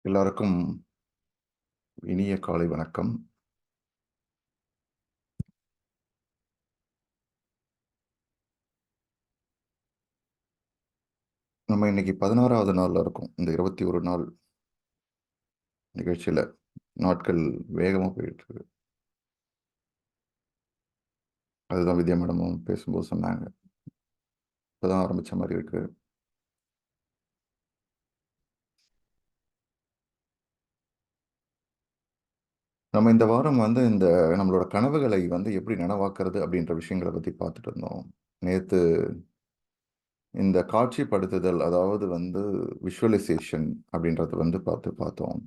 எல்லாருக்கும் இனிய காலை வணக்கம். நம்ம இன்னைக்கு 16வது நாள்ல இருக்கோம். இந்த 21 நாள் நிகழ்ச்சியில. நாட்கள் வேகமா போயிட்டு இருக்கு. அதுதான் வித்யா மேடமும் பேசும்போது சொன்னாங்க. இப்பதான் ஆரம்பிச்ச மாரி இருக்கு. நம்ம இந்த வாரம் இந்த நம்மளோட கனவுகளை எப்படி நனவாக்குறது அப்படின்ற விஷயங்கள பத்தி பார்த்துட்டு இருந்தோம். நேத்து இந்த காட்சிப்படுத்துதல், அதாவது விஷுவலைசேஷன் அப்படின்றத பார்த்தோம்.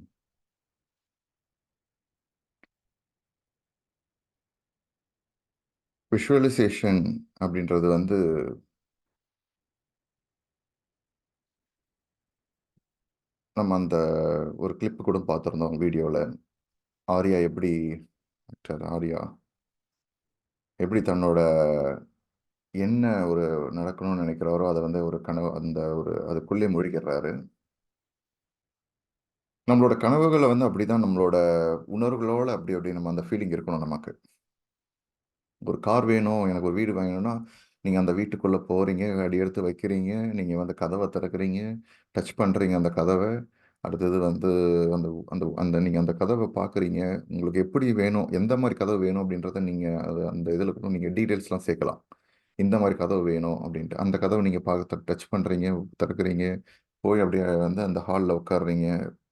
விஷுவலைசேஷன் அப்படின்றது நம்ம ஒரு கிளிப் கூட பார்த்திருந்தோம் வீடியோல. ஆர்யா எப்படி ஆக்டர் ஆர்யா எப்படி தன்னோட என்ன ஒரு நடக்கணும்னு நினைக்கிறாரோ அதை ஒரு கனவு அதுக்குள்ளே மூழ்கிறாரு. நம்மளோட கனவுகளை அப்படிதான் நம்மளோட உணர்வுகளோட அப்படி அப்படி நம்ம அந்த ஃபீலிங் இருக்கணும் நமக்கு. ஒரு கார் வேணும், எனக்கு ஒரு வீடு வேணும்னா, நீங்க அந்த வீட்டுக்குள்ள போறீங்க, அடி எடுத்து வைக்கிறீங்க, நீங்க கதவை திறக்கிறீங்க, டச் பண்றீங்க அந்த கதவை. அடுத்தது அந்த அந்த அந்த நீங்க அந்த கதவை பார்க்குறீங்க. உங்களுக்கு எப்படி வேணும், எந்த மாதிரி கதவு வேணும் அப்படின்றத நீங்க அந்த இதில் கூட நீங்க டீட்டெயில்ஸ்லாம் சேர்க்கலாம். இந்த மாதிரி கதவு வேணும் அப்படின்ட்டு. அந்த கதவை நீங்க பார்க்க டச் பண்றீங்க, திறக்கிறீங்க, போய் அப்படியே அந்த ஹாலில் உட்காடுறீங்க.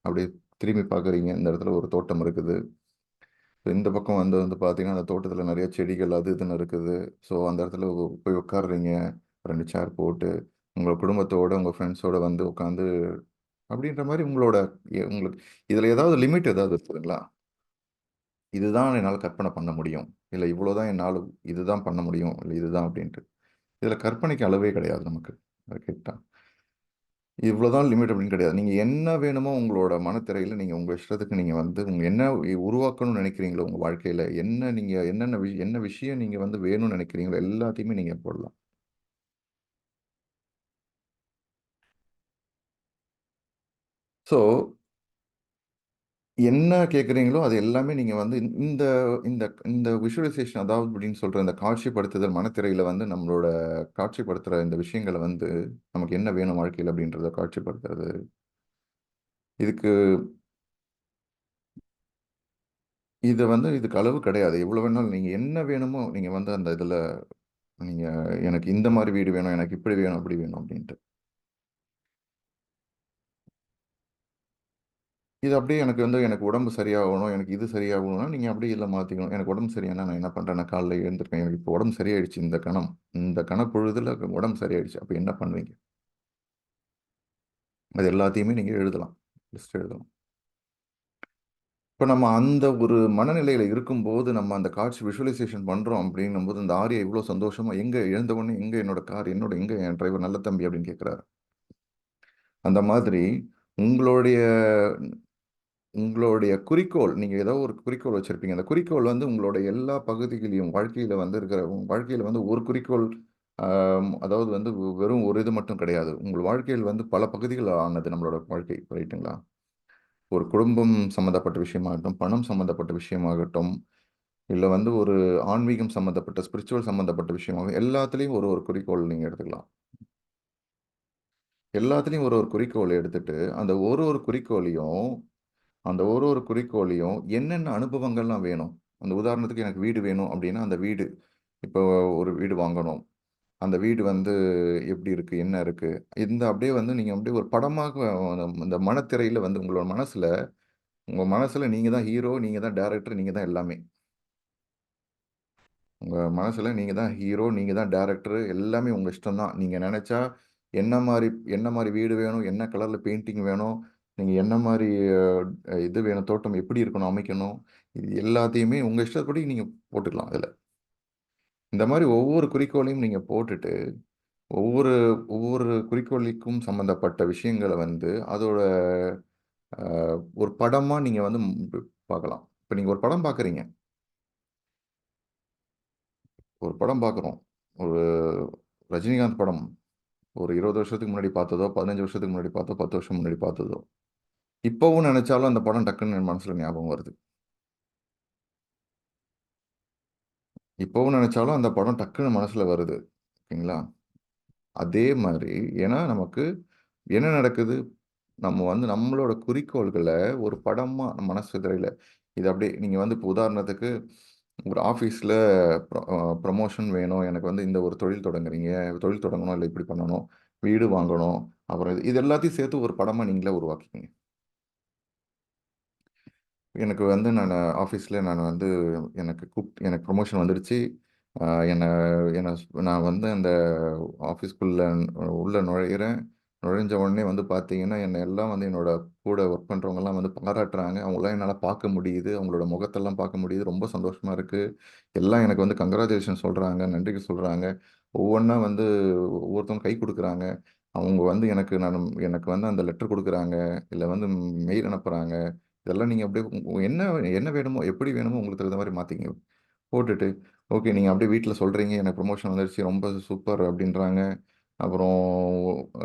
அப்படியே திரும்பி பார்க்குறீங்க, இந்த இடத்துல ஒரு தோட்டம் இருக்குது. இந்த பக்கம் பார்த்தீங்கன்னா அந்த தோட்டத்தில் நிறைய செடிகள் அது இதுன்னு இருக்குது. ஸோ அந்த இடத்துல போய் உட்காடுறீங்க, 2 சேர் போட்டு உங்கள் குடும்பத்தோட உங்கள் ஃப்ரெண்ட்ஸோட உட்காந்து அப்படின்ற மாதிரி உங்களுக்கு இதில் ஏதாவது லிமிட் ஏதாவது இருக்குதுங்களா? இதுதான் என்னால் கற்பனை பண்ண முடியும், இல்லை இவ்வளோதான் என்னால் இதுதான் பண்ண முடியும், இல்லை இதுதான் அப்படின்ட்டு. இதில் கற்பனைக்கு அளவே கிடையாது நமக்கு. அதை கேட்டா இவ்வளோதான் லிமிட் அப்படின்னு கிடையாது. நீங்கள் என்ன வேணுமோ உங்களோட மனத்திரையில் நீங்கள் உங்கள் இஷ்டத்துக்கு நீங்கள் உங்கள் என்ன உருவாக்கணும்னு நினைக்கிறீங்களோ உங்கள் வாழ்க்கையில் என்ன நீங்கள் என்ன விஷயம் நீங்கள் வேணும்னு நினைக்கிறீங்களோ எல்லாத்தையுமே நீங்கள் போடலாம். ஸோ என்ன கேட்குறீங்களோ அது எல்லாமே நீங்கள் இந்த இந்த இந்த விஷுவலைசேஷன், அதாவது அப்படின்னு சொல்கிற இந்த காட்சிப்படுத்துதல் மனத்திரையில் நம்மளோட காட்சிப்படுத்துகிற இந்த விஷயங்களை நமக்கு என்ன வேணும் வாழ்க்கையில் அப்படின்றத காட்சிப்படுத்துறது. இதுக்கு இதை இதுக்கு அளவு கிடையாது. எவ்வளோ வேணாலும் நீங்கள் என்ன வேணுமோ நீங்கள் அந்த இதில் எனக்கு இந்த மாதிரி வீடு வேணும், எனக்கு இப்படி வேணும், அப்படி வேணும் அப்படின்ட்டு. இது அப்படியே எனக்கு உடம்பு சரியாகணும், எனக்கு இது சரியாகணும்னா நீங்கள் அப்படியே இல்லை மாற்றிக்கணும். எனக்கு உடம்பு சரியானா நான் என்ன பண்ணுறேன், நான் காலைல எழுந்திருக்கேன், எனக்கு இப்போ உடம்பு சரியாயிடுச்சு, இந்த கணப்பொழுதில் உடம்பு சரியாயிடுச்சு, அப்போ என்ன பண்ணுவீங்க? அது எல்லாத்தையுமே நீங்கள் எழுதலாம், லிஸ்ட் எழுதலாம். இப்போ நம்ம அந்த ஒரு மனநிலையில் இருக்கும்போது நம்ம அந்த காட்சி விஷுவலைசேஷன் பண்ணுறோம் அப்படின்னும் போது இந்த ஆரியா இவ்வளோ சந்தோஷமா எங்கே எழுந்த உடனே எங்கே என்னோட கார், எங்கே என் டிரைவர் நல்ல தம்பி அப்படின்னு கேட்குறாரு. அந்த மாதிரி உங்களுடைய உங்களுடைய குறிக்கோள், நீங்க ஏதோ ஒரு குறிக்கோள் வச்சிருப்பீங்க. அந்த குறிக்கோள் உங்களோட எல்லா பகுதிகளையும் வாழ்க்கையில இருக்கிற உங்க வாழ்க்கையில ஒரு குறிக்கோள், அதாவது வெறும் ஒரு இது மட்டும் கிடையாது. உங்கள் வாழ்க்கையில் பல பகுதிகள் ஆனது நம்மளோட வாழ்க்கை. ரைட்டுங்களா? ஒரு குடும்பம் சம்மந்தப்பட்ட விஷயமாகட்டும், பணம் சம்மந்தப்பட்ட விஷயமாகட்டும், இல்ல ஒரு ஆன்மீகம் சம்மந்தப்பட்ட, ஸ்பிரிச்சுவல் சம்மந்தப்பட்ட விஷயமாகும். எல்லாத்துலயும் ஒரு ஒரு குறிக்கோள் நீங்க எடுத்துக்கலாம். எல்லாத்துலயும் ஒரு ஒரு குறிக்கோள் எடுத்துட்டு, அந்த ஒரு ஒரு குறிக்கோளையும் என்னென்ன அனுபவங்கள்லாம் வேணும். அந்த உதாரணத்துக்கு எனக்கு வீடு வேணும் அப்படின்னா, அந்த வீடு இப்போ ஒரு வீடு வாங்கணும். அந்த வீடு எப்படி இருக்கு? என்ன இருக்கு? இந்த அப்படியே நீங்க அப்படியே ஒரு படமாக இந்த மனத்திரையில உங்களோட மனசுல உங்க மனசுல நீங்க தான் ஹீரோ, நீங்க தான் டைரக்டர், நீங்க தான் எல்லாமே. உங்க மனசுல நீங்க தான் ஹீரோ, நீங்க தான் டைரக்டர், எல்லாமே உங்க இஷ்டம் தான். நீங்க நெனச்சா என்ன மாரி வீடு வேணும்? என்ன கலர்ல பெயிண்டிங் வேணும்? நீங்க என்ன மாரி இது வேணும்? தோட்டம் எப்படி இருக்கணும்? அமைக்கணும்? இது எல்லாத்தையுமே உங்க இஷ்டப்படி நீங்க போட்டுக்கலாம் அதுல. இந்த மாரி ஒவ்வொரு குறிக்கோளையும் நீங்க போட்டுட்டு, ஒவ்வொரு ஒவ்வொரு குறிக்கோளுக்கும் சம்மந்தப்பட்ட விஷயங்கள அதோட அ ஒரு படமா நீங்க பார்க்கலாம். இப்ப நீங்க ஒரு படம் பார்க்குறீங்க. ஒரு படம் பார்க்குறோம். ஒரு ரஜினிகாந்த் படம். ஒரு 20 வருஷத்துக்கு முன்னாடி பார்த்ததோ, 15 வருஷத்துக்கு முன்னாடி பார்த்தோ, 10 வருஷம் முன்னாடி பார்த்ததோ. இப்பவும் நினைச்சாலும் அந்த படம் டக்குன்னு என் மனசுல ஞாபகம் வருது. இப்பவும் நினைச்சாலும் அந்த படம் டக்குன்னு மனசுல வருது. ஓகேங்களா? அதே மாரி ஏன்னா நமக்கு என்ன நடக்குது? நம்ம வந்து நம்மளோட குறிக்கோள்கள ஒரு படமா நம்ம மனசு திரையில இது அப்படியே நீங்க வந்து இப்போ உதாரணத்துக்கு ஒரு ஆஃபீஸ்ல ப்ரமோஷன் வேணும். எனக்கு வந்து இந்த ஒரு தொழில் தொடங்குறீங்க. தொழில் தொடங்கணும், இல்ல இப்படி பண்ணணும். வீடு வாங்கணும். அப்புறம் இது எல்லாத்தையும் சேர்த்து ஒரு படமா நீங்களே உருவாக்கிக்கங்க. எனக்கு வந்து நான் ஆஃபீஸ்ல நான் வந்து எனக்கு ப்ரமோஷன் வந்துடுச்சு. அ என்ன என்ன நான் வந்து அந்த ஆஃபீஸ்க்குள்ள உள்ள நுழையிறேன். நுழைஞ்ச உடனே வந்து பார்த்தீங்கன்னா, என்ன எல்லாம் வந்து என்னோட கூட ஒர்க் பண்றவங்கலாம் வந்து பாராட்டுறாங்க. அவங்களலாம் என்னால பார்க்க முடியுது. அவங்களோட முகத்தெல்லாம் பார்க்க முடியுது. ரொம்ப சந்தோஷமா இருக்கு. எல்லாம் எனக்கு வந்து கங்கிராச்சுலேஷன் சொல்றாங்க. நன்றிக்கு சொல்றாங்க. ஒவ்வொன்னா வந்து ஒவ்வொருத்தவங்க கை குடுக்குறாங்க. அவங்க வந்து எனக்கு வந்து அந்த லெட்டர் குடுக்குறாங்க. இல்ல வந்து மெயில் அனுப்புறாங்க. இதெல்லாம் நீங்க அப்படியே என்ன என்ன வேணுமோ, எப்படி வேணுமோ உங்களுக்கு தகுந்த மாரி மாத்திக்கங்க. போட்டுட்டு, ஓகே நீங்க அப்படியே வீட்ல சொல்றீங்க, எனக்கு ப்ரமோஷன் வந்துருச்சு, ரொம்ப சூப்பர் அப்படின்றாங்க. அப்புறம்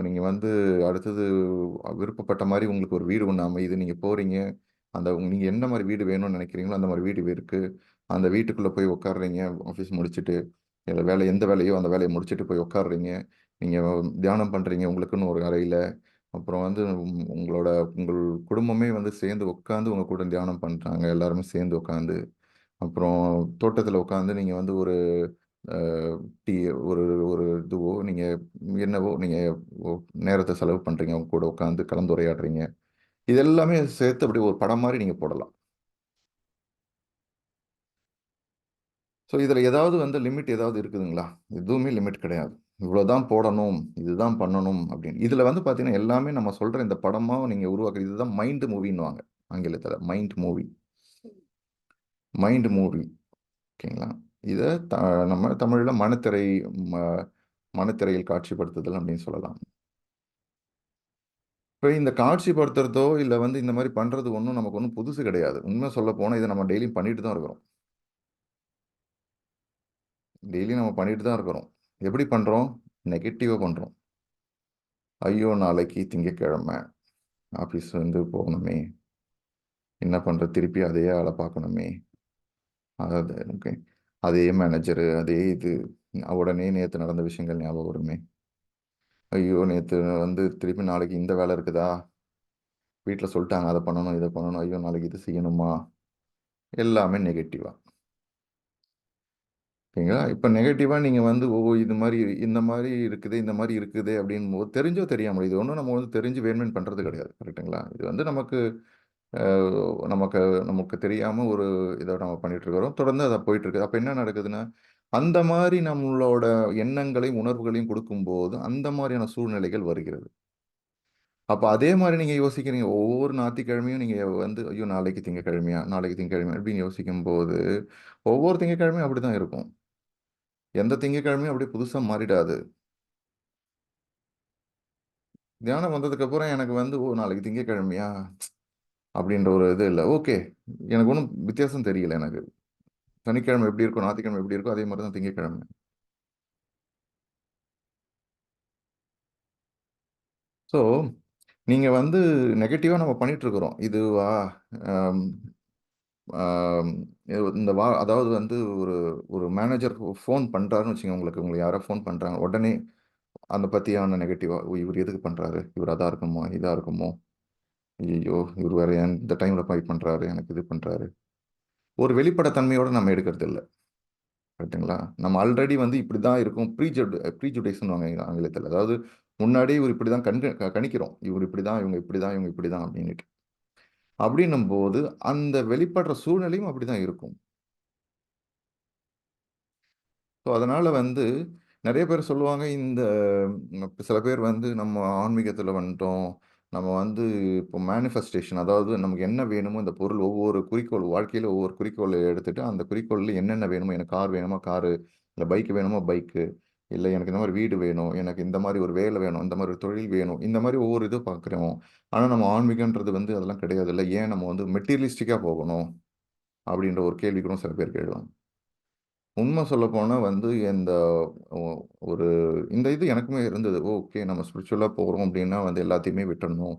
நீங்க வந்து அடுத்தது விருப்பப்பட்ட மாரி உங்களுக்கு ஒரு வீடு ஒண்ணு அமையுது. நீங்க போறீங்க. நீங்க என்ன மாரி வீடு வேணும்னு நெனைக்கிறீங்களோ, அந்த மாரி வீடு இருக்கு. அந்த வீட்டுக்குள்ள போய் உட்கார்றீங்க, ஆஃபீஸ் முடிச்சுட்டு. எந்த வேலையோ அந்த வேலைய முடிச்சுட்டு போய் உட்கார்றீங்க. நீங்க தியானம் பண்றீங்க உங்களுக்குன்னு ஒரு அறையில. அப்புறம் வந்து உங்களோட உங்கள் குடும்பமே வந்து சேர்ந்து உட்காந்து உங்க கூட தியானம் பண்றாங்க. எல்லாருமே சேர்ந்து உட்காந்து. அப்புறம் தோட்டத்தில உட்காந்து நீங்க வந்து ஒரு அ டீ ஒரு ஒரு இதுவோ நீங்க என்னவோ நீங்க ஒ நேரத்த செலவு பண்றீங்க. அவங்க கூட உட்காந்து கலந்துரையாடுறீங்க. இது எல்லாமே சேர்த்து அப்படியே ஒரு படம் மாரி நீங்க போடலாம். ஸோ இதில ஏதாவது வந்து லிமிட் ஏதாவது இருக்குதுங்களா? எதுவுமே லிமிட் கிடையாது. இவ்வளோதான் போடணும், இதுதான் பண்ணணும் அப்படின்னு. இதில வந்து பார்த்தீங்கன்னா, எல்லாமே நம்ம சொல்ற இந்த படமா நீங்க உருவாக்குறது இதுதான் மைண்ட் மூவின்னுவாங்க ஆங்கிலத்தில. மைண்ட் மூவி ஓகேங்களா? இத த நம்ம தமிழ்ல ம மனத்திரையில் காட்சிப்படுத்துதல் அப்படின்னு சொல்லலாம். இப்ப இந்த காட்சிப்படுத்துறதோ, இல்ல வந்து இந்த மாரி பண்றது நமக்கு ஒண்ணும் புதுசு கிடையாது. உண்மை சொல்லப்போனா இத நம்ம டெய்லியும் பண்ணிட்டு தான் இருக்கிறோம். டெய்லியும் நம்ம பண்ணிட்டு தான் இருக்கிறோம். எப்படி பண்றோம்? நெகட்டிவா பண்றோம். ஐயோ! நாளைக்கு திங்கட்கிழமை ஆஃபீஸ் வந்து போகணுமே! என்ன பண்றது? திருப்பி அதே ஆள பார்க்கணுமே! அதாவது ஓகே. அதே மேனேஜரு, அதே இது. உடனே நேத்து நடந்த விஷயங்கள் ஞாபகம் வருமே! ஐயோ! நேத்து வந்து திருப்பி நாளைக்கு இந்த வேலை இருக்குதா? வீட்ல சொல்ட்டாங்க. அத பண்ணணும், இத பண்ணணும். ஐயோ! நாளைக்கு இது செய்யணுமா? எல்லாமே நெகட்டிவா. ஓகேங்களா? இப்ப நெகட்டிவா நீங்க வந்து, இந்த மாரி இருக்குதே, இந்த மாரி இருக்குதே அப்படிங்கும்போது தெரிஞ்சோ தெரியாமலோ, இது ஒண்ணும் நம்ம வந்து தெரிஞ்சு வேணும்னு பண்றது கிடையாது. கரெக்ட்டுங்களா? இது வந்து நமக்கு அ நமக்கு நமக்கு தெரியாம ஒரு இத நம்ம பண்ணிட்டு இருக்கிறோம். தொடர்ந்து அது போயிட்டு இருக்கு. அப்ப என்ன நடக்குதுன்னா, அந்த மாரி நம்மளோட எண்ணங்களையும், உணர்வுகளையும் குடுக்கும்போது, அந்த மாரியான சூழ்நிலைகள் வருகிறது. அப்ப அதே மாரி நீங்க யோசிக்கிறீங்க. ஒவ்வொரு ஞாயிற்றுக்கிழமையும் நீங்க வந்து, ஐயோ! நாளைக்கு திங்கட்கிழமையா? நாளைக்கு திங்கட்கிழமை அப்படின்னு யோசிக்கும்போது, ஒவ்வொரு திங்கட்கிழமையும் அப்படிதான் இருக்கும். எந்த திங்கட்கிழமையும் அப்படியே புதுசா மாறிடாது. தியானம் வந்ததுக்கப்புறம் எனக்கு வந்து, ஓ! நாளைக்கு திங்கட்கிழமையா? அப்படின்ற ஒரு இது இல்ல. ஓகே. எனக்கு ஒண்ணும் வித்தியாசம் தெரியல எனக்கு. சனிக்கிழமை எப்படி இருக்கும், ஞாயிற்றுக்கிழமை எப்படி இருக்கோ, அதே மாரி தான் திங்கட்கிழமை. ஸோ, நீங்க வந்து நெகட்டிவா நம்ம பண்ணிட்டு இருக்கிறோம். இதுவா? அம் ஆம், அதாவது வந்து ஒரு ஒரு மேனேஜர் ஃபோன் பண்றாருன்னு வச்சுக்கங்க உங்களுக்கு யாரோ ஃபோன் பண்றாங்க. உடனே அந்த பத்தியான நெகட்டிவா, "ஓ! இவரு எதுக்கு பண்றாரு? இவரு அதா இருக்குமோ? இதா இருக்குமோ? ஐய்யய்யோ! இவரு வேற ஏன் இந்த டைம்ல போய் பண்றாரு? எனக்கு இது பண்றாரு." ஒரு வெளிப்படைத்தன்மையோட நம்ம எடுக்கிறது இல்ல. கரெக்ட்டுங்களா? நம்ம ஆல்ரெடி வந்து இப்படிதான் இருக்கும். ப்ரீஜுடைஸ்ன்னுவாங்க ஆங்கிலத்தில. அதாவது முன்னாடியே இவரு இப்படிதான் கணிக்கிறோம். இவரு இப்படிதான், இவங்க இப்படிதான், இவங்க இப்படிதான் அப்படின்னுட்டு. அப்படின்னும்போது அந்த வெளிப்படுற சூழ்நிலையும் அப்படிதான் இருக்கும். ஸோ, அதனால வந்து நெறைய பேர் சொல்லுவாங்க, சில பேர் வந்து நம்ம ஆன்மீகத்தில வந்துட்டோம். நம்ம வந்து இப்போ மேனிஃபெஸ்டேஷன் அதாவது நமக்கு என்ன வேணுமோ இந்த பொருள் ஒவ்வொரு குறிக்கோள் வாழ்க்கையில ஒவ்வொரு குறிக்கோள எடுத்துட்டு, அந்த குறிக்கோள்ல என்னென்ன வேணுமோ, எனக்கு கார் வேணுமா காரு, இல்ல பைக் வேணுமா பைக்கு, இல்ல எனக்கு இந்த மாரி வீடு வேணும், எனக்கு இந்த மாரி ஒரு வேலை வேணும், இந்த மாரி ஒரு தொழில் வேணும். இந்த மாரி ஒவ்வொரு இது பார்க்குறோம். ஆனா நம்ம ஆன்மீகன்றது வந்து அதெல்லாம் கிடையாதுல்ல. ஏன் நம்ம வந்து மெட்டீரியலிஸ்டிக்கா போகணும்? அப்படின்ற ஒரு கேள்வி கூட சில பேர் கேடுவாங்க. உண்மை சொல்லப்போனா வந்து ஒ ஒரு இந்த இது எனக்குமே இருந்தது. ஓகே நம்ம ஸ்பிரிச்சுவலா போறோம் அப்டின்னா வந்து எல்லாத்தையுமே விட்டுறணும்.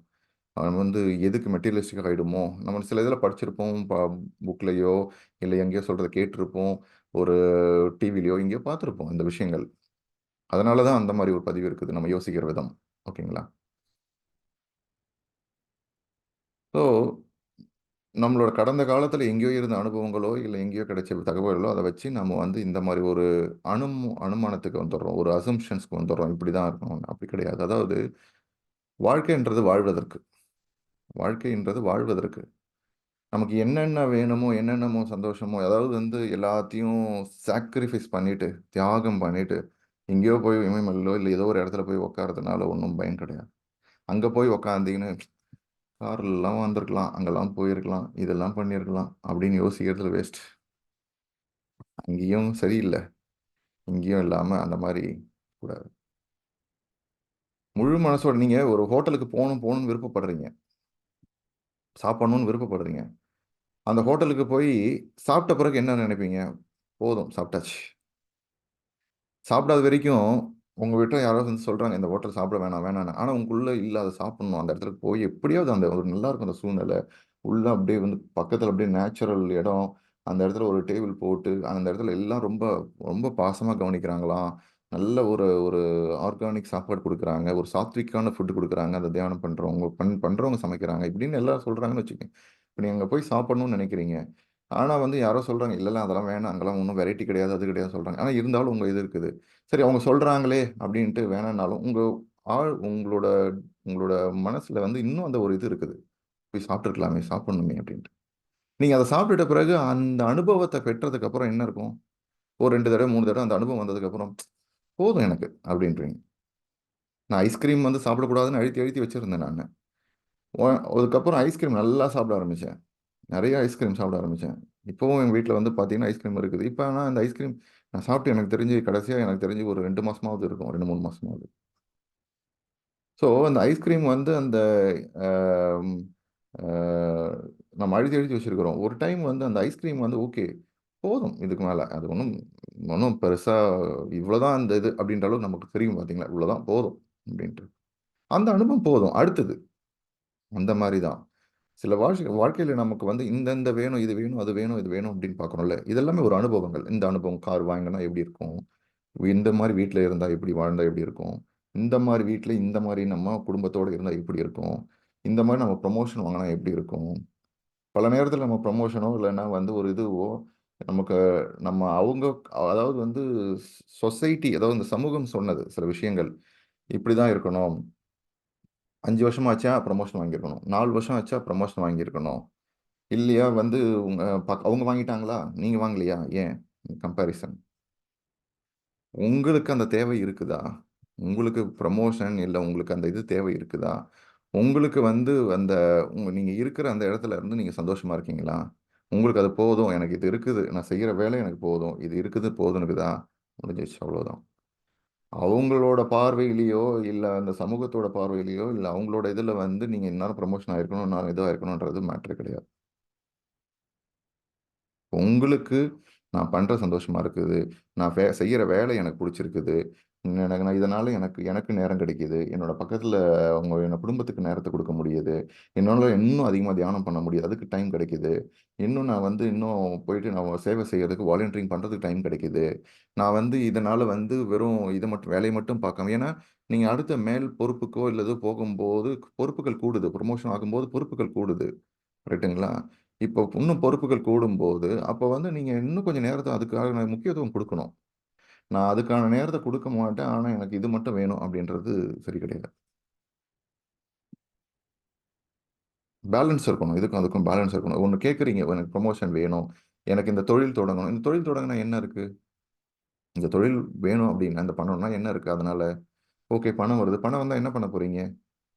அவன் வந்து எதுக்கு மெட்டீரியலிஸ்டிக் ஆகிடுமோ, நம்ம சில இதில் படிச்சிருப்போம், புக்லேயோ இல்லை எங்கேயோ சொல்கிறத கேட்டிருப்போம், ஒரு டிவிலையோ எங்கேயோ பார்த்துருப்போம் இந்த விஷயங்கள். அதனால தான் அந்த மாதிரி ஒரு பதிவு இருக்குது நம்ம யோசிக்கிற விதம். ஓகேங்களா? ஸோ நம்மளோட கடந்த காலத்தில் எங்கேயோ இருந்த அனுபவங்களோ இல்லை எங்கேயோ கிடைச்ச தகவல்களோ அதை வச்சு நம்ம வந்து இந்த மாதிரி ஒரு அனுமானத்துக்கு வந்துடுறோம், ஒரு அசம்ஷன்ஸ்க்கு வந்துடுறோம். இப்படி தான் இருக்கணும், அப்படி கிடையாது. அதாவது வாழ்க்கைன்றது வாழ்வதற்கு, வாழ்க்கைன்றது வாழ்வதற்கு நமக்கு என்னென்ன வேணுமோ என்னென்னமோ சந்தோஷமோ, அதாவது வந்து எல்லாத்தையும் சாக்ரிஃபைஸ் பண்ணிட்டு, தியாகம் பண்ணிட்டு எங்கேயோ போய் இமயமலையிலோ இல்லை ஏதோ ஒரு இடத்துல போய் உட்காரதுனால ஒன்றும் பயன் கிடையாது. அங்கே போய் உக்காந்தீங்கன்னு கார்லாம் வந்திருக்கலாம், அங்கெல்லாம் போயிருக்கலாம், இதெல்லாம் பண்ணியிருக்கலாம் அப்படின்னு யோசிக்கிறதுல வேஸ்ட். அங்கேயும் சரியில்லை, இங்கேயும் இல்லாமல் அந்த மாதிரி கூடாது. முழு மனசோட நீங்கள் ஒரு ஹோட்டலுக்கு போகணும் போகணும்னு விருப்பப்படுறீங்க, சாப்பிடணும்னு விருப்பப்படுறீங்க. அந்த ஹோட்டலுக்கு போய் சாப்பிட்ட பிறகு என்ன நினைப்பீங்க? போதும், சாப்பிட்டாச்சு. சாப்பிடாத வரைக்கும் உங்க வீட்ல யாராவது வந்து சொல்றாங்க, இந்த ஹோட்டல் சாப்பிட வேணாம் வேணான்னு. ஆனா உங்களுக்குள்ள இல்ல, அத சாப்பிடணும். அந்த இடத்துக்கு போய் எப்படியாவது அந்த ஒரு நல்லா இருக்கும் அந்த சூழ்நிலை. உள்ள அப்படியே வந்து பக்கத்துல அப்படியே நேச்சுரல் இடம். அந்த இடத்துல ஒரு டேபிள் போட்டு, அந்த இடத்துல எல்லாம் ரொம்ப ரொம்ப பாசமா கவனிக்கிறாங்களாம். நல்ல ஒரு ஒரு ஆர்கானிக் சாப்பாடு குடுக்குறாங்க. ஒரு சாத்விக்கான ஃபுட் குடுக்குறாங்க. அந்த தியானம் பண்றவங்க பண்றவங்க சமைக்கிறாங்க. இப்படின்னு எல்லாரும் சொல்றாங்கன்னு வச்சுக்கங்க. இப்ப நீங்க அங்க போய் சாப்பிடணும்னு நினைக்கிறீங்க. ஆனா வந்து யாரோ சொல்றாங்க, இல்ல அதெல்லாம் வேணாம். அங்கெல்லாம் ஒண்ணும் வெரைட்டி கிடையாது, அது கிடையாது சொல்றாங்க. ஆனா இருந்தாலும் உங்க இது இருக்குது. சரி அவங்க சொல்றாங்களே அப்படின்ட்டு வேணாம்னாலும், உங்களோட உங்களோட மனசுல வந்து இன்னும் அந்த ஒரு இது இருக்குது. போய் சாப்பிட்டுருக்கலாமே, சாப்பிடணுமே அப்படின்ட்டு. நீங்க அத சாப்பிட்டுட்ட பிறகு அந்த அனுபவத்த பெற்றதுக்கு அப்புறம் என்ன இருக்கும்? ஒரு 2 தடவ, 3 தடவ அந்த அனுபவம் வந்ததுக்கு அப்புறம், போதும் எனக்கு அப்படின்றீங்க. நான் ஐஸ்கிரீம் வந்து சாப்பிடக்கூடாதுன்னு அழுத்தி அழுத்தி வச்சிருந்தேன் நானு. ஒ அதுக்கப்புறம் ஐஸ்கிரீம் நல்லா சாப்பிட ஆரம்பிச்சேன். நெறைய ஐஸ்கிரீம் சாப்பிட ஆரம்பிச்சேன். இப்பவும் எங்க வீட்ல வந்து பார்த்தீங்கன்னா, ஐஸ்கிரீம் இருக்குது. இப்ப ஆனா அந்த ஐஸ்கிரீம் நான் சாப்பிட்டு எனக்கு தெரிஞ்சு கடைசியா எனக்கு தெரிஞ்சு ஒரு 2 மாசமாவது இருக்கும். 2, 3 மாசமாவது. ஸோ அந்த ஐஸ்கிரீம் வந்து அந்த அம் அ நம்ம அழுத்தி அழுத்தி வச்சிருக்கிறோம். ஒரு டைம் வந்து அந்த ஐஸ்கிரீம் வந்து ஓகே. போதும் இதுக்கு மேல. அது ஒண்ணும் ஒண்ணும் பெருசா இவ்வளோதான் அந்த இது அப்படின்ற அளவுக்கு நமக்கு தெரியும் பார்த்தீங்களா? இவ்வளோதான் போதும் அப்படின்ட்டு. அந்த அனுபவம் போதும். அடுத்தது அந்த மாரி தான். சில வாழ்க்கையில நமக்கு வந்து இந்த வேணும், இது வேணும், அது வேணும், இது வேணும் அப்படின்னு பார்க்குறோம்ல. இதெல்லாமே ஒரு அனுபவங்கள். இந்த அனுபவம் கார் வாங்குனா எப்படி இருக்கும்? இந்த மாரி வீட்ல இருந்தா எப்படி வாழ்ந்தா எப்படி இருக்கும்? இந்த மாரி வீட்ல இந்த மாரி நம்ம குடும்பத்தோட இருந்தா எப்படி இருக்கும்? இந்த மாரி நம்ம ப்ரமோஷன் வாங்குனா எப்படி இருக்கும்? பல நேரத்தில நம்ம ப்ரமோஷனோ இல்லன்னா வந்து ஒரு இதுவோ நமக்கு நம்ம அவங்க அதாவது வந்து சொசைட்டி அதாவது இந்த சமூகம் சொன்னது சில விஷயங்கள். இப்படிதான் இருக்கணும். 5 வருஷம் ஆச்சா ப்ரமோஷன் வாங்கியிருக்கணும். 4 வருஷம் ஆச்சா ப்ரமோஷன் வாங்கியிருக்கணும். இல்லையா வந்து உங்க அவங்க வாங்கிட்டாங்களா? நீங்க வாங்கலையா? ஏன்? கம்பேரிசன். உங்களுக்கு அந்த தேவை இருக்குதா? உங்களுக்கு ப்ரமோஷன் இல்ல உங்களுக்கு அந்த இது தேவை இருக்குதா? உங்களுக்கு வந்து அந்த நீங்க இருக்கிற அந்த இடத்துல இருந்து நீங்க சந்தோஷமா இருக்கீங்களா? உங்களுக்கு அது போதும். எனக்கு இது இருக்குது. நான் செய்யற வேலை எனக்கு போதும். இது இருக்குது போதும்னுக்குதா? முடிஞ்சிருச்சு அவ்வளோதான். அவங்களோட பார்வையிலயோ, இல்ல அந்த சமூகத்தோட பார்வையிலயோ, இல்ல அவங்களோட இதுல வந்து நீங்க இந்நேரம் ப்ரமோஷன் ஆயிருக்கணும், இந்நேரம் இதுவா இருக்கணும்ன்றது மேட்டரே கிடையாது. உங்களுக்கு நான் பண்ற சந்தோஷமா இருக்குது. நான் செய்யற வேலை எனக்கு புடிச்சிருக்குது. நான் இதனால எனக்கு எனக்கு நேரம் கிடைக்குது. என்னோட பக்கத்துல என் குடும்பத்துக்கு நேரத்த குடுக்க முடியுது. என்னால இன்னும் அதிகமா தியானம் பண்ண முடியுது. அதுக்கு டைம் கிடைக்குது. இன்னும் நான் வந்து இன்னும் போயிட்டு நான் சேவை செய்யறதுக்கு வாலண்டரிங் பண்றதுக்கு டைம் கிடைக்குது. நான் வந்து இதனால வந்து வெறும் இத மட்டும் வேலைய மட்டும் பார்க்காம ஏன்னா, நீங்க அடுத்த மேல் பொறுப்புக்கோ இல்ல ஏதோ போகும்போது பொறுப்புகள் கூடுது. புரமோஷன் ஆகும்போது பொறுப்புகள் கூடுது. கரெக்ட்டுங்களா? இப்போ இன்னும் பொறுப்புகள் கூடும்போது, அப்போ வந்து நீங்க இன்னும் கொஞ்சம் நேரத்த அதுக்கான முக்கியத்துவம் குடுக்கணும். நான் அதுக்கான நேரத்த குடுக்க மாட்டேன். ஆனா, எனக்கு இது மட்டும் வேணும் அப்படின்றது சரி கிடையாது. பேலன்ஸ் இருக்கணும். இதுக்கும் அதுக்கும் பேலன்ஸ் இருக்கணும். ஒண்ணு கேட்குறீங்க, எனக்கு புரமோஷன் வேணும். எனக்கு இந்த தொழில் தொடங்கணும். இந்த தொழில் தொடங்குனா என்ன இருக்கு? இந்த தொழில் வேணும் அப்படின்னு அந்த பண்ணணும்னா என்ன இருக்கு அதனால? ஓகே பணம் வருது. பணம் வந்தா என்ன பண்ண போறீங்க?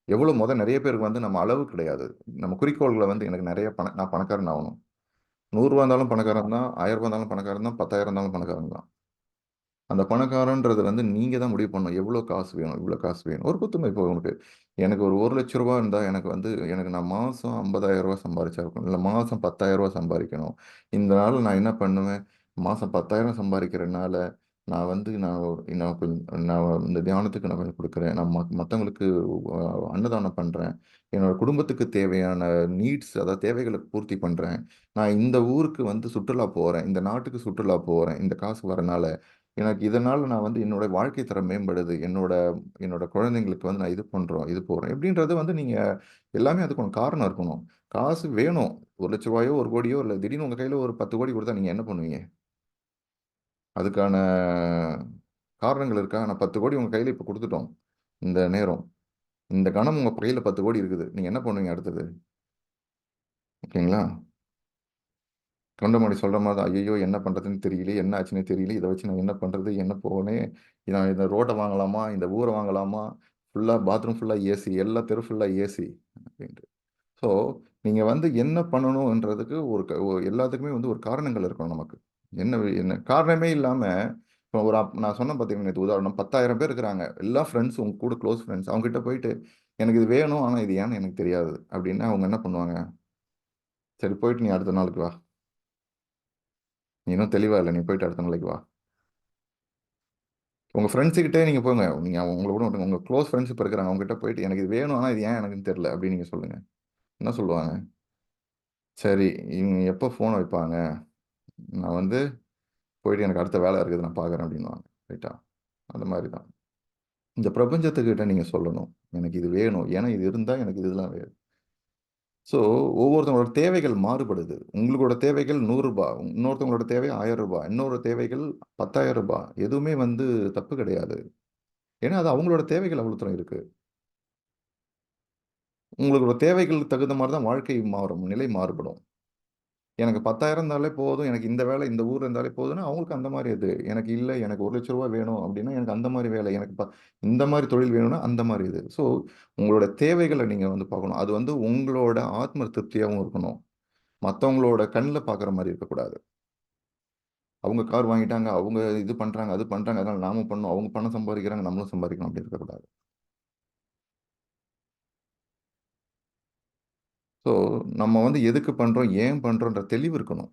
எவ்வளோ நெறைய பேருக்கு வந்து நம்ம அளவு கிடையாது. நம்ம குறிக்கோள்கள வந்து எனக்கு நெறைய நான் பணக்காரன் ஆவணும். ரூ. 100 இருந்தாலும் பணக்காரன் தான். ரூ. 1000 இருந்தாலும் பணக்காரன் தான். 10,000 இருந்தாலும் பணக்காரன் தான். அந்த பணக்காரன்றது வந்து நீங்க தான் முடிவு பண்ணணும். எவ்வளோ காசு வேணும்? இவ்வளோ காசு வேணும். ஒரு புத்துமதி இப்போ உனக்கு எனக்கு ஒரு ரூ. 1,00,000 இருந்தா எனக்கு வந்து எனக்கு நான் மாசம் ரூ. 50,000 சம்பாரிச்சா இருக்கணும். இல்ல மாசம் ரூ. 10,000 சம்பாரிக்கணும். இந்த நாள்ல நான் என்ன பண்ணுவேன்? மாசம் 10,000 சம்பாரிக்கிறனால, நான் இந்த தியானத்துக்கு நான் கொஞ்சம் கொடுக்குறேன். நான் மற்றவங்களுக்கு அன்னதானம் பண்ணுறேன். என்னோட குடும்பத்துக்கு தேவையான நீட்ஸ், அதாவது தேவைகளை பூர்த்தி பண்ணுறேன். நான் இந்த ஊருக்கு வந்து சுற்றுலா போகிறேன், இந்த நாட்டுக்கு சுற்றுலா போகிறேன், இந்த காசு வரனால எனக்கு இதனால் நான் வந்து என்னோட வாழ்க்கை தரம் மேம்படுது, என்னோட என்னோட குழந்தைங்களுக்கு வந்து நான் இது பண்ணுறோம், இது போகிறேன் எப்படின்றது வந்து நீங்கள் எல்லாமே அதுக்கு ஒரு காரணம் இருக்கணும். காசு வேணும். ₹1,00,000 1,00,00,000 இல்லை, திடீர்னு உங்கள் கையில் ஒரு 10 கோடி கொடுத்தா நீங்கள் என்ன பண்ணுவீங்க? அதுக்கான காரணங்கள் இருக்கா? நான் 10 கோடி உங்க கையில இப்ப குடுத்துட்டோம். இந்த நேரம். இந்த கணம் உங்க கையில 10 கோடி இருக்குது. நீங்க என்ன பண்ணுவீங்க அடுத்தது? ஓகேங்களா? கவுண்டமணி சொல்ற மாரி தான். ஐய்யய்யோ! என்ன பண்றதுன்னு தெரியலையே! என்ன ஆச்சுன்னே தெரியலையே! இத வச்சு நான் என்ன பண்றது? என்ன போனே? நான் இந்த ரோட்ட வாங்கலாமா? இந்த ஊர வாங்கலாமா? பாத்ரூம் ஃபுல்லா ஏசி. எல்லா தெரு ஃபுல்லா ஏசி. அப்டின்ட்டு. ஸோ, நீங்க வந்து என்ன பண்ணணுன்றதுக்கு ஒரு எல்லாத்துக்குமே வந்து ஒரு காரணங்கள் இருக்கணும் நமக்கு. என்ன காரணமே இல்லாம, இப்போ நான் சொன்னேன் பார்த்தீங்களா நேத்து உதாரணம் 10,000 பேர் இருக்கிறாங்க. எல்லாம் ஃப்ரெண்ட்ஸ் உங்க கூட க்ளோஸ் ஃப்ரெண்ட்ஸ். அவங்க கிட்ட போயிட்டு, "எனக்கு இது வேணும். ஆனா இது ஏன்னு எனக்கு தெரியாது." அப்படின்னா அவங்க என்ன பண்ணுவாங்க? "சரி போயிட்டு நீ அடுத்த நாளைக்கு வா. நீ இன்னும் தெளிவா இல்ல. நீ போயிட்டு அடுத்த நாளைக்கு வா." உங்க ஃப்ரெண்ட்ஸ் கிட்டயே நீங்க போங்க. நீங்க உங்கள கூட விட்டுருங்க. உங்க க்ளோஸ் ஃப்ரெண்ட்ஸ் இப்ப இருக்கிறாங்க. அவங்க கிட்ட போயிட்டு, "எனக்கு இது வேணும். ஆனா இது ஏன் எனக்குன்னு தெரியல." அப்படின்னு நீங்க சொல்லுங்க. என்ன சொல்லுவாங்க? "சரி, இவங்க எப்போ ஃபோன் வைப்பாங்க? நான் வந்து போயிட்டு எனக்கு அடுத்த வேலை இருக்குது. நான் பார்க்குறேன்." அப்படின்னுவாங்க. ரைட்டா? அந்த மாரி தான். இந்த பிரபஞ்சத்துக்கிட்ட நீங்க சொல்லணும். எனக்கு இது வேணும். ஏன்னா இது இருந்தா எனக்கு இதெல்லாம் வேணும். ஸோ ஒவ்வொருத்தவங்களோட தேவைகள் மாறுபடுது. உங்களோட தேவைகள் ரூ. 100, இன்னொருத்தவங்களோட தேவை ரூ. 1000, இன்னொரு தேவைகள் ரூ. 10,000. எதுவுமே வந்து தப்பு கிடையாது. ஏன்னா அது அவங்களோட தேவைகள் அவ்வளோ தூரம் இருக்கு. உங்களோட தேவைகளுக்கு தகுந்த மாரி தான் வாழ்க்கை மாறும். நிலை மாறுபடும். எனக்கு 10,000 இருந்தாலே போதும். எனக்கு இந்த வேலை இந்த ஊர்ல இருந்தாலே போதும்னா, அவங்களுக்கு அந்த மாரி இது. எனக்கு இல்ல, எனக்கு ரூ. 1,00,000 வேணும் அப்டின்னா, எனக்கு அந்த மாரி வேலை. எனக்கு இந்த மாரி தொழில் வேணும்னா, அந்த மாரி இது. ஸோ, உங்களோட தேவைகள நீங்க வந்து பார்க்கணும். அது வந்து உங்களோட ஆத்ம திருப்தியாவும் இருக்கணும். மத்தவங்களோட கண்ல பார்க்குற மாரி இருக்கக்கூடாது. அவங்க கார் வாங்கிட்டாங்க, அவங்க இது பண்றாங்க, அது பண்றாங்க. அதனால நாமும் பண்ணணும். அவங்க பணம் சம்பாதிக்கிறாங்க, நம்மளும் சம்பாதிக்கணும் அப்டி இருக்கக்கூடாது. ஸோ, நம்ம வந்து எதுக்கு பண்றோம், ஏன் பண்றோம்ன்ற தெளிவு இருக்கணும்.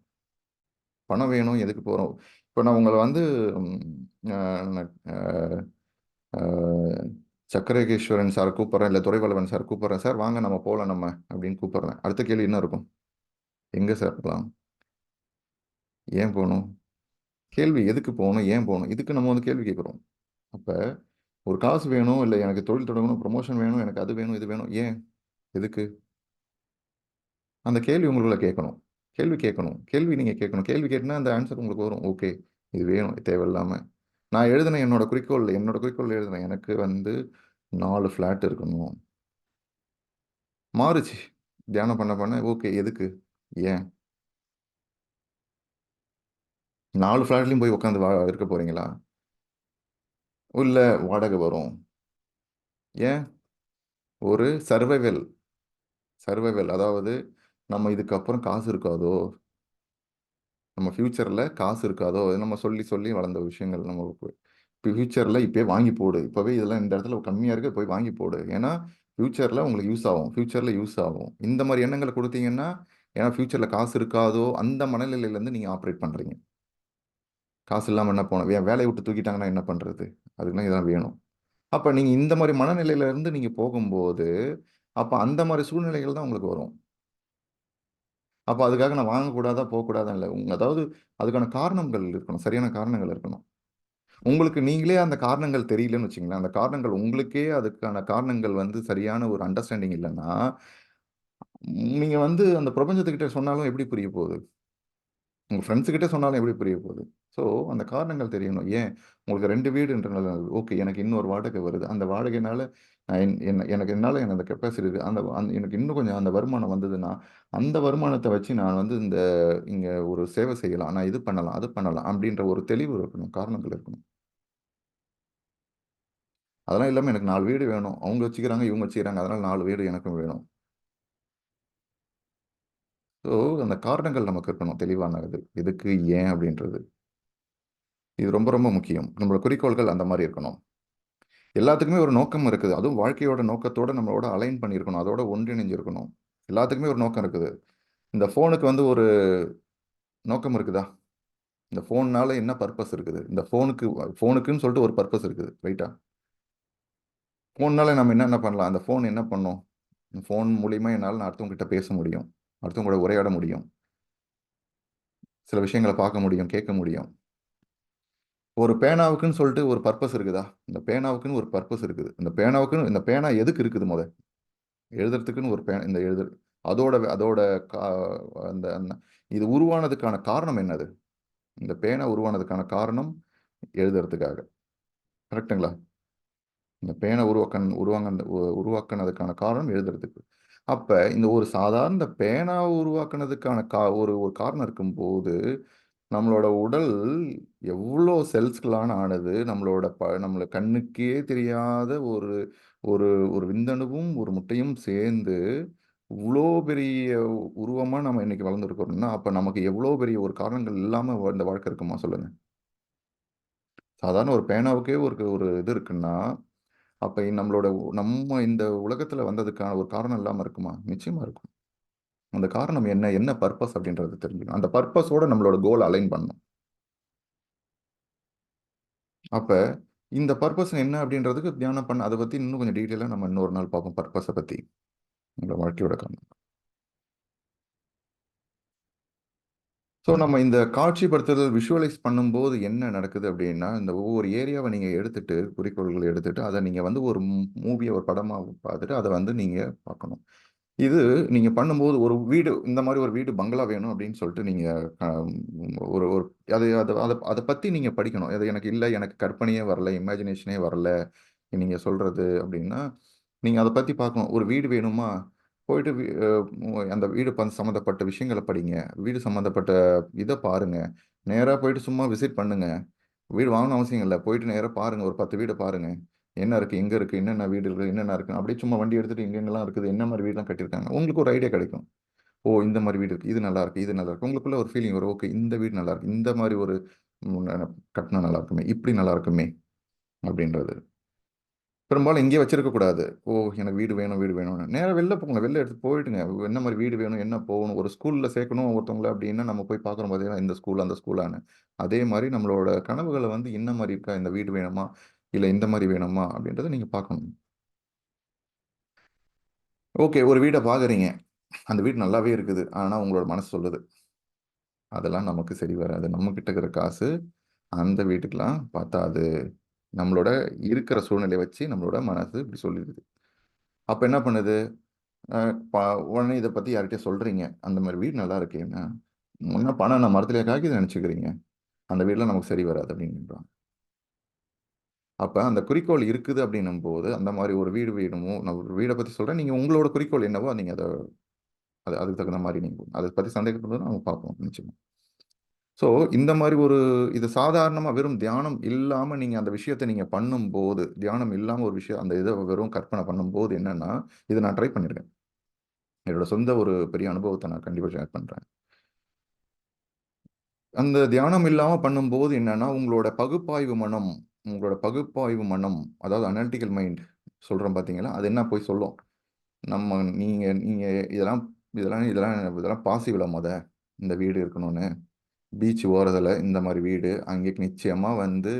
பணம் வேணும், எதுக்கு போறோம்? இப்ப நான் உங்கள வந்து ம் அ அ அ சக்கரகேஸ்வரன் சார கூப்பிடுறேன், இல்ல துரைவளவன் சார் கூப்பிடுறேன். "சார் வாங்க நம்ம போலாம் நம்ம" அப்படின்னு கூப்பிடுறேன். அடுத்த கேள்வி என்ன இருக்கும்? "எங்க சார் போலாம்? ஏன் போணும்?" கேள்வி எதுக்கு போணும்? ஏன் போணும்? இதுக்கு நம்ம வந்து கேள்வி கேட்கிறோம். அப்ப ஒரு காசு வேணும், இல்ல எனக்கு தொழில் தொடங்கணும், ப்ரமோஷன் வேணும், எனக்கு அது வேணும், இது வேணும். ஏன்? எதுக்கு? அந்த கேள்வி உங்களுக்குள்ள கேட்கணும். கேள்வி கேட்கணும். கேள்வி நீங்க கேட்கணும். கேள்வி கேட்டீங்கன்னா அந்த ஆன்சர் உங்களுக்கு வரும். ஓகே. இது வேணும் தேவையில்லாம. நான் எழுதின என்னோட குறிக்கோள் எழுதினேன். எனக்கு வந்து 4 ஃப்ளாட் இருக்கணும். மாறுச்சு. தியானம் பண்ண ஓகே. எதுக்கு? ஏன்? 4 ஃப்ளாட்லயும் போய் உட்காந்து இருக்க போறீங்களா? இல்ல வாடகை வரும். ஏன்? ஒரு சர்வைவல். அதாவது நம்ம இதுக்கப்புறம் காசு இருக்காதோ? நம்ம ஃபியூச்சர்ல காசு இருக்காதோ? நம்ம சொல்லி சொல்லி வளர்ந்த விஷயங்கள் நம்ம ஃபியூச்சர்ல இப்பயே வாங்கி போடு. இப்பவே இதெல்லாம் இந்த இடத்துல கம்மியா இருக்கு. போய் வாங்கி போடு. ஏன்னா, ஃபியூச்சர்ல உங்களுக்கு யூஸ் ஆகும். ஃபியூச்சர்ல யூஸ் ஆகும். இந்த மாரி எண்ணங்கள குடுத்தீங்கன்னா, ஏன்னா ஃபியூச்சர்ல காசு இருக்காதோ, அந்த மனநிலையிலருந்து நீங்க ஆப்பரேட் பண்றீங்க. காசு இல்லாம என்ன வேலைய விட்டு தூக்கிட்டாங்கன்னா என்ன பண்றது? அதுக்கெல்லாம் இதெல்லாம் வேணும். அப்ப நீங்க இந்த மாரி மனநிலையில இருந்து நீங்க போகும்போது, அப்ப அந்த மாரி சூழ்நிலைகள் தான் உங்களுக்கு வரும். அப்ப அதுக்காக நான் வாங்கக்கூடாதா, போக்கூடாதா இல்ல. அதாவது அதுக்கான காரணங்கள் இருக்கணும். சரியான காரணங்கள் இருக்கணும். உங்களுக்கு நீங்களே அந்த காரணங்கள் தெரியலன்னு வச்சுக்கங்களேன். அந்த காரணங்கள் உங்களுக்கே அதுக்கான காரணங்கள் வந்து சரியான ஒரு அண்டர்ஸ்டாண்டிங் இல்லன்னா, நீங்க வந்து அந்த பிரபஞ்சத்துக்கிட்ட சொன்னாலும் எப்படி புரிய போகுது? உங்க ஃப்ரெண்ட்ஸ் கிட்ட சொன்னாலும் எப்படி புரிய போகுது? ஸோ, அந்த காரணங்கள் தெரியணும். ஏன் உங்களுக்கு 2 வீடுன்றனால ஓகே எனக்கு இன்னொரு வாடகை வருது. அந்த வாடகைனால நான் என்னால அந்த கெப்பாசிட்டி இருக்கு. எனக்கு இன்னும் கொஞ்சம் அந்த வருமானம் வந்ததுன்னா, அந்த வருமானத்த வச்சு நான் வந்து இங்க ஒரு சேவை செய்யலாம். நான் இது பண்ணலாம், அது பண்ணலாம். அப்படின்ற ஒரு தெளிவு இருக்கணும். காரணங்கள் இருக்கணும். அதெல்லாம் இல்லாம எனக்கு 4 வீடு வேணும். அவங்க வச்சுக்கிறாங்க, இவங்க வச்சுக்கிறாங்க. அதனால 4 வீடு எனக்கும் வேணும். ஸோ, அந்த காரணங்கள் நமக்கு இருக்கணும். தெளிவானது. எதுக்கு? ஏன்? அப்படின்றது. இது ரொம்ப ரொம்ப முக்கியம். நம்மளோட குறிக்கோள்கள் அந்த மாரி இருக்கணும். எல்லாத்துக்குமே ஒரு நோக்கம் இருக்குது. அதுவும் வாழ்க்கையோட நோக்கத்தோட நம்மளோட அலைன் பண்ணியிருக்கணும். அதோட ஒன்றிணைஞ்சிருக்கணும். எல்லாத்துக்குமே ஒரு நோக்கம் இருக்குது. இந்த ஃபோனுக்கு வந்து ஒரு நோக்கம் இருக்குதா? இந்த ஃபோன்னால என்ன பர்பஸ் இருக்குது? இந்த ஃபோனுக்குன்னு சொல்லிட்டு ஒரு பர்பஸ் இருக்குது. ரைட்டா? ஃபோன்னால நம்ம என்னென்ன பண்ணலாம்? அந்த ஃபோன் என்ன பண்ணும்? ஃபோன் மூலியமா நான் அடுத்தவங்ககிட்ட பேச முடியும். அடுத்தவங்க கூட உரையாட முடியும். சில விஷயங்கள பார்க்க முடியும், கேட்க முடியும். ஒரு பேனாவுக்குன்னு சொல்லிட்டு ஒரு பர்பஸ் இருக்குதா? இந்த பேனாவுக்குன்னு ஒரு பர்பஸ் இருக்குது. இந்த பேனா எதுக்கு இருக்குது மொத? எழுதுறதுக்குன்னு ஒரு இந்த அதோட அதோட கா அந்த அந்த இது உருவானதுக்கான காரணம் என்னது? இந்த பேனா உருவானதுக்கான காரணம் எழுதுறதுக்காக. கரெக்ட்டுங்களா? இந்த பேனா உருவாக்குனதுக்கான காரணம் எழுதுறதுக்கு. அப்ப இந்த ஒரு சாதாரண பேனாவ உருவாக்குனதுக்கான ஒரு ஒரு காரணம் இருக்கும்போது, நம்மளோட உடல் எவ்ளோ செல்ஸ்களால ஆனது. நம்மள கண்ணுக்கே தெரியாத ஒரு ஒரு ஒரு விந்தணுவும், ஒரு முட்டையும் சேர்ந்து, இவ்ளோ பெரிய உருவமா நம்ம இன்னைக்கு வளர்ந்துருக்கோம்னா, அப்ப நமக்கு எவ்ளோ பெரிய ஒரு காரணங்கள் இல்லாம இந்த வாழ்க்கை இருக்குமா சொல்லுங்க? சாதாரண ஒரு பேனாவுக்கே ஒரு ஒரு இது இருக்குன்னா, அப்ப நம்ம இந்த உலகத்துல வந்ததுக்கான ஒரு காரணம் இல்லாம இருக்குமா? நிச்சயமா இருக்கும். அந்த காரணம் என்ன? என்ன பர்ப்பஸ் அப்படின்றது தெரிஞ்சுக்கணும். அந்த பர்ப்பஸோட நம்மளோட கோல் அலைன் பண்ணணும். அப்ப இந்த பர்ப்பஸ் என்ன அப்படின்றதுக்கு தியானம் பண்ண அத பத்தி இன்னும் கொஞ்சம் டீட்டெயிலா நம்ம இன்னொரு நாள் பார்ப்போம். பர்ப்பஸ பத்தி. உங்க வாழ்க்கையோட காரணம். ஸோ நம்ம இந்த காட்சிப்படுத்துதல் விஷுவலைஸ் பண்ணும்போது என்ன நடக்குது அப்படின்னா, இந்த ஒவ்வொரு ஏரியாவ நீங்க எடுத்துட்டு, குறிக்கோள்கள எடுத்துட்டு, அத நீங்க வந்து ஒரு மூவியா, ஒரு படமா பார்த்துட்டு, அத வந்து நீங்க பார்க்கணும். இது நீங்க பண்ணும்போது ஒரு வீடு இந்த மாரி ஒரு வீடு பங்களா வேணும் அப்படின்னு சொல்லிட்டு நீங்க அ ஒரு ஒரு அது அத அத அத பத்தி நீங்க படிக்கணும். அது எனக்கு கற்பனையே வரல, இமேஜினேஷனே வரல. நீங்க சொல்றது அப்படின்னா, நீங்க அத பத்தி பார்க்கணும். ஒரு வீடு வேணுமா? போயிட்டு வி அ அந்த வீடு சம்மந்தப்பட்ட விஷயங்கள படிங்க. வீடு சம்மந்தப்பட்ட இத பாருங்க. நேரா போயிட்டு சும்மா விசிட் பண்ணுங்க. வீடு வாங்கணும்னு அவசியம் இல்ல. போயிட்டு நேரா பாருங்க. ஒரு 10 வீட பாருங்க. என்ன இருக்கு? எங்க இருக்கு? என்னென்ன வீடு இருக்கு? என்னென்ன இருக்கு? அப்படியே சும்மா வண்டி எடுத்துட்டு எங்கெங்கலாம் இருக்குது? என்ன மாரி வீடுலாம் கட்டியிருக்காங்க? உங்களுக்கு ஒரு ஐடியா கிடைக்கும். ஓ! இந்த மாரி வீடு இருக்கு. இது நல்லாருக்கு. இது நல்லாருக்கு. உங்களுக்குள்ள ஒரு ஃபீலிங் வரும். ஓகே. இந்த வீடு நல்லாருக்கு. இந்த மாரி ஒரு ம் அ கட்டுனா நல்லாருக்குமே! இப்படி நல்லாருக்குமே! அப்படின்றது. பெரும்பாலும் இங்கேயே வச்சிருக்க கூடாது. ஓ! எனக்கு வீடு வேணும், வீடு வேணும்னு. நேரா வெளில போங்க. வெளில எடுத்து போயிடுங்க. என்ன மாரி வீடு வேணும்? என்ன போகணும்? ஒரு ஸ்கூல்ல சேர்க்கணும் ஒருத்தவங்கள அப்டின்னா, நம்ம போய் பார்க்குறோம் பார்த்தீங்களா, இந்த ஸ்கூல், அந்த ஸ்கூலான்னு. அதே மாரி நம்மளோட கனவுகள வந்து என்ன மாரி இருக்கா? இந்த வீடு வேணுமா? இல்ல இந்த மாரி வேணுமா? அப்டின்றத நீங்க பார்க்கணும். ஓகே. ஒரு வீட பார்க்குறீங்க. அந்த வீடு நல்லாவே இருக்குது. ஆனா உங்களோட மனசு சொல்லுது. அதெல்லாம் நமக்கு சரி வராது. நம்மகிட்ட இருக்கிற காசு அந்த வீட்டுக்கெல்லாம் பத்தாது. நம்மளோட இருக்கிற சூழ்நிலைய வச்சு நம்மளோட மனசு இப்டி சொல்லிடுது. அப்ப என்ன பண்ணுது? அ ப உடனே இத பத்தி யார்ட்டயும் சொல்றீங்க. அந்த மாரி வீடு நல்லா இருக்கேன்னா, "முன்ன பணம் என்ன மரத்திலயா காய்க்குதுன்னு நெனச்சுக்கிறீங்க? அந்த வீடுலாம் நமக்கு சரி வராது" அப்டின்றாங்க. அப்ப அந்த குறிக்கோள் இருக்குது அப்டின்னும்போது, அந்த மாரி ஒரு வீடு வேணுமோ நான் ஒரு வீட பத்தி சொல்றேன். நீங்க உங்களோட குறிக்கோள் என்னவோ நீங்க அத அது அதுக்கு தகுந்த மாரி நீங்க அத பத்தி சந்தேகப்படுறத நம்ம பார்ப்போம் நிச்சயமா. ஸோ இந்த மாரி இது சாதாரணமா வெறும் தியானம் இல்லாம நீங்க அந்த விஷயத்த நீங்க பண்ணும்போது, தியானம் இல்லாம ஒரு விஷயம் அந்த இத வெறும் கற்பனை பண்ணும்போது என்னன்னா, இத நான் ட்ரை பண்ணியிருக்கேன். என்னோட சொந்த ஒரு பெரிய அனுபவத்த நான் கண்டிப்பா ஷேர் பண்றேன். அந்த தியானம் இல்லாம பண்ணும்போது என்னன்னா, உங்களோட பகுப்பாய்வு மனம், அதாவது அனலிட்டிக்கல் மைண்ட் சொல்றோம் பார்த்தீங்களா? அது என்ன போய் சொல்லும். நம்ம நீங்க நீங்க இதெல்லாம் இதெல்லாம் இதெல்லாம் இதெல்லாம் பாசிபிளா இந்த வீடு இருக்கணும்னு. பீச் ஓரத்தில இந்த மாரி வீடு, அங்கே நிச்சயமா வந்து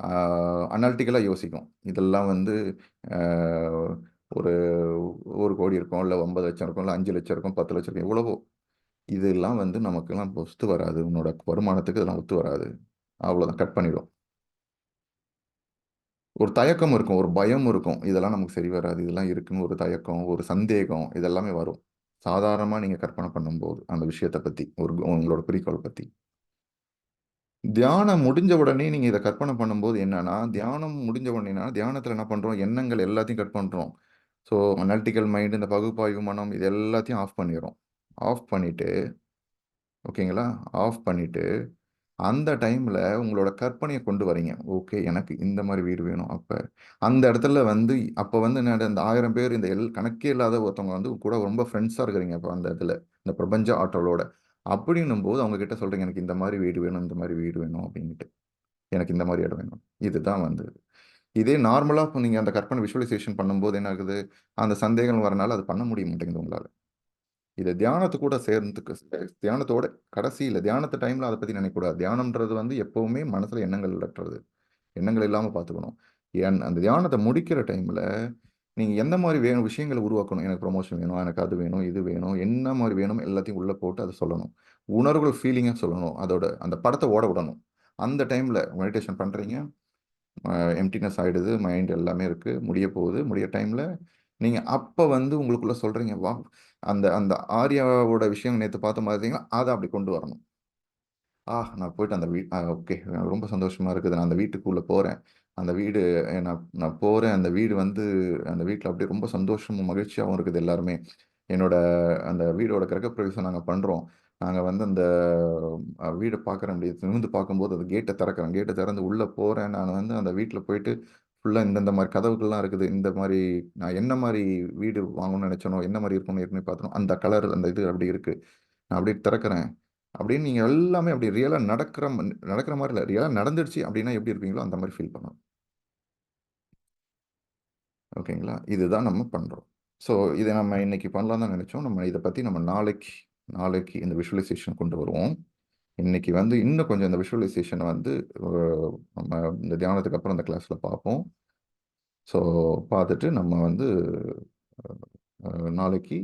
ஆ அனலிட்டிக்கலா யோசிக்கும். இதெல்லாம் வந்து ஆ ஒரு 1,00,00,000 இருக்கும், இல்ல 9,00,000 இருக்கும், இல்ல 5,00,000 இருக்கும், 10,00,000 இருக்கும். எவ்வளவோ. இதெல்லாம் வந்து நமக்கெல்லாம் ஒத்து வராது. உன்னோட வருமானத்துக்கு இதெல்லாம் ஒத்து வராது. அவ்வளோதான் கட் பண்ணிடும். ஒரு தயக்கம் இருக்கும். ஒரு பயம் இருக்கும். இதெல்லாம் நமக்கு சரி வராது. இதெல்லாம் இருக்குன்னு ஒரு தயக்கம், ஒரு சந்தேகம் இதெல்லாமே வரும். சாதாரணமா நீங்க கற்பனை பண்ணும்போது, அந்த விஷயத்த பத்தி, உங்களோட குறிக்கோள் பத்தி. தியானம் முடிஞ்ச உடனே நீங்க இத கற்பனை பண்ணும்போது என்னன்னா, தியானம் முடிஞ்ச உடனேனா, தியானத்தில என்ன பண்றோம்? எண்ணங்கள் எல்லாத்தையும் கட் பண்றோம். ஸோ அனலிட்டிக்கல் மைண்ட், இந்த பகுப்பாய்வு மனம் இது எல்லாத்தையும் ஆஃப் பண்ணிர்றோம். ஆஃப் பண்ணிட்டு ஓகேங்களா? ஆஃப் பண்ணிட்டு அந்த டைம்ல உங்களோட கற்பனைய கொண்டு வரீங்க. ஓகே. எனக்கு இந்த மாரி வீடு வேணும். அந்த இடத்துல வந்து அப்ப வந்து என்னது அந்த 1000 பேர் இந்த கணக்கே இல்லாத ஒருத்தவங்க வந்து கூட ரொம்ப ஃப்ரெண்ட்ஸா இருக்கிறீங்க அப்ப அந்த இடத்துல. இந்த பிரபஞ்ச ஆற்றலோட. அப்படின்னும்போது அவங்க கிட்ட சொல்றீங்க, "எனக்கு இந்த மாரி வீடு வேணும், இந்த மாரி வீடு வேணும்" அப்படின்ட்டு. "எனக்கு இந்த மாரி இடம் வேணும்." இதுதான் வந்து இதே நார்மலா இப்ப நீங்க அந்த கற்பனை விஷுவலைசேஷன் பண்ணும்போது என்ன ஆகுது? அந்த சந்தேகங்கள் வரனால அது பண்ண முடிய மாட்டேங்குது உங்களால. இதை தியானத்து கூட சேர்ந்துக்கு தியானத்தோட கடைசியில் தியானத்து டைமில் அதை பற்றி நினைக்கக்கூடாது. தியானம்ன்றது வந்து எப்போவுமே மனசில் எண்ணங்கள் அற்றது. எண்ணங்கள் இல்லாமல் பார்த்துக்கணும். ஏன் அந்த தியானத்தை முடிக்கிற டைமில் நீங்கள் எந்த மாதிரி வேணும் விஷயங்களை உருவாக்கணும். எனக்கு ப்ரொமோஷன் வேணும், எனக்கு அது வேணும், இது வேணும், என்ன மாதிரி வேணும் எல்லாத்தையும் உள்ளே போட்டு அதை சொல்லணும். உணர்வுகள் ஃபீலிங்காக சொல்லணும். அதோட அந்த படத்தை ஓட விடணும். அந்த டைமில் மெடிடேஷன் பண்ணுறீங்க, எம்டினஸ் ஆகிடுது, மைண்ட் எல்லாமே இருக்குது, முடிய போகுது. முடிய டைமில் நீங்கள் அப்போ வந்து உங்களுக்குள்ளே சொல்கிறீங்க, வா அந்த அந்த ஆர்யாவோட விஷயம் நேற்று பார்த்த மாதிரிங்களா அதை அப்படி கொண்டு வரணும். நான் போயிட்டு அந்த ஓகே, ரொம்ப சந்தோஷமா இருக்குது. நான் அந்த வீட்டுக்குள்ள போறேன். அந்த வீடு நான் நான் போறேன். அந்த வீடு வந்து அந்த வீட்ல அப்படியே ரொம்ப சந்தோஷமும், மகிழ்ச்சியாவும் இருக்குது எல்லாருமே. என்னோட அந்த வீடோட கிரகப்பிரவேசம் நாங்க பண்றோம். நாங்க வந்து அந்த வீட பார்க்குறேன். அப்படி நிமிர்ந்து பார்க்கும்போது அந்த கேட்ட திறக்கிறேன். கேட்ட திறந்து உள்ள போறேன். நான் வந்து அந்த வீட்ல போயிட்டு ஃபுல்லா இந்தந்த மாரி கதவுகள்லாம் இருக்குது. இந்த மாரி நான் என்ன மாரி வீடு வாங்கணும்னு நெனைச்சேனோ, என்ன மாரி இருக்கும்னு ஏற்கனவே பார்த்தேனோ, அந்த கலர் அந்த இது அப்படி இருக்கு. நான் அப்படியே திறக்கிறேன். அப்படின்னு நீங்க எல்லாமே அப்படி ரியலா நடக்கிற மாரி இல்ல. ரியலா நடந்துடுச்சு அப்படின்னா எப்படி இருப்பீங்களோ, அந்த மாரி ஃபீல் பண்ணணும். ஓகேங்களா? இதுதான் நம்ம பண்றோம். ஸோ, இத நம்ம இன்னைக்கு பண்ணலாம்னு தான் நெனைச்சோம். நம்ம இத பத்தி நம்ம நாளைக்கு நாளைக்கு இந்த விஷுவலைசேஷன் கொண்டு வருவோம். இன்னைக்கு வந்து இன்னும் கொஞ்சம் இந்த விஷுவலைசேஷன வந்து அ நம்ம இந்த தியானத்துக்கு அப்புறம் இந்த கிளாஸ்ல பார்ப்போம். ஸோ, பார்த்துட்டு நம்ம வந்து அ நாளைக்கு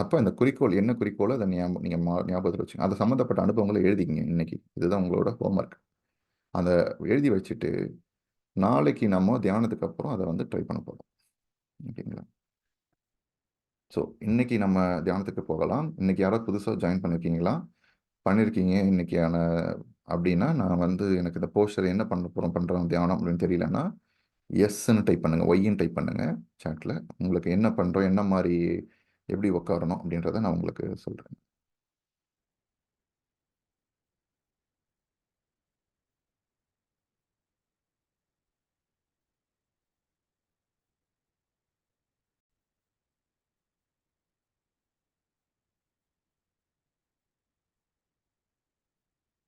அப்ப இந்த குறிக்கோள் என்ன குறிக்கோளோ அத நீங்க ஞாபகத்துல வச்சுக்கங்க. அது சம்மந்தப்பட்ட அனுபவங்கள எழுதிக்கங்க இன்னைக்கு. இதுதான் உங்களோட ஹோம்வொர்க். அத எழுதி வச்சுட்டு, நாளைக்கு நம்ம தியானத்துக்கு அப்புறம் அத வந்து ட்ரை பண்ண போறோம். ஓகேங்களா? ஸோ, இன்னைக்கு நம்ம தியானத்துக்கு போகலாம். இன்னைக்கு யாராவது புதுசா ஜாயின் பண்ணியிருக்கீங்களா? பண்ணியிருக்கீங்க இன்னைக்கான அப்படின்னா, நான் வந்து எனக்கு இந்த போஸ்டர் என்ன பண்ண போறோம் பண்றோம் தியானம் அப்படின்னு தெரியலன்னா, எஸ்ன்னு டைப் பண்ணுங்க. ஒய்ன்னு டைப் பண்ணுங்க சாட்ல. உங்களுக்கு என்ன பண்றோம், என்ன மாரி எப்படி உட்காரணும் அப்படின்றத நான் உங்களுக்கு சொல்றேன்.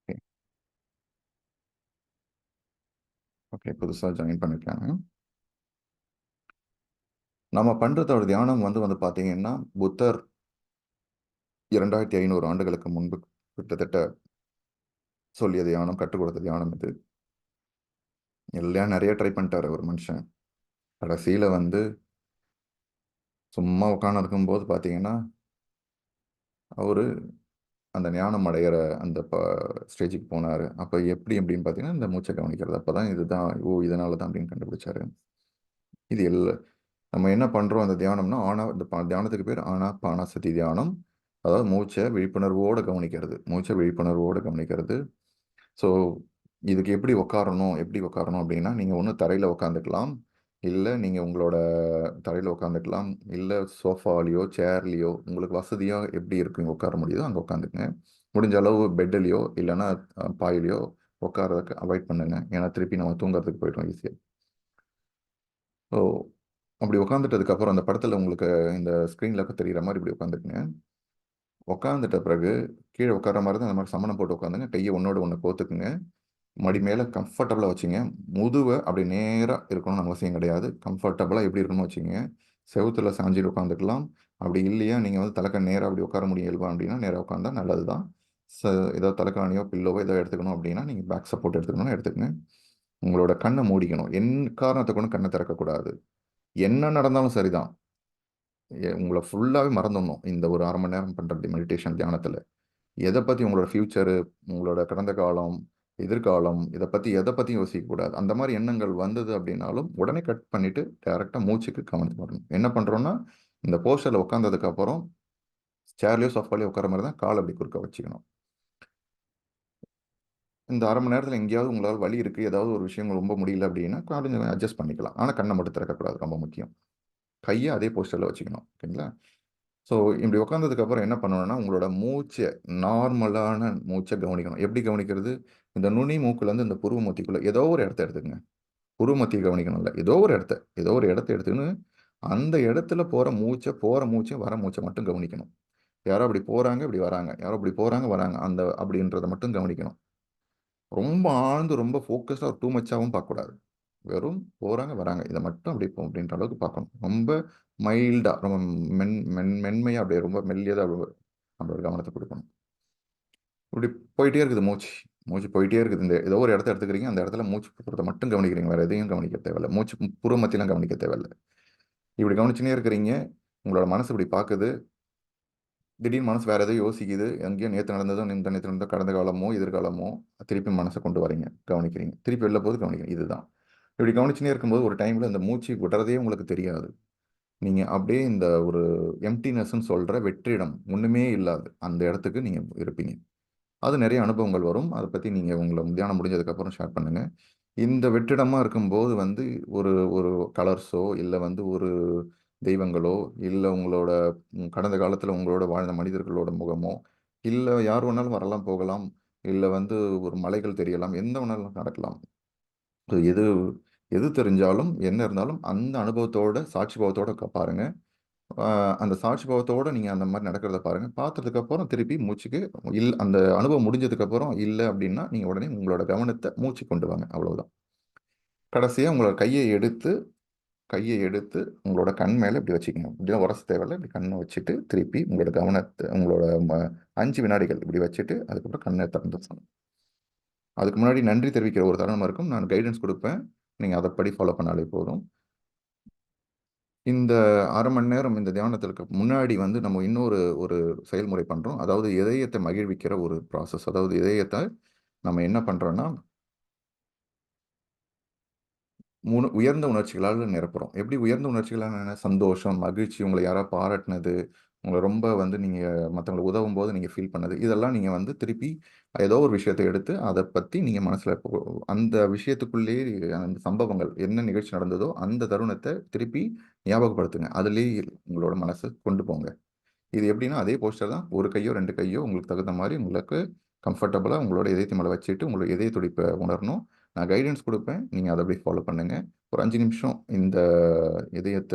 ஓகே. ஓகே. புதுசா ஜாயின் பண்ணியிருக்காங்க. நம்ம பண்றதோட தியானம் வந்து வந்து பார்த்தீங்கன்னா, புத்தர் 2500 ஆண்டுகளுக்கு முன்பு கிட்டத்தட்ட சொல்லிய தியானம், கற்றுக் கொடுத்த தியானம் இது. எல்லாம் நெறைய ட்ரை பண்ணிட்டாரு ஒரு மனுஷன். கடைசியில வந்து சும்மா உட்கார்ந்து இருக்கும்போது பார்த்தீங்கன்னா, அவரு அந்த ஞானம் அடையிற அந்த ஸ்டேஜுக்கு போனாரு. அப்ப எப்படி அப்படின்னு பார்த்தீங்கன்னா, இந்த மூச்ச கவனிக்கிறது. அப்பதான் இதுதான், இதனால தான் அப்படின்னு கண்டுபிடிச்சாரு. இது நம்ம என்ன பண்றோம் அந்த தியானம்னா, இந்த தியானத்துக்கு பேர் ஆனாபானசதி தியானம். அதாவது மூச்ச விழிப்புணர்வோட கவனிக்கிறது. மூச்ச விழிப்புணர்வோட கவனிக்கிறது. ஸோ, இதுக்கு எப்படி உட்காரணும் அப்படின்னா, நீங்க ஒண்ணு தரையில உட்காந்துக்கலாம். இல்ல நீங்க உங்களோட தரையில உட்காந்துக்கலாம். இல்ல சோஃபாலயோ, சேர்லயோ உங்களுக்கு வசதியா எப்படி இருக்கு உட்கார முடியுதோ அங்க உட்காந்துக்கங்க. முடிஞ்ச அளவு பெட்டுலயோ இல்லன்னா பாயிலயோ உட்கார்றதுக்கு அவாய்ட் பண்ணுங்க. ஏன்னா திருப்பி நம்ம தூங்குறதுக்கு போயிடும் ஈஸியா. ஸோ, அப்படி உட்காந்துட்டதுக்கு அப்புறம் அந்த படத்துல உங்களுக்கு இந்த ஸ்க்ரீன்ல தெரியிற மாரி இப்படி உட்காந்துக்குங்க. உட்காந்துட்ட பிறகு கீழ உட்கார்ற மாரி தான் அந்த மாரி சமணம் போட்டு உட்காந்துங்க. கைய ஒண்ணோட ஒண்ணு கோத்துக்குங்க. மடி மேல கம்ஃபர்டபுளா வச்சுங்க. முதுவ அப்படி நேரா இருக்கணும்னு அவசியம் கிடையாது. கம்ஃபர்டபுளா எப்படி இருக்கணுமோ வச்சுக்கங்க. செவுத்துல சாஞ்சுட்டு உட்காந்துக்கலாம். அப்படி இல்லையா, நீங்க வந்து தலகாணி நேரா அப்படி உட்கார முடியும் இயல்பா அப்படின்னா, நேரா உட்கார்ந்தா நல்லது தான். ச ஏதோ தலகாணியோ, பில்லோவோ ஏதோ எடுத்துக்கணும் அப்படின்னா, நீங்க பேக் சப்போர்ட் எடுத்துக்கணும்னா எடுத்துக்கங்க. உங்களோட கண்ண மூடிக்கணும். காரணத்த கொண்டும் கண்ண திறக்கக்கூடாது. என்ன நடந்தாலும் சரிதான். உங்கள ஃபுல்லாவே மறந்துடணும். இந்த ஒரு 1/2 மணி நேரம் பண்ற மெடிடேஷன் தியானத்துல. எத பத்தி உங்களோட ஃபியூச்சரு, உங்களோட கடந்த காலம், எதிர்காலம் இத பத்தி எத பத்தியும் யோசிக்கக்கூடாது. அந்த மாரி எண்ணங்கள் வந்தது அப்டின்னாலும், உடனே கட் பண்ணிட்டு டைரக்ட்டா மூச்சுக்கு கவனம் வரணும். என்ன பண்றோம்னா, இந்த போஸ்டர்ல உட்கார்ந்ததுக்கு அப்புறம் சேர்லயோ, சோஃபாலயோ உட்கார்ற மாரி தான் கால அப்டி குறுக்க வச்சுக்கணும். இந்த 1/2 மணி நேரத்துல எங்கேயாவது உங்களால வலி இருக்கு, ஏதாவது ஒரு விஷயம் ரொம்ப முடியல அப்டின்னா, கொஞ்சம் அட்ஜஸ்ட் பண்ணிக்கலாம். ஆனா கண்ண மட்டும் திறக்கக்கூடாது. ரொம்ப முக்கியம். கைய அதே போஸ்டர்ல வச்சுக்கணும். ஓகேங்களா? ஸோ, இப்படி உட்காந்ததுக்கு அப்புறம் என்ன பண்ணணும்னா, உங்களோட நார்மலான மூச்ச கவனிக்கணும். எப்படி கவனிக்கிறது? இந்த நுனி மூக்குலேருந்து இந்த புருவ மத்திக்குள்ள ஏதோ ஒரு இடத்த எடுத்துக்கங்க. புருவ மத்திய கவனிக்கணும்ல. ஏதோ ஒரு இடத்த எடுத்துக்கின்னு, அந்த இடத்துல போற மூச்ச, வர மூச்ச மட்டும் கவனிக்கணும். யாரோ அப்படி போறாங்க, இப்படி வராங்க. யாரோ இப்படி போறாங்க, வராங்க. அப்படின்றத மட்டும் கவனிக்கணும். ரொம்ப ஆழ்ந்து, ரொம்ப ஃபோக்கஸ்டா டூ மச்சாவும் பார்க்கக்கூடாது. வெறும் போறாங்க, வராங்க. இத மட்டும் அப்படி அப்படின்ற அளவுக்கு பார்க்கணும். ரொம்ப மைல்டா, ரொம்ப மென்மையா அப்படியே ரொம்ப மெல்லியதா நம்மளோட கவனத்த குடுக்கணும். இப்படி போயிட்டே இருக்குது மூச்சு. மூச்சு போயிட்டே இருக்குது. இந்த ஏதோ ஒரு இடத்த எடுத்துக்கிறீங்க. அந்த இடத்துல மூச்சு போறத மட்டும் கவனிக்கிறீங்க. வேற எதையும் கவனிக்க தேவையில்ல. மூச்சு புற மத்தியலாம் கவனிக்க தேவையில்ல. இப்படி கவனிச்சுன்னே இருக்கிறீங்க. உங்களோட மனசு இப்படி பாக்குது. திடீர்னு மனசு வேற ஏதோ யோசிக்குது. எங்கேயோ நேத்து நடந்ததோ, முந்தா நேத்து நடந்ததோ, கடந்த காலமோ, எதிர்காலமோ திருப்பி மனச கொண்டு வரீங்க. கவனிக்கிறீங்க. திருப்பி வெளில போகுது கவனிக்கிறீங்க. இதுதான். இப்படி கவனிச்சுன்னே இருக்கும்போது ஒரு டைம்ல இந்த மூச்சு விடுறதே உங்களுக்கு தெரியாது. நீங்க அப்படியே இந்த ஒரு எம்ப்டினஸ்ன்னு சொல்ற வெற்றிடம் ஒண்ணுமே இல்லாது அந்த இடத்துக்கு நீங்க இருப்பீங்க. அது நிறைய அனுபவங்கள் வரும். அத பத்தி நீங்க உங்கள தியானம் முடிஞ்சதுக்கப்புறம் ஷேர் பண்ணுங்க. இந்த வெற்றிடமா இருக்கும்போது வந்து ஒரு ஒரு கலர்ஸோ, இல்ல வந்து ஒரு தெய்வங்களோ, இல்ல உங்களோட கடந்த காலத்துல உங்களோட வாழ்ந்த மனிதர்களோட முகமோ, இல்ல யார் வேணாலும் வரலாம், போகலாம். இல்ல வந்து ஒரு மலைகள் தெரியலாம். என்ன வேணாலும் நடக்கலாம். So எது எது தெரிஞ்சாலும், என்ன இருந்தாலும் அந்த அனுபவத்தோட, சாட்சி பாவத்தோட பாருங்க. அ அந்த சாட்சி பாவத்தோட நீங்க அந்த மாரி நடக்கிறத பாருங்க. பார்த்ததுக்கப்புறம் திருப்பி மூச்சுக்கு அந்த அனுபவம் முடிஞ்சதுக்கப்புறம் இல்ல அப்டின்னா, நீங்க உடனே உங்களோட கவனத்த மூச்சுக்கு கொண்டு வாங்க. அவ்வளவுதான். கடைசியா உங்களோட கைய எடுத்து உங்களோட கண் மேல இப்படி வச்சுக்கங்க. இப்படிலாம் உரச தேவையில்ல. இப்படி கண்ண வச்சுட்டு, திருப்பி உங்களோட கவனத்த உங்களோட 5 வினாடிகள் இப்படி வச்சுட்டு, அதுக்கப்புறம் கண்ண திறந்துரணும். அதுக்கு முன்னாடி நன்றி தெரிவிக்கிற ஒரு தருணம் இருக்கும். நான் கைடன்ஸ் குடுப்பேன். நீங்க அதப்படி ஃபாலோ பண்ணாலே போதும். இந்த 1/2 மணி நேரம் இந்த தியானத்திற்கு முன்னாடி வந்து நம்ம இன்னொரு ஒரு செயல்முறை பண்றோம். அதாவது இதயத்தை மகிழ்விக்கிற ஒரு ப்ராசஸ். அதாவது இதயத்த நம்ம என்ன பண்றோம்னா, உயர்ந்த உணர்ச்சிகளால நிரப்புறோம். எப்படி உயர்ந்த உணர்ச்சிகளான என்ன? சந்தோஷம், மகிழ்ச்சி, உங்கள யாராவது பாராட்டுனது, உங்கள ரொம்ப வந்து நீங்க மத்தவங்களுக்கு உதவும்போது நீங்க ஃபீல் பண்ணது. இதெல்லாம் நீங்க வந்து திருப்பி ஏதோ ஒரு விஷயத்த எடுத்து அத பத்தி நீங்க மனசுல அந்த விஷயத்துக்குள்ளேயே அந்த சம்பவங்கள் என்ன நிகழ்ச்சி நடந்ததோ, அந்த தருணத்த திருப்பி ஞாபகப்படுத்துங்க. அதிலேயே உங்களோட மனச கொண்டு போங்க. இது எப்படின்னா, அதே போஸ்டர் தான். 1 கையோ, 2 கையோ உங்களுக்கு தகுந்த மாரி உங்களுக்கு கம்ஃபர்டபுளா உங்களோட இதயத்து மேல வச்சுட்டு, உங்களோட இதய துடிப்ப உணரணும். நான் கைடன்ஸ் குடுப்பேன். நீங்க அத அப்படியே ஃபாலோ பண்ணுங்க. ஒரு 5 நிமிஷம் இந்த இதயத்த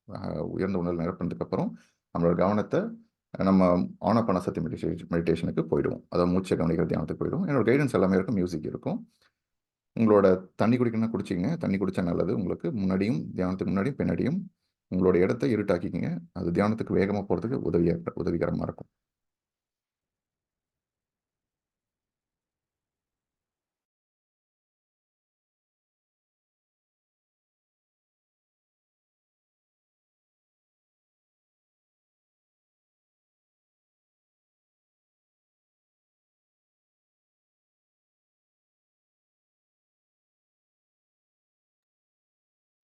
அ உயர்ந்த உணர்வுல நிரப்புனதுக்கப்புறம், நம்மளோட கவனத்த நம்ம ஆனாபானசதி மெடிடேஷனுக்கு போயிடுவோம். அதாவது மூச்ச கவனிக்கிற தியானத்துக்கு போயிடுவோம். என்னோட கைடன்ஸ் எல்லாமே இருக்கும். மியூசிக் இருக்கும். உங்களோட தண்ணி குடிக்கணும்னா குடிச்சிக்கங்க. தண்ணி குடிச்சா நல்லது. உங்களுக்கு முன்னாடியும், தியானத்துக்கு முன்னாடியும், பின்னாடியும் உங்களோட இடத்த இருட்டாக்கிக்கங்க. அது தியானத்துக்கு வேகமா போறதுக்கு உதவிகரமா இருக்கும்.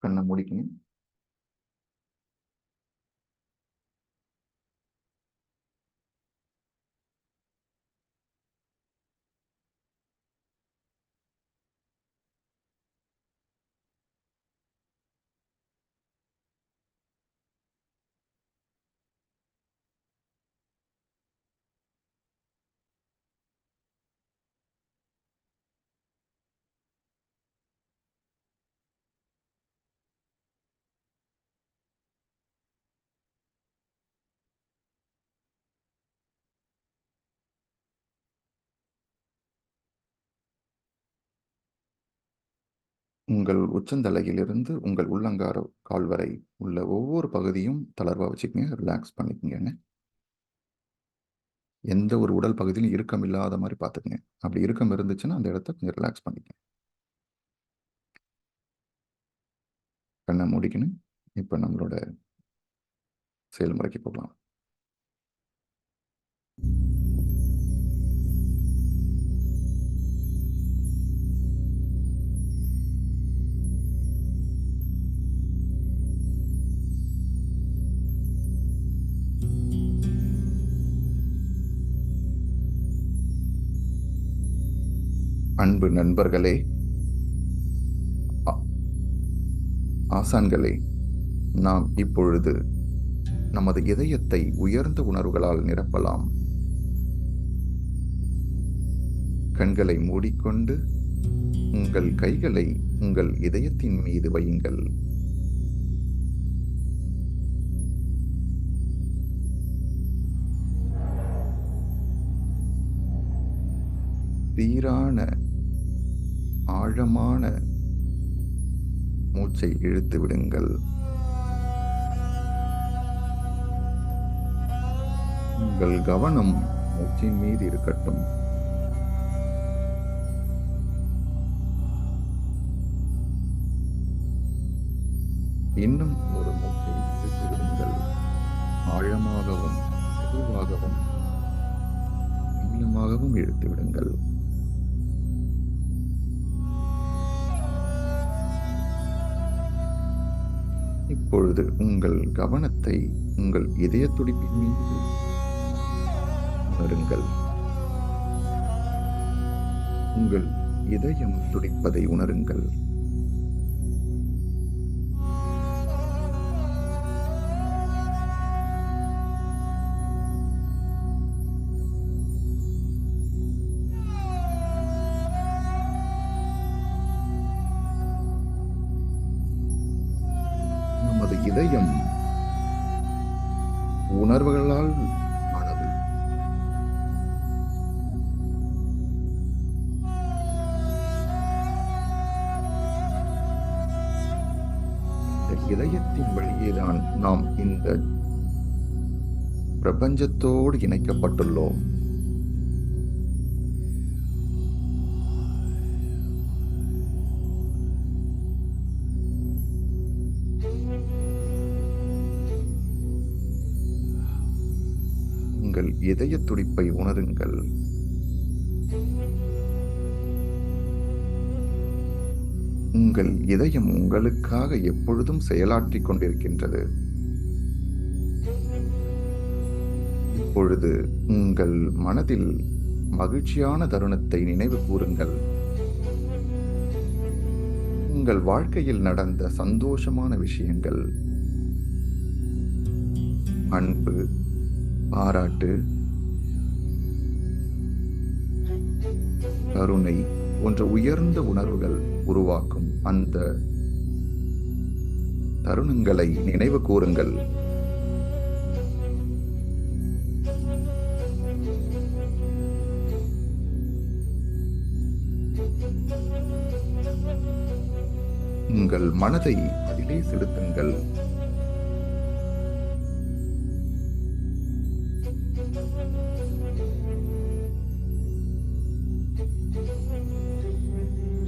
கண்ண மூடிக்கங்க. உங்கள் உச்சந்தலையிலிருந்து உங்கள் உள்ளங்கால் கால் வரை உள்ள ஒவ்வொரு பகுதியும் தளர்வா வச்சுக்கங்க. ரிலாக்ஸ் பண்ணிக்கங்கங்க. எந்த ஒரு உடல் பகுதியிலும் இறுக்கம் இல்லாத மாரி பார்த்துக்கங்க. அப்படி இறுக்கம் இருந்துச்சுன்னா, அந்த இடத்த கொஞ்சம் ரிலாக்ஸ் பண்ணிக்கங்க. கண்ண மூடிக்கணும். இப்ப நம்மளோட செயல்முறைக்கு போகலாம். அன்பு நண்பர்களே, ஆ ஆசான்களே, நாம் இப்பொழுது நமது இதயத்தை உயர்ந்த உணர்வுகளால் நிரப்பலாம். கண்களை மூடிக்கொண்டு உங்கள் கைகளை உங்கள் இதயத்தின் மீது வையுங்கள். சீரான, ஆழமான மூச்சை இழுத்து விடுங்கள். உங்கள் கவனம் மூச்சின் மீது இருக்கட்டும். இன்னும் ஒரு மூச்சை இழுத்து விடுங்கள். ஆழமாகவும் மெதுவாகவும் நீளமாகவும் இழுத்து விடுங்கள். இப்பொழுது உங்கள் கவனத்தை உங்கள் இதய துடிப்பின் மீது உணருங்கள். உங்கள் இதயம் துடிப்பதை உணருங்கள். நமது இதயம் உணர்வுகளால் ஆனது. இந்த இதயத்தின் வழியேதான் நாம் இந்த பிரபஞ்சத்தோடு இணைக்கப்பட்டுள்ளோம். உங்கள் இதய துடிப்பை உணருங்கள். உங்கள் இதயம் உங்களுக்காக எப்பொழுதும் செயலாற்றிக் கொண்டிருக்கின்றது. இப்பொழுது உங்கள் மனதில் மகிழ்ச்சியான தருணத்தை நினைவு கூறுங்கள். உங்கள் வாழ்க்கையில் நடந்த சந்தோஷமான விஷயங்கள், அன்பு, பாராட்டு, கருணை போன்ற உயர்ந்த உணர்வுகள் உருவாக்கும் அந்த தருணங்களை நினைவு கூறுங்கள். உங்கள் மனதை அதிலே செலுத்துங்கள்.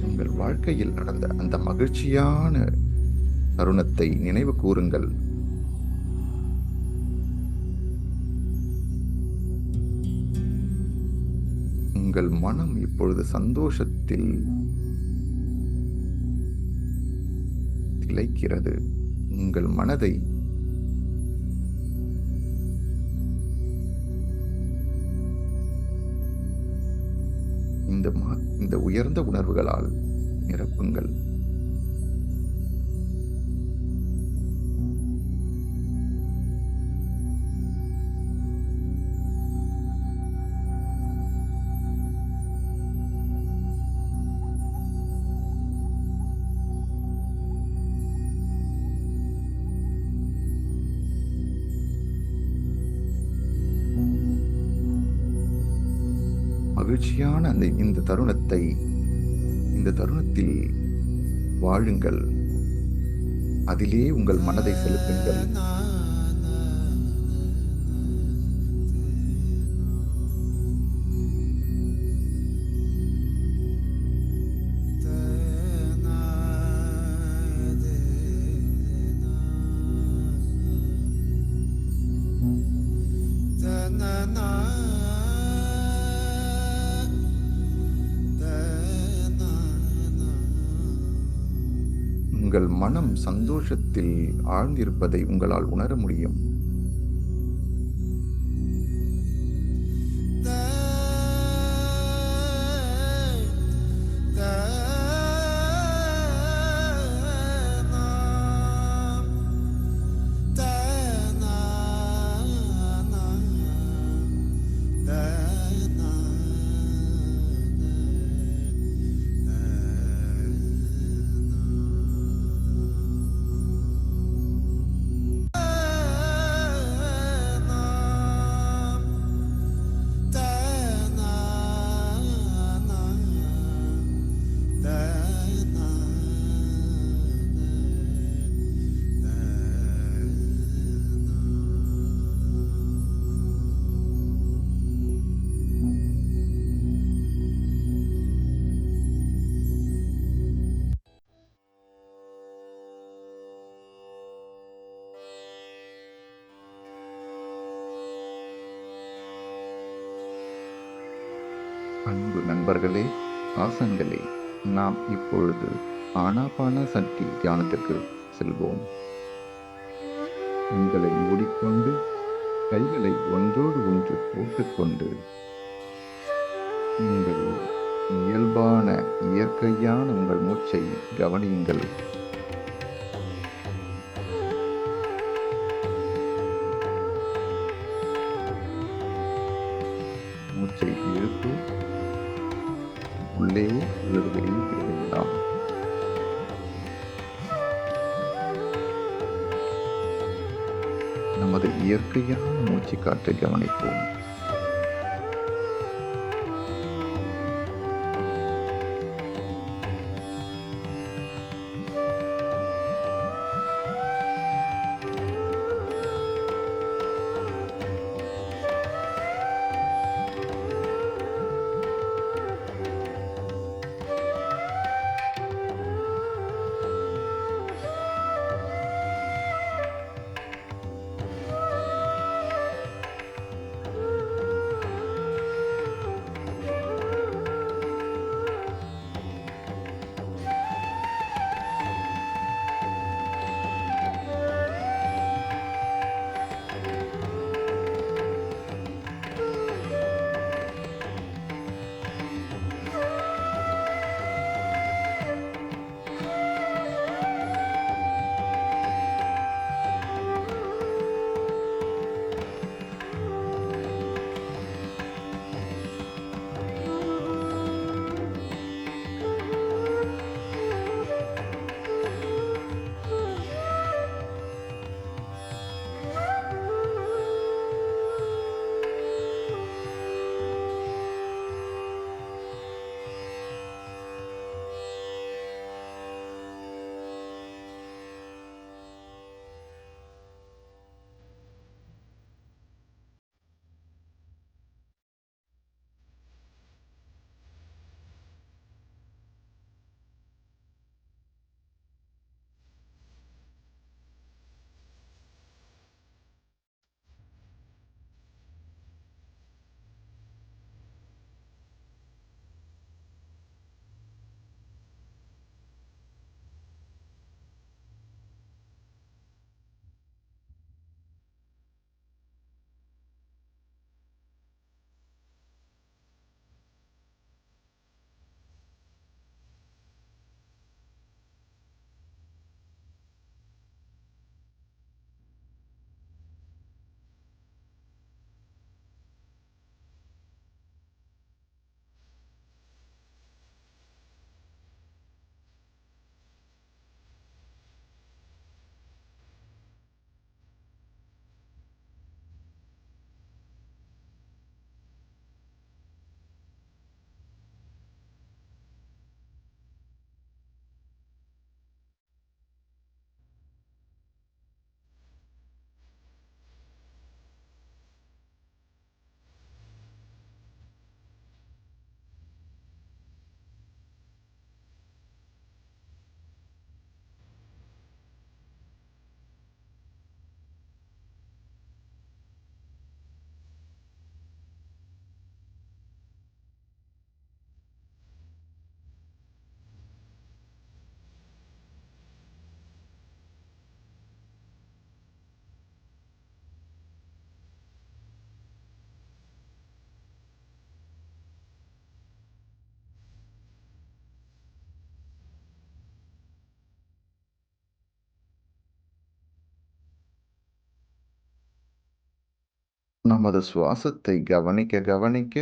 உங்கள் வாழ்க்கையில் நடந்த அந்த மகிழ்ச்சியான தருணத்தை நினைவு கூறுங்கள். உங்கள் மனம் இப்பொழுது சந்தோஷத்தில் திளைக்கிறது. உங்கள் மனதை இந்த உயர்ந்த உணர்வுகளால் நிரப்புங்கள். மகிழ்ச்சியான இந்த தருணத்தில் வாழுங்கள். அதிலே உங்கள் மனதை செலுத்துங்கள். உங்கள் மனம் சந்தோஷத்தில் ஆழ்ந்திருப்பதை உங்களால் உணர முடியும். நண்பர்களே, ஆசங்களே, நாம் இப்பொழுது ஆனாபான சக்தி தியானத்திற்கு செல்வோம். கண்களை மூடிக்கொண்டு கைகளை ஒன்றோடு ஒன்று போட்டுக்கொண்டு உங்கள் இயல்பான இயற்கையான உங்கள் மூச்சை கவனியுங்கள். மூச்சை இழுத்து உள்ளே அல்லது வெளியே விட வேண்டாம். நமது இயற்கையான மூச்சு காற்றை கவனிப்போம். நமது சுவாசத்தை கவனிக்க கவனிக்க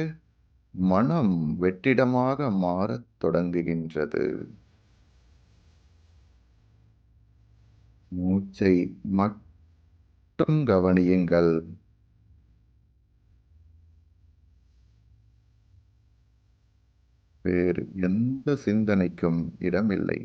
மனம் வெற்றிடமாக மாறத் தொடங்குகின்றது. மூச்சை மட்டும் கவனியுங்கள். வேறு எந்த சிந்தனைக்கும் இடமில்லை.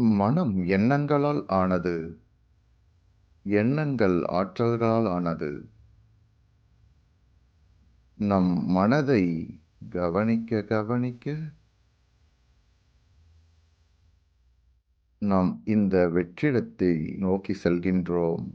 மனம் எண்ணங்களால் ஆனது. எண்ணங்கள் ஆற்றல்களால் ஆனது. நம் மனதை கவனிக்க கவனிக்க நாம் இந்த வெற்றிடத்தை நோக்கி செல்கின்றோம்.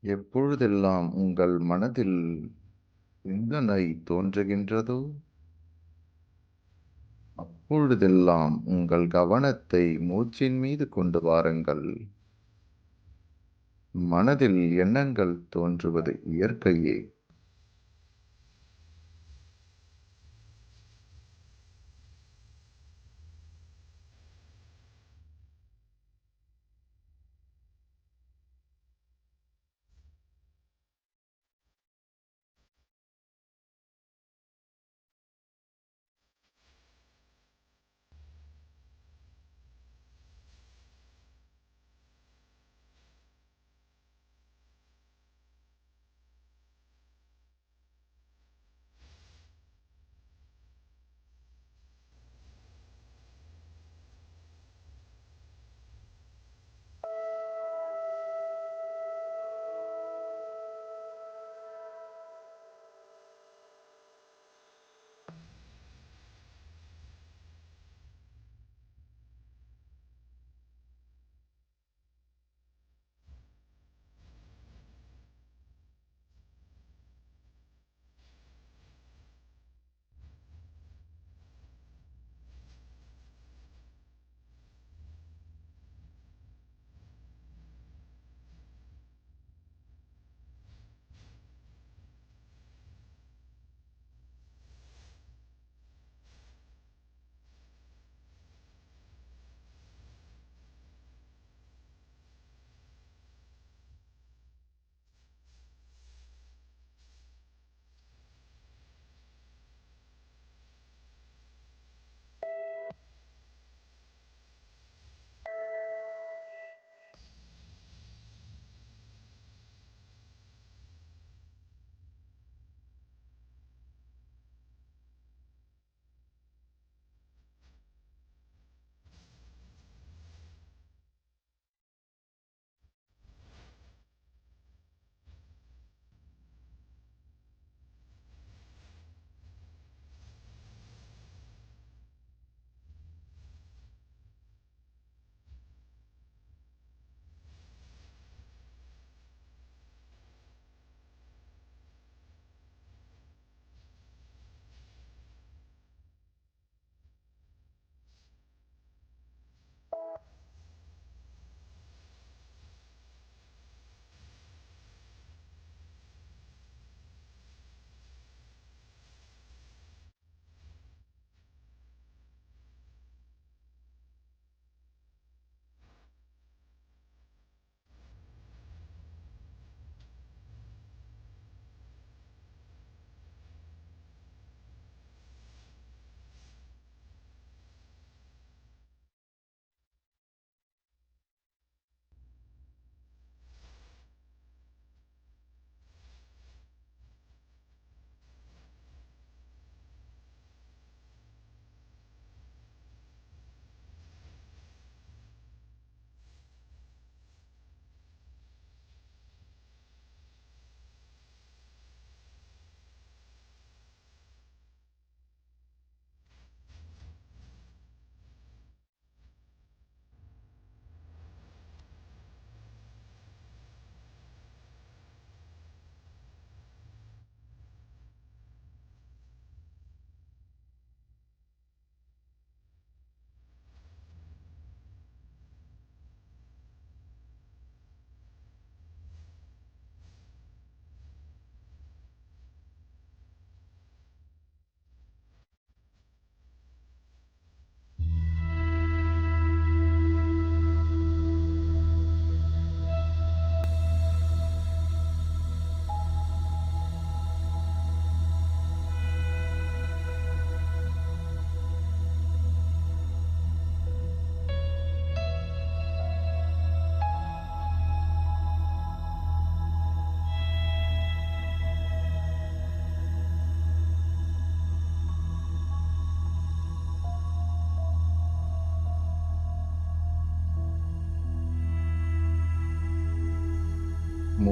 எப்பொழுதெல்லாம் உங்கள் மனதில் சிந்தனை தோன்றுகின்றதோ அப்பொழுதெல்லாம் உங்கள் கவனத்தை மூச்சின் மீது கொண்டு வாருங்கள். மனதில் எண்ணங்கள் தோன்றுவது இயற்கையே.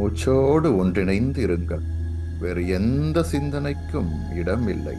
மூச்சோடு ஒன்றிணைந்து இருங்கள். வேறு எந்த சிந்தனைக்கும் இடம் இல்லை.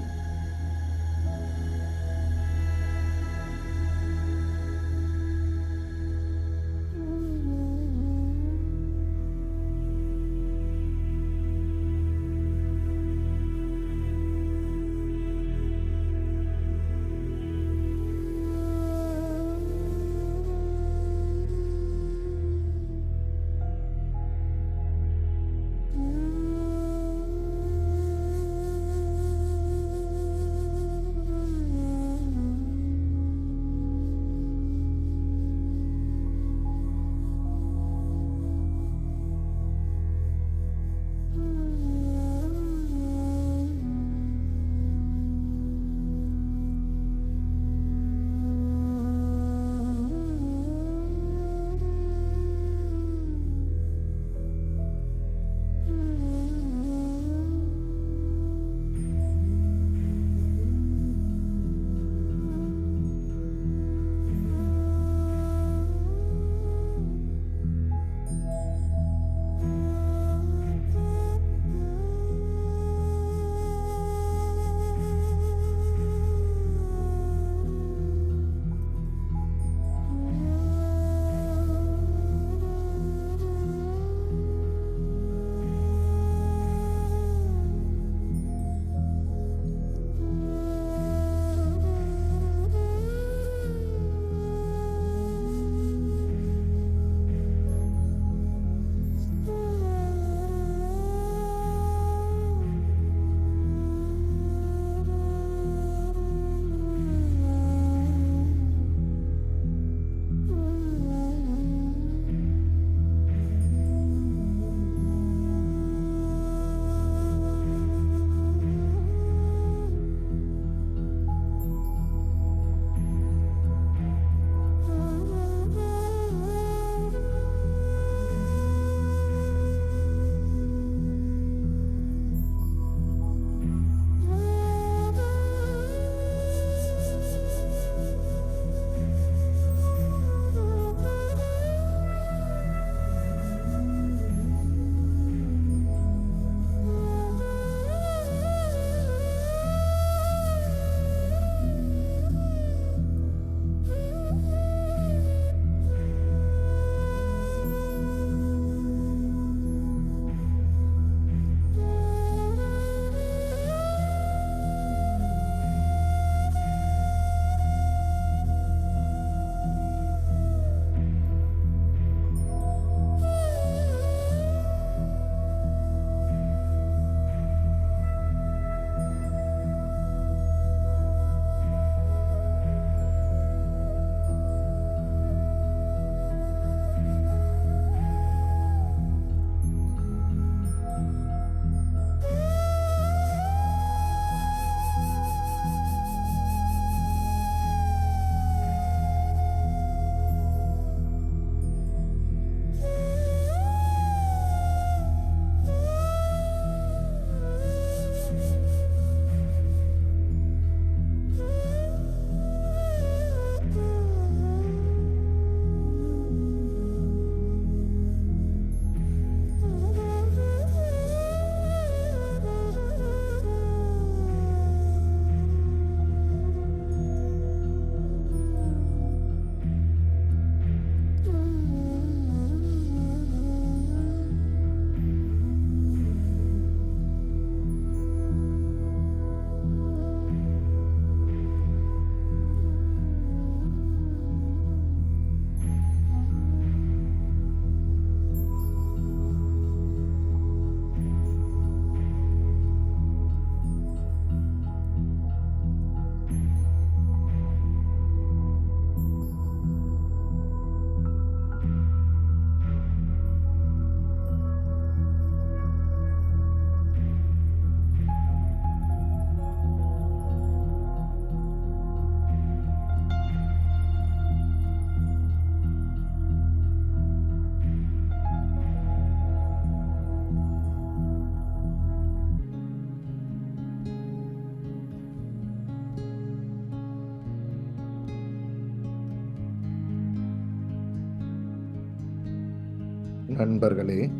நண்பர்களே,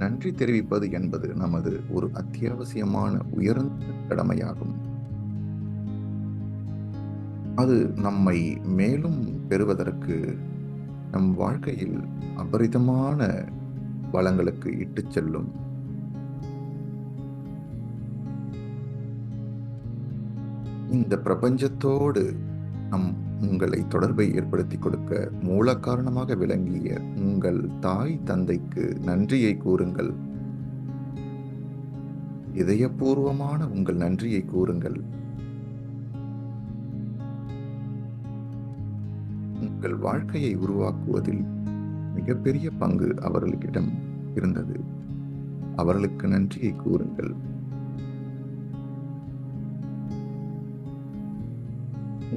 நன்றி தெரிவிப்பது என்பது நமது ஒரு அத்தியாவசியமான உயர்ந்த கடமையாகும். அது நம்மை மேலும் பெறுவதற்கு, நம் வாழ்க்கையில் அபரிதமான வளங்களுக்கு இட்டுச் செல்லும். இந்த பிரபஞ்சத்தோடு உங்களை தொடர்பை ஏற்படுத்திக் கொடுக்க மூல காரணமாக விளங்கிய உங்கள் தாய் தந்தைக்கு நன்றியை கூறுங்கள். இதயபூர்வமான உங்கள் நன்றியை கூறுங்கள். உங்கள் வாழ்க்கையை உருவாக்குவதில் மிகப்பெரிய பங்கு அவர்களிடம் இருந்தது. அவர்களுக்கு நன்றியை கூறுங்கள்.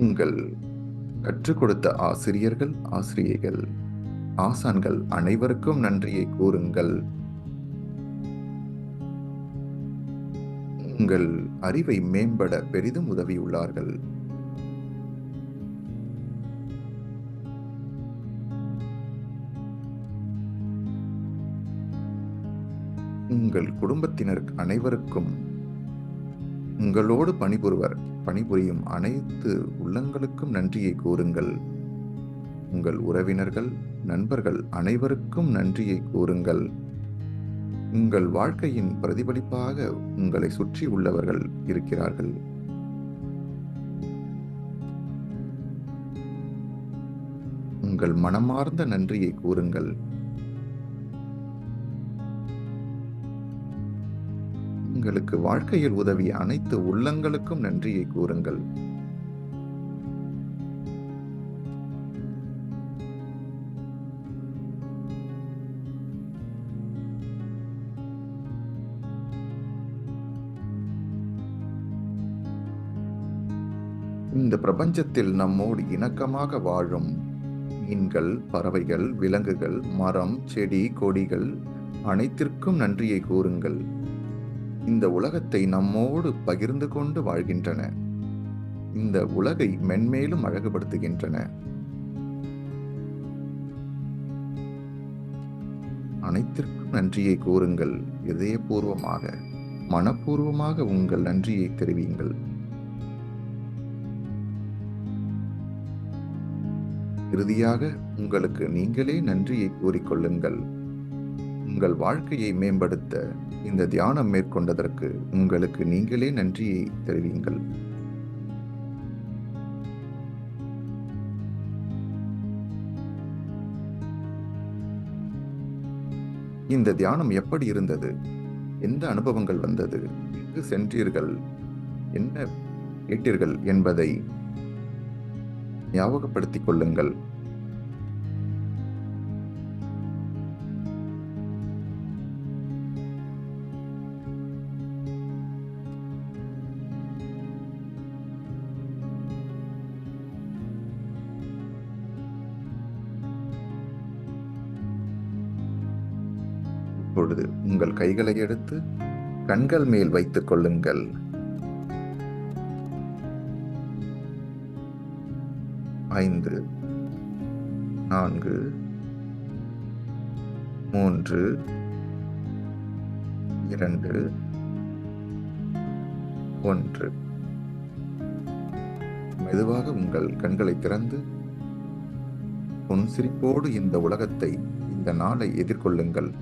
உங்கள் கற்றுக் கொடுத்த ஆசிரியர்கள், ஆசிரியைகள், ஆசான்கள் அனைவருக்கும் நன்றியை கூறுங்கள். உங்கள் அறிவை மேம்பட பெரிதும் உதவியுள்ளார்கள். உங்கள் குடும்பத்தினர் அனைவருக்கும், உங்களோடு பணிபுரியும் அனைத்து உள்ளங்களுக்கும் நன்றியை கூறுங்கள். உங்கள் உறவினர்கள், நண்பர்கள் அனைவருக்கும் நன்றியை கூறுங்கள். உங்கள் வாழ்க்கையின் பிரதிபலிப்பாக உங்களை சுற்றி உள்ளவர்கள் இருக்கிறார்கள். உங்கள் மனமார்ந்த நன்றியை கூறுங்கள். உங்களுக்கு வாழ்க்கையில் உதவிய அனைத்து உள்ளங்களுக்கும் நன்றியை கூறுங்கள். இந்த பிரபஞ்சத்தில் நம்மோடு இணக்கமாக வாழும் மீன்கள், பறவைகள், விலங்குகள், மரம், செடி, கொடிகள் அனைத்திற்கும் நன்றியை கூறுங்கள். இந்த உலகத்தை நம்மோடு பகிர்ந்து கொண்டு வாழ்கின்றன. இந்த உலகை மென்மேலும் அழகுபடுத்துகின்றன. அனைத்திற்கும் நன்றியை கூறுங்கள். இதயபூர்வமாக, மனப்பூர்வமாக உங்கள் நன்றியை தெரிவியுங்கள். இறுதியாக உங்களுக்கு நீங்களே நன்றியை கூறிக்கொள்ளுங்கள். உங்கள் வாழ்க்கையை மேம்படுத்த இந்த தியானம் மேற்கொண்டதற்கு உங்களுக்கு நீங்களே நன்றியை தெரிவியுங்கள். இந்த தியானம் எப்படி இருந்தது? எந்த அனுபவங்கள் வந்தது? எங்கு சென்றீர்கள்? என்ன கேட்டீர்கள் என்பதை ஞாபகப்படுத்திக் கொள்ளுங்கள். இப்பொழுது உங்கள் கைகளை எடுத்து கண்கள் மேல் வைத்துக் கொள்ளுங்கள். 5, 4, 3, 2, 1. மெதுவாக உங்கள் கண்களை திறந்து புன்சிரிப்போடு இந்த உலகத்தை, இந்த நாளை எதிர்கொள்ளுங்கள்.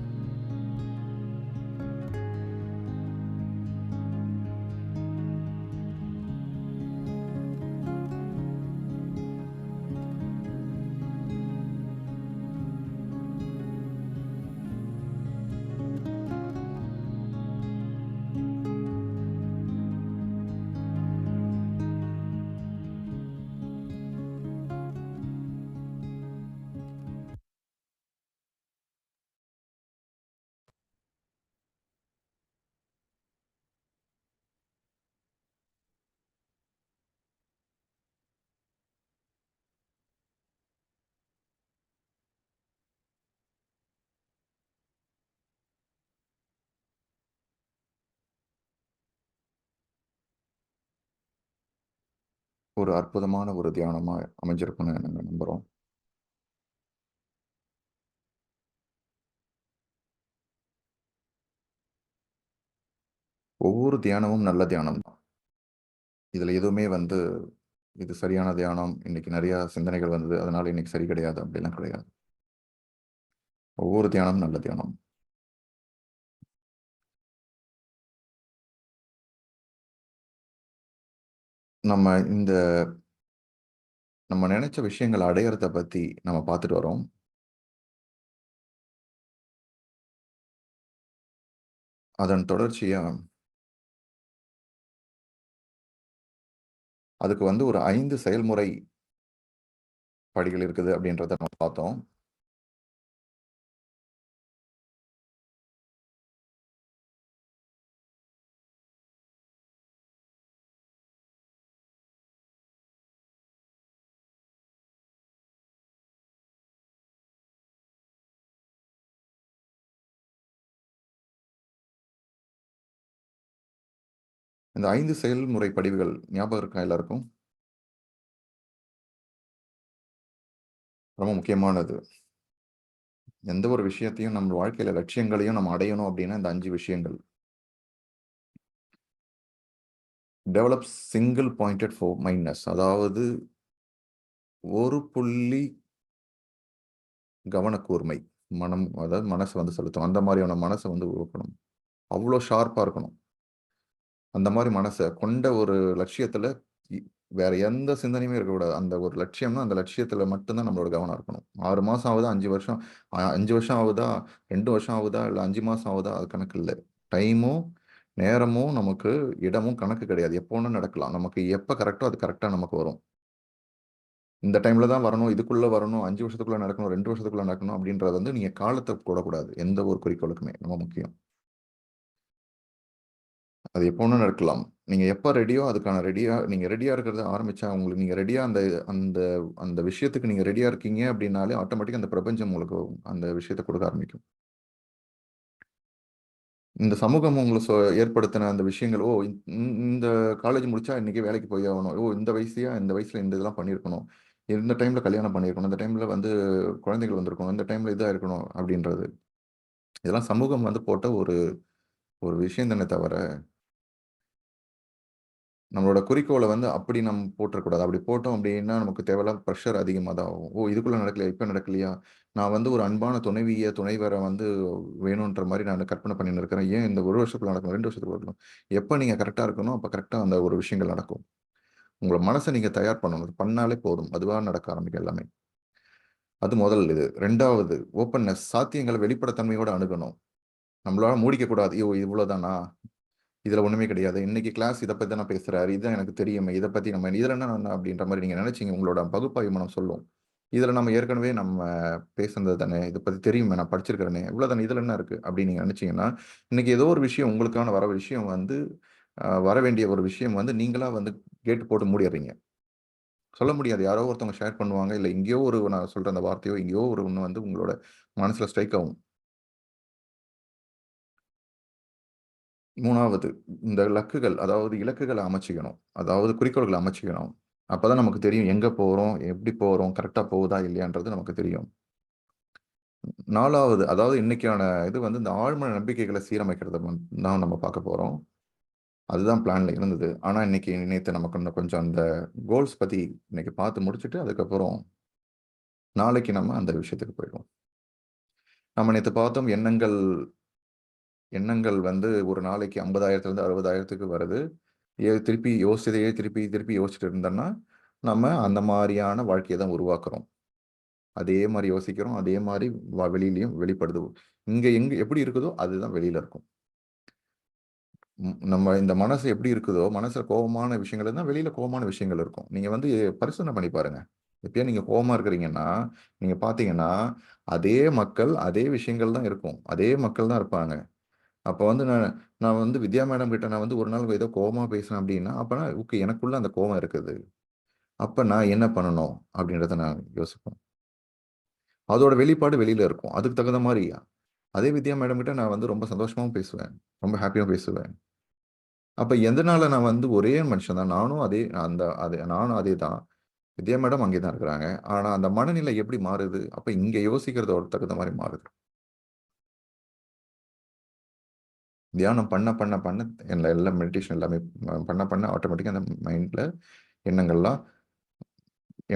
ஒரு அற்புதமான ஒரு தியானமா அமைஞ்சிருக்கும்னு நாங்கள் நம்புறோம். ஒவ்வொரு தியானமும் நல்ல தியானம் தான். இதில எதுவுமே வந்து, இது சரியான தியானம், இன்னைக்கு நெறையா சிந்தனைகள் வந்தது, அதனால இன்னைக்கு சரி கிடையாது அப்படிலாம் கிடையாது. ஒவ்வொரு தியானமும் நல்ல தியானம். நம்ம இந்த நம்ம நெனைச்ச விஷயங்கள அடையறத பத்தி நம்ம பார்த்துட்டு வரோம். அதன் தொடர்ச்சியா அதுக்கு வந்து ஒரு 5 செயல்முறை படிகள் இருக்குது அப்படின்றத நம்ம பார்த்தோம். இந்த 5 செயல்முறை படிவுகள் ஞாபகம் இருக்கா எல்லாருக்கும்? ரொம்ப முக்கியமானது. எந்த ஒரு விஷயத்தையும் நம்ம வாழ்க்கையில லட்சியங்களையும் நம்ம அடையணும் அப்படின்னா, இந்த 5 விஷயங்கள். டெவலப் சிங்கிள் பாயிண்டட் மைண்ட்னஸ், அதாவது ஒரு புள்ளி கவனக்கூர்மை. அதாவது மனச வந்து செலுத்தணும். அந்த மாரியான மனச வந்து உருவாக்கணும். அவ்ளோ ஷார்ப்பா இருக்கணும். அந்த மாரி மனச கொண்ட ஒரு லட்சியத்துல இ வேற எந்த சிந்தனையுமே இருக்கக்கூடாது. அந்த ஒரு லட்சியம்னா, அந்த லட்சியத்துல மட்டும் தான் நம்மளோட கவனம் இருக்கணும். 6 மாசம் ஆகுதா, 5 வருஷம் 5 வருஷம் ஆகுதா, 2 வருஷம் ஆகுதா, இல்ல 5 மாசம் ஆகுதா, அது கணக்கு இல்ல. டைமும், நேரமும், நமக்கு இடமும் கணக்கு கிடையாது. எப்போ வேணா நடக்கலாம். நமக்கு எப்ப கரெக்ட்டோ அது கரெக்ட்டா நமக்கு வரும். இந்த டைம்ல தான் வரணும், இதுக்குள்ள வரணும், 5 வருஷத்துக்குள்ள நடக்கணும், 2 வருஷத்துக்குள்ள நடக்கணும் அப்படின்றது வந்து நீங்க காலத்த போடக்கூடாது. எந்த ஒரு குறிக்கோளுக்குமே. ரொம்ப முக்கியம். அது எப்போ வேணா நடக்கலாம். நீங்க எப்ப ரெடியோ அதுக்கான நீங்க ரெடியா இருக்கிறத ஆரம்பிச்சா, உங்களுக்கு நீங்க ரெடியா அந்த அந்த அந்த விஷயத்துக்கு நீங்க ரெடியா இருக்கீங்க அப்படின்னாலே, ஆட்டோமேட்டிக்கா அந்த பிரபஞ்சம் உங்களுக்கு அந்த விஷயத்த குடுக்க ஆரம்பிக்கும். இந்த சமூகம் உங்களுக்கு ஏற்படுத்தின அந்த விஷயங்கள், ஓ! இந்த காலேஜ் முடிச்சா இன்னைக்கே வேலைக்கு போய் ஆகணும். ஓ! இந்த வயசுலயா இந்த வயசுல இந்த இதெல்லாம் பண்ணியிருக்கணும். இந்த டைம்ல கல்யாணம் பண்ணியிருக்கணும். இந்த டைம்ல வந்து குழந்தைகள் வந்திருக்கணும். இந்த டைம்ல இதா இருக்கணும் அப்படின்றது. இதெல்லாம் சமூகம் வந்து போட்ட ஒரு ஒரு விஷயம் தானே தவிர, நம்மளோட குறிக்கோள வந்து அப்படி நம்ம போட்டுறக்கூடாது. அப்படி போட்டோம் அப்படின்னா, நமக்கு தேவையில்லாம பிரஷர் அதிகமா தான் ஆகும். ஓ! இதுக்குள்ள நடக்கலையா? இப்ப நடக்கலையா? நான் வந்து ஒரு அன்பான துணைவர வந்து வேணுன்ற மாரி நான் கற்பனை பண்ணின்னு இருக்கிறேன். ஏன் இந்த 1 வருஷத்துக்குள்ள நடக்கணும்? 2 வருஷத்துக்குள்ள நடக்கணும். எப்ப நீங்க கரெக்ட்டா இருக்கணும், அப்ப கரெக்ட்டா அந்த ஒரு விஷயங்கள் நடக்கும். உங்கள மனச நீங்க தயார் பண்ணணும். அது பண்ணாலே போதும். அதுவா நடக்க ஆரம்பிக்கும் எல்லாமே. அது முதல் இது. 2வது ஓப்பன்னஸ், சாத்தியங்கள வெளிப்படைத்தன்மையோட அணுகணும். நம்மளால மூடிக்க கூடாது. ஐயோ! இவ்வளோதானா? இதுல ஒண்ணுமே கிடையாது. இன்னைக்கு கிளாஸ் இத பத்தி தான பேசுறாரு. இதான் எனக்கு தெரியுமே. இத பத்தி நம்ம இதுல என்ன அப்படின்ற மாரி நீங்க நெனச்சீங்க. உங்களோட பகுப்பாய்வு மனம் சொல்லும். இதுல நம்ம ஏற்கனவே பேசுனது தானே. இத பத்தி தெரியுமே. நான் படிச்சிருக்கிறேனே. இவ்வளோதானே. இதுல என்ன இருக்கு? அப்படின்னு நீங்க நெனச்சீங்கன்னா, இன்னைக்கு ஏதோ ஒரு விஷயம் உங்களுக்கான வர விஷயம் வந்து வர வேண்டிய ஒரு விஷயம் வந்து நீங்களா வந்து கேட் போட்டு மூடிர்றீங்க. சொல்ல முடியாது. யாரோ ஒருத்தவங்க ஷேர் பண்ணுவாங்க. இல்ல எங்கேயோ ஒரு நான் சொல்ற அந்த வார்த்தையோ, எங்கேயோ ஒரு ஒண்ணு வந்து உங்களோட மனசுல ஸ்ட்ரைக் ஆகும். 3வது இந்த அதாவது இலக்குகள அமைச்சுக்கணும். அதாவது குறிக்கோள்கள அமைச்சுக்கணும். அப்பதான் நமக்கு தெரியும் எங்க போறோம், எப்படி போறோம், கரெக்ட்டா போகுதா இல்லையான்றது நமக்கு தெரியும். 4வது அதாவது இன்னைக்கான இது வந்து இந்த ஆழ்மன நம்பிக்கைகள சீரமைக்கிறத தான் நம்ம பார்க்க போறோம். அதுதான் பிளான்ல இருந்தது. ஆனா நேத்து நமக்கு இன்னும் கொஞ்சம் அந்த கோல்ஸ் பத்தி இன்னைக்கு பார்த்து முடிச்சுட்டு, அதுக்கப்புறம் நாளைக்கு நம்ம அந்த விஷயத்துக்கு போயிடுவோம். நம்ம நேத்து பார்த்தோம் எண்ணங்கள் எண்ணங்கள் வந்து ஒரு நாளைக்கு 50,000த்துலருந்து 60,000த்துக்கு வருது. திருப்பி யோசிச்சதையே திருப்பி திருப்பி யோசிச்சுட்டு இருந்தோம்னா, நம்ம அந்த மாரியான வாழ்க்கைய தான் உருவாக்குறோம். அதே மாரி யோசிக்கிறோம். அதே மாரி வெளியிலயும் வெளிப்படுது. இங்க எங்க எப்படி இருக்குதோ, அதுதான் வெளியில இருக்கும். நம்ம இந்த மனசு எப்படி இருக்குதோ, மனசுல கோவமான விஷயங்கள் இருந்தா, வெளியில கோவமான விஷயங்கள் இருக்கும். நீங்க வந்து பரிசோதனை பண்ணி பாருங்க. இப்பயே நீங்க கோவமா இருக்கிறீங்கன்னா, நீங்க பார்த்தீங்கன்னா, அதே மக்கள், அதே விஷயங்கள் தான் இருக்கும். அதே மக்கள் தான் இருப்பாங்க. அப்ப வந்து நான் நான் வந்து வித்யா மேடம் கிட்ட நான் வந்து ஒரு நாள் ஏதோ கோவமா பேசினேன் அப்படின்னா, அப்பனா ஓகே எனக்குள்ள அந்த கோவம் இருக்குது. அப்ப நான் என்ன பண்ணணும்? அப்படின்றத நான் யோசிப்பேன். அதோட வெளிப்பாடு வெளியில இருக்கும். அதுக்கு தகுந்த மாரி அதே வித்யா மேடம் கிட்ட நான் வந்து ரொம்ப சந்தோஷமாவும் பேசுவேன். ரொம்ப ஹேப்பியாவும் பேசுவேன். அப்ப எதனால நான் வந்து ஒரே மனுஷன் தான். நானும் அதே தான். வித்யா மேடம் அங்கே தான் இருக்கிறாங்க. ஆனா அந்த மனநிலை எப்படி மாறுது? அப்ப இங்க யோசிக்கிறதோட தகுந்த மாரி மாறுது. தியானம் பண்ண பண்ண பண்ண எல்லாம் மெடிடேஷன் எல்லாமே பண்ண பண்ண ஆட்டோமேட்டிக்காக அந்த மைண்டில் எண்ணங்கள்லாம்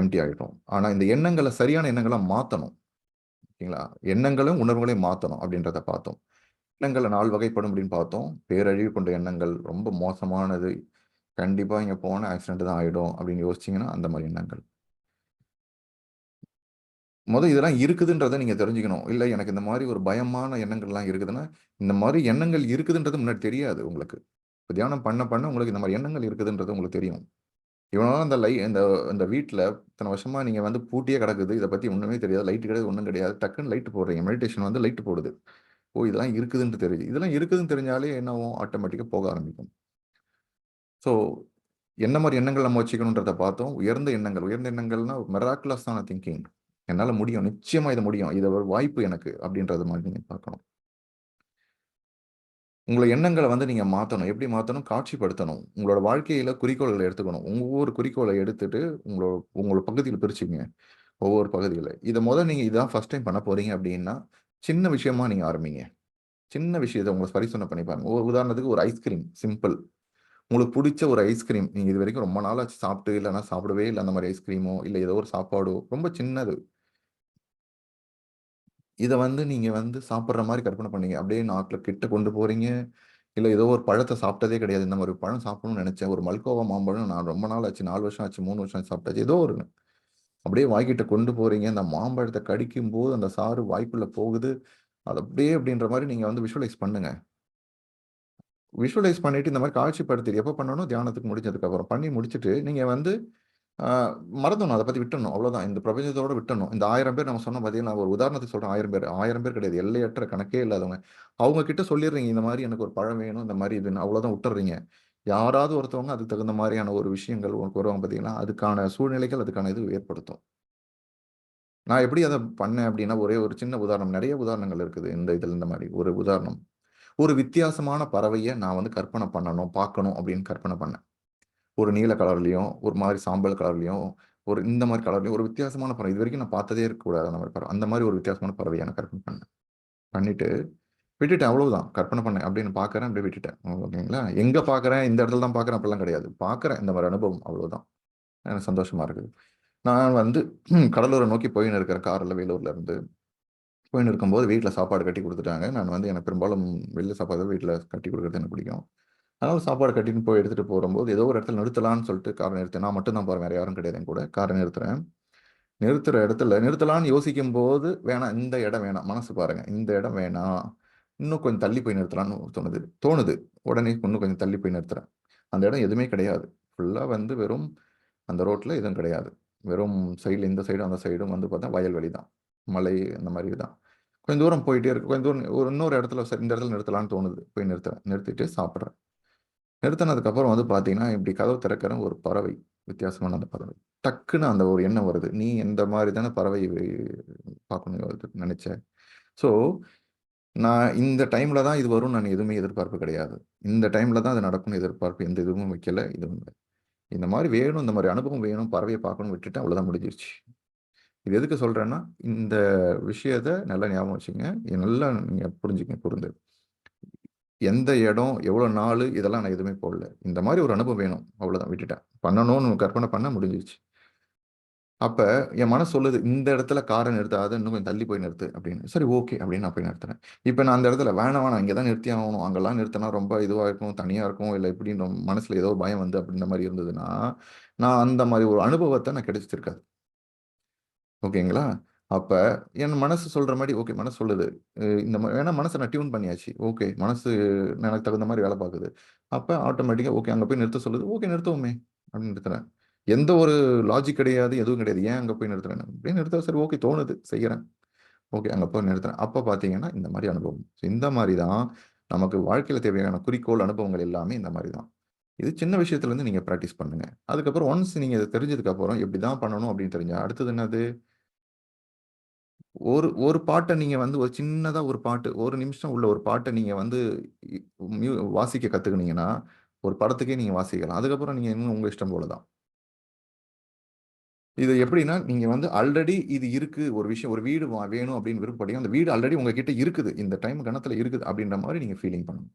எம்டி ஆகிடும். ஆனால் இந்த எண்ணங்களை சரியான எண்ணங்களா மாற்றணும். ஓகேங்களா? எண்ணங்களும் உணர்வுகளையும் மாற்றணும் அப்படின்றத பார்த்தோம். எண்ணங்களை 4 வகைப்படும் அப்படின்னு பார்த்தோம். பேரழிவு கொண்ட எண்ணங்கள், ரொம்ப மோசமானது, கண்டிப்பாக இங்கே போனால் ஆக்சிடென்ட் தான் ஆகிடும் அப்படின்னு யோசிச்சிங்கன்னா அந்த மாதிரி எண்ணங்கள். இதெல்லாம் இருக்குதுன்றதை நீங்கள் தெரிஞ்சுக்கணும். இல்லை எனக்கு இந்த மாதிரி ஒரு பயமான எண்ணங்கள்லாம் இருக்குதுன்னா, இந்த மாதிரி எண்ணங்கள் இருக்குதுன்றது முன்னாடி தெரியாது உங்களுக்கு. இப்போ தியானம் பண்ண பண்ண உங்களுக்கு இந்த மாதிரி எண்ணங்கள் இருக்குதுன்றது உங்களுக்கு தெரியும். இவனால அந்த இந்த இந்த வீட்டில் இத்தனை வருஷமா நீங்கள் வந்து பூட்டியே கிடக்குது, இதை பற்றி ஒன்றுமே தெரியாது, லைட்டு கிடையாது, ஒன்றும் கிடையாது, டக்குன்னு லைட்டு போடுறீங்க, மெடிடேஷன் வந்து லைட்டு போடுது. ஓ இதெல்லாம் இருக்குதுன்னு தெரியுது. இதெல்லாம் இருக்குதுன்னு தெரிஞ்சாலே என்னவும் ஆட்டோமேட்டிக்காக போக ஆரம்பிக்கும். ஸோ என்ன மாதிரி எண்ணங்கள் நம்ம வச்சுக்கணுன்றதை பார்த்தோம். உயர்ந்த எண்ணங்கள்னா மெராக்குலஸான திங்கிங். என்னால் முடியும், நிச்சயமா இது முடியும், இது ஒரு வாய்ப்பு எனக்கு அப்படின்றது மாதிரி நீங்கள் பார்க்கணும். உங்களை எண்ணங்களை வந்து நீங்கள் மாற்றணும். எப்படி மாற்றணும்? காட்சிப்படுத்தணும். உங்களோட வாழ்க்கையில் குறிக்கோள்களை எடுத்துக்கணும். ஒவ்வொரு குறிக்கோளை எடுத்துட்டு உங்களோட பகுதியில் பிரிச்சுங்க. ஒவ்வொரு பகுதியில் இதை நீங்கள் இதான் ஃபர்ஸ்ட் டைம் பண்ண போறீங்க அப்படின்னா சின்ன விஷயமா நீங்கள் ஆரம்பிங்க. சின்ன விஷயத்தை உங்களை பரிசோதனை பண்ணி பாருங்க. ஒரு உதாரணத்துக்கு ஒரு ஐஸ்கிரீம், சிம்பிள். உங்களுக்கு பிடிச்ச ஒரு ஐஸ்கிரீம் நீங்கள் இது வரைக்கும் ரொம்ப நாளாச்சு சாப்பிட்டு, இல்லைன்னா சாப்பிடவே இல்லை அந்த மாதிரி ஐஸ்கிரீமோ, இல்லை ஏதோ ஒரு சாப்பாடோ, ரொம்ப சின்னது. இதை நீங்கள் சாப்பிட்ற மாதிரி கற்பனை பண்ணீங்க. அப்படியே நாக்கில் கிட்ட கொண்டு போறீங்க. இல்லை ஏதோ ஒரு பழத்தை சாப்பிட்டதே கிடையாது. இந்த மாதிரி பழம் சாப்பிடணும்னு நினைச்சேன். ஒரு மல்கோவா மாம்பழம் நான் ரொம்ப நாள் ஆச்சு, 4 வருஷம் ஆச்சு, 3 வருஷம் ஆச்சு சாப்பிட்டாச்சு. ஏதோ ஒரு அப்படியே வாய்க்கிட்ட கொண்டு போறீங்க. அந்த மாம்பழத்தை கடிக்கும் போது அந்த சாறு வாய்க்குள்ள போகுது. அது அப்படியே அப்படின்ற மாதிரி நீங்க விஷுவலைஸ் பண்ணுங்க. விஷுவலைஸ் பண்ணிட்டு இந்த மாதிரி காட்சிப்படுத்தி எப்போ பண்ணணும்? தியானத்துக்கு முடிஞ்சதுக்கு அப்புறம் பண்ணி முடிச்சுட்டு நீங்க மறந்துடணும், அதை பத்தி விட்டுறணும். அவ்வளவுதான். இந்த பிரபஞ்சத்தோட விட்டுறணும். இந்த 1000 பேர் நம்ம சொன்ன பார்த்தீங்கன்னா, நான் ஒரு உதாரணத்துக்கு சொல்றேன். 1000 பேர் 1000 பேர் கிடையாது, எல்லையற்ற கணக்கே இல்லாதவங்க. அவங்க கிட்ட சொல்லிடுறீங்க, இந்த மாதிரி எனக்கு ஒரு பழம் வேணும், இந்த மாதிரி இதுன்னு, அவ்வளவுதான் விட்டுறீங்க. யாராவது ஒருத்தவங்க அதுக்கு தகுந்த மாதிரியான ஒரு விஷயங்கள் உங்களுக்கு வருவாங்க பார்த்தீங்கன்னா, அதுக்கான சூழ்நிலைகள், அதுக்கான இது ஏற்படுத்தும். நான் எப்படி அதை பண்ணேன் அப்படின்னா, ஒரே ஒரு சின்ன உதாரணம், நிறைய உதாரணங்கள் இருக்குது இந்த இதில். இந்த மாதிரி ஒரு உதாரணம், ஒரு வித்தியாசமான பறவையை நான் கற்பனை பண்ணணும், பார்க்கணும் அப்படின்னு கற்பனை பண்ணேன். ஒரு நீல கலர்லையும், ஒரு மாதிரி சாம்பல் கலர்லையும், ஒரு இந்த மாதிரி கலர்லையும், ஒரு வித்தியாசமான பறவை. இது வரைக்கும் நான் பார்த்ததே இருக்கக்கூடாது அந்த மாதிரி பறவை. அந்த மாதிரி ஒரு வித்தியாசமான பறவையை நான் கற்பனை பண்ணேன். பண்ணிட்டு விட்டுட்டேன். அவ்வளவுதான். கற்பனை பண்ணேன் அப்படின்னு பார்க்குறேன், அப்படியே விட்டுட்டேன். ஓகேங்களா? எங்க பார்க்குறேன், இந்த இடத்துல தான் பார்க்குறேன் அப்படிலாம் கிடையாது. பார்க்குறேன், இந்த மாதிரி அனுபவம், அவ்வளவுதான். எனக்கு சந்தோஷமா இருக்குது. நான் கடலூரை நோக்கி போயின்னு இருக்கிறேன் காரில், வேலூர்ல இருந்து போயின்னு இருக்கும்போது வீட்டில் சாப்பாடு கட்டி கொடுத்துட்டாங்க. நான் எனக்கு பெரும்பாலும் வெளில சாப்பாடு வீட்டில் கட்டி கொடுக்குறது எனக்கு பிடிக்கும். அதனால சாப்பாடு கட்டின்னு போய் எடுத்துட்டு போகும்போது ஏதோ ஒரு இடத்துல நிறுத்தலான்னு சொல்லிட்டு காரை நிறுத்தேன். நான் மட்டும் தான் போறேன், வேற யாரும் கிடையாது என் கூட. காரை நிறுத்துறேன். நிறுத்துற இடத்துல நிறுத்தலான்னு யோசிக்கும் போது வேணாம், இந்த இடம் வேணாம், மனசு பாருங்க, இந்த இடம் வேணாம், இன்னும் கொஞ்சம் தள்ளி போய் நிறுத்தலான்னு தோணுது. உடனே இன்னும் கொஞ்சம் தள்ளி போய் நிறுத்துறேன். அந்த இடம் எதுவுமே கிடையாது. ஃபுல்லா வெறும் அந்த ரோட்ல எதுவும் கிடையாது. வெறும் சைடில் இந்த சைடும் அந்த சைடும் பார்த்தா வயல்வெளி தான், மலை, அந்த மாதிரி தான். கொஞ்சம் தூரம் போயிட்டே இருக்கு. கொஞ்சம் தூரம் ஒரு இன்னொரு இடத்துல சரி இந்த இடத்துல நிறுத்தலான்னு தோணுது. போய் நிறுத்துறேன். நிறுத்திட்டு சாப்பிட்றேன். நிறுத்தினதுக்கப்புறம் பார்த்தீங்கன்னா, இப்படி கதவு திறக்கிற ஒரு பறவை, வித்தியாசமான அந்த பறவை. டக்குன்னு அந்த ஒரு எண்ணம் வருது. நீ எந்த மாதிரி தானே பறவை பார்க்கணும் நினைச்ச. ஸோ நான் இந்த டைம்ல தான் இது வரும்னு நான் எதுவுமே எதிர்பார்ப்பு கிடையாது. இந்த டைம்ல தான் அது நடக்கும்னு எதிர்பார்ப்பு எந்த இதுவும் வைக்கல. இதுவும் இல்லை. இந்த மாதிரி வேணும், இந்த மாதிரி அனுபவம் வேணும், பறவையை பார்க்கணும்னு விட்டுட்டு அவ்வளோதான், முடிஞ்சிருச்சு. இது எதுக்கு சொல்றேன்னா, இந்த விஷயத்த நல்லா ஞாபகம் வச்சுங்க. நல்லா நீங்க புரிஞ்சுக்கங்க, புரிந்து. எந்த இடம், எவ்வளோ நாள், இதெல்லாம் நான் எதுவுமே போடல. இந்த மாதிரி ஒரு அனுபவம் வேணும், அவ்வளோதான், விட்டுட்டேன். பண்ணணும்னு கற்பனை பண்ண முடிஞ்சிருச்சு. அப்ப என் மனசு சொல்லுது, இந்த இடத்துல காரை நிறுத்தாத, இன்னும் கொஞ்சம் தள்ளி போய் நிறுத்து அப்படின்னு. சரி, ஓகே அப்படின்னு நான் போய் நிறுத்துறேன். இப்ப நான் அந்த இடத்துல வேணாம் வேணாம், இங்கே தான் நிறுத்தி ஆகணும், அங்கெல்லாம் நிறுத்தினா ரொம்ப இதுவா இருக்கும், தனியா இருக்கும், இல்லை இப்படின்ற மனசுல ஏதோ பயம் அப்படின்ற மாதிரி இருந்ததுன்னா, நான் அந்த மாதிரி ஒரு அனுபவத்தை நான் கிடைச்சிருக்காது. ஓகேங்களா? அப்ப என் மனசு சொல்ற மாரி, ஓகே மனசு சொல்லுது. இந்த ஏன்னா மனச நான் டியூன் பண்ணியாச்சு. ஓகே மனசு எனக்கு தகுந்த மாரி வேலை பாக்குது. அப்ப ஆட்டோமேட்டிக்கா ஓகே அங்க போய் நிறுத்த சொல்லுது. ஓகே நிறுத்துவோமே! அப்படின்னு நிறுத்துறேன். எந்த ஒரு லாஜிக் கிடையாது, எதுவும் கிடையாது. ஏன் அங்க போய் நிறுத்துறேன்னு. அப்படியே நிறுத்த சரி ஓகே தோணுது, செய்யறேன். ஓகே அங்க போய் நிறுத்துறேன். அப்ப பாத்தீங்கன்னா, இந்த மாரி அனுபவம். இந்த மாரி தான் நமக்கு வாழ்க்கையில தேவையான குறிக்கோள், அனுபவங்கள் எல்லாமே இந்த மாரி தான். இது சின்ன விஷயத்துல இருந்து நீங்க பிராக்டிஸ் பண்ணுங்க. அதுக்கப்புறம் ஒன்ஸ் நீங்க இத தெரிஞ்சதுக்கு அப்புறம் இப்படிதான் பண்ணணும் அப்படின்னு தெரிஞ்சா, அடுத்தது என்னது? ஒரு ஒரு பாட்ட நீங்க ஒரு சின்னதா ஒரு பாட்டு, 1 நிமிஷம் உள்ள ஒரு பாட்ட நீங்க இ வாசிக்க கத்துக்கினீங்கன்னா, ஒரு படத்துக்கே நீங்க வாசிக்கலாம். அதுக்கப்புறம் நீங்க இன்னும் உங்க இஷ்டம் போல தான். இது எப்படின்னா, நீங்க ஆல்ரெடி இது இருக்கு. ஒரு விஷயம், ஒரு வீடு வேணும் அப்படின்னு விருப்பப்பட்டீங்க. அந்த வீடு ஆல்ரெடி உங்ககிட்ட இருக்குது. இந்த டைம் கணத்துல இருக்குது அப்படின்ற மாரி நீங்க ஃபீலிங் பண்ணணும்.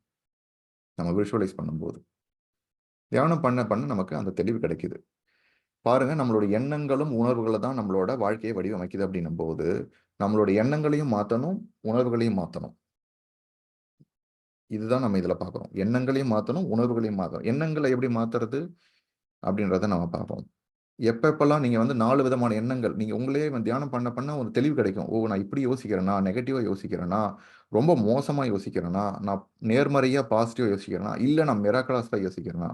நம்ம விஷுவலைஸ் பண்ணும்போது. தியானம் பண்ண பண்ண நமக்கு அந்த தெளிவு கிடைக்குது. பாருங்க, நம்மளோட எண்ணங்களும் உணர்வுகள தான் நம்மளோட வாழ்க்கையை வடிவமைக்குது அப்படின்னும்போது, நம்மளோட எண்ணங்களையும் மாத்தணும், உணர்வுகளையும் மாத்தணும். இதுதான் நம்ம இதுல பார்க்குறோம். எண்ணங்களையும் மாத்தணும், உணர்வுகளையும் மாத்தணும். எண்ணங்கள எப்படி மாத்துறது அப்படின்றத நம்ம பார்ப்போம். எப்பப்பலாம் நீங்க வந்து 4 விதமான எண்ணங்கள், நீங்க உங்களே வந்து தியானம் பண்ண பண்ண ஒரு தெளிவு கிடைக்கும். ஓ! நான் இப்படி யோசிக்கிறேனா? நெகட்டிவா யோசிக்கிறேனா? ரொம்ப மோசமா யோசிக்கிறேனா? நான் நேர்மறையா பாசிட்டிவா யோசிக்கிறேனா? இல்ல நான் மிராக்கிளஸா யோசிக்கிறேனா?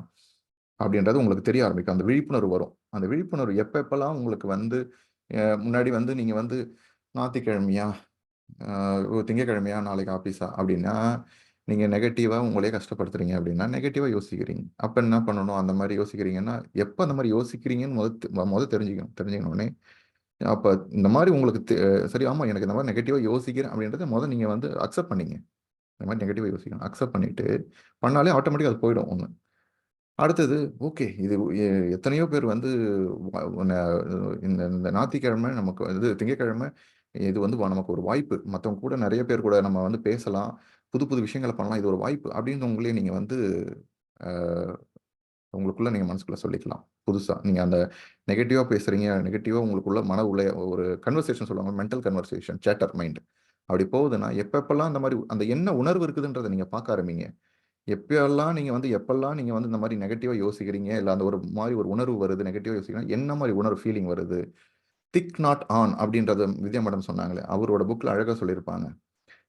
அப்படின்றது உங்களுக்கு தெரிய ஆரம்பிக்கும். அந்த விழிப்புணர்வு வரும். அந்த விழிப்புணர்வு எப்பப்பலாம் உங்களுக்கு வந்து முன்னாடி வந்து நீங்க வந்து ஞாயிற்றுக்கிழமையா? அ ஓ திங்கட்கிழமையா? நாளைக்கு ஆஃபீஸா? அப்படின்னா, நீங்க நெகட்டிவா உங்களையே கஷ்டப்படுத்துறீங்க அப்படின்னா, நெகட்டிவா யோசிக்கிறீங்க. அப்ப என்ன பண்ணணும்? அந்த மாரி யோசிக்கிறீங்கன்னா, எப்ப அந்த மாரி யோசிக்கிறீங்கன்னு மொத தெரிஞ்சுக்கணும். தெரிஞ்சுக்கின உடனே, அப்ப இந்த மாரி உங்களுக்கு சரி ஆமா எனக்கு இந்த மாரி நெகட்டிவா யோசிக்கிறேன் அப்படின்றத நீங்க வந்து அக்செப்ட் பண்ணீங்க. இந்த மாரி நெகட்டிவா யோசிக்கணும். அக்செப்ட் பண்ணிட்டு, பண்ணாலே ஆட்டோமேட்டிக்கா அது போயிடும் ஒண்ணு. அடுத்தது, ஓகே. இது எத்தனையோ பேர் வந்து வ ந இந்த இந்த ஞாயிற்றுக்கிழமை நமக்கு இது திங்கட்கிழமை இது வந்து நமக்கு ஒரு வாய்ப்பு. மத்தவங்க கூட நெறைய பேர் கூட நம்ம வந்து பேசலாம். புது புது விஷயங்கள பண்ணலாம். இது ஒரு வாய்ப்பு அப்படின்னு உங்களே நீங்க வந்து அ உங்களுக்குள்ள நீங்க மனசுக்குள்ள சொல்லிக்கலாம். புதுசா. நீங்க அந்த நெகட்டிவா பேசுறீங்க. நெகட்டிவா உங்களுக்குள்ள மன உள ஒரு கன்வர்சேஷன் சொல்லுவாங்க. மென்டல் கன்வர்சேஷன், சேட்டர் மைண்ட். அப்படி போகுதுன்னா, எப்பப்பலாம் அந்த மாரி அந்த என்ன உணர்வு இருக்குதுன்றத நீங்க பார்க்க ஆரம்பிங்க. எப்பல்லாம் நீங்க வந்து இந்த மாரி நெகட்டிவா யோசிக்கிறீங்க, இல்ல அந்த ஒரு மாரி ஒரு உணர்வு வருது, நெகட்டிவா யோசிக்கிறீங்கன்னா, என்ன மாரி உணர்வு ஃபீலிங் வருது? திங்க் நாட் ஆன் அப்படின்றத வித்யா மேடம் சொன்னாங்களே, அவரோட புக்ல அழகா சொல்லியிருப்பாங்க.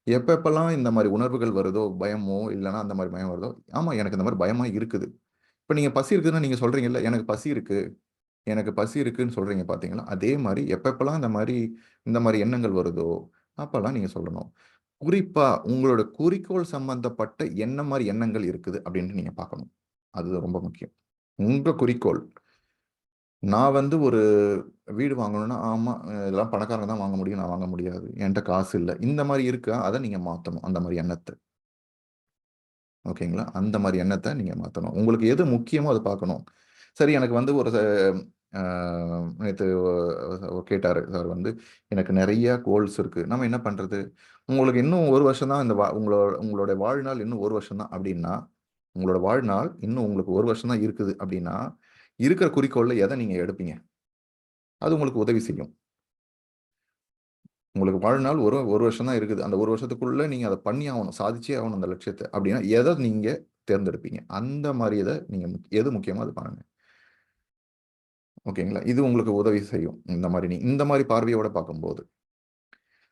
எப்பலாம் இந்த மாரி உணர்வுகள் வருதோ, பயமோ, இல்லன்னா அந்த மாரி பயம் வருதோ, ஆமா எனக்கு இந்த மாரி பயமா இருக்குது. இப்ப நீங்க பசி இருக்குதுன்னு நீங்க சொல்றீங்கல்ல, எனக்கு பசி இருக்கு. எனக்கு பசி இருக்குன்னு சொல்றீங்க பார்த்தீங்களா? அதே மாரி எப்பப்பலாம் இந்த மாரி எண்ணங்கள் வருதோ, அப்பல்லாம் நீங்க சொல்லணும். குறிப்பா உங்களோட குறிக்கோள் சம்பந்தப்பட்ட என்ன மாரி எண்ணங்கள் இருக்குது அப்டின்ட்டு நீங்க பார்க்கணும். அது ரொம்ப முக்கியம். உங்க குறிக்கோள். நான் வந்து ஒரு வீடு வாங்கணும்னா, ஆமா இதெல்லாம் பணக்காரங்க தான் வாங்க முடியும். நான் வாங்க முடியாது. என்ட்ட காசு இல்ல. இந்த மாரி இருக்கா? அத நீங்க மாத்தணும். அந்த மாரி எண்ணத்த. ஓகேங்களா? அந்த மாரி எண்ணத்த நீங்க மாத்தணும். உங்களுக்கு எது முக்கியமோ அத பார்க்கணும். சரி எனக்கு வந்து ஒரு அ நேத்து கேட்டாரு சார் வந்து, "எனக்கு நெறைய கோல்ஸ் இருக்கு. நம்ம என்ன பண்றது?" உங்களுக்கு இன்னும் 1 வருஷம் தான் இந்த உங்களோட வாழ்நாள் இன்னும் 1 வருஷம் தான் அப்டின்னா, உங்களோட வாழ்நாள் இன்னும் உங்களுக்கு 1 வருஷம் தான் இருக்குது அப்டின்னா, இருக்கிற குறிக்கோள்ல எத நீங்க எடுப்பீங்க? அது உங்களுக்கு உதவி செய்யும். உங்களுக்கு வாழ்நாள் ஒரு வருஷம் தான் இருக்குது. அந்த 1 வருஷத்துக்குள்ள நீங்க அத பண்ணி ஆவணும். சாதிச்சே ஆவணும் அந்த லட்சியத்த. அப்டின்னா, எத நீங்க தேர்ந்தெடுப்பீங்க? அந்த மாரி இத நீங்க எது முக்கியமோ அத பண்ணுங்க. ஓகேங்களா? இது உங்களுக்கு உதவி செய்யும். இந்த மாரி பார்வையோட பார்க்கும்போது.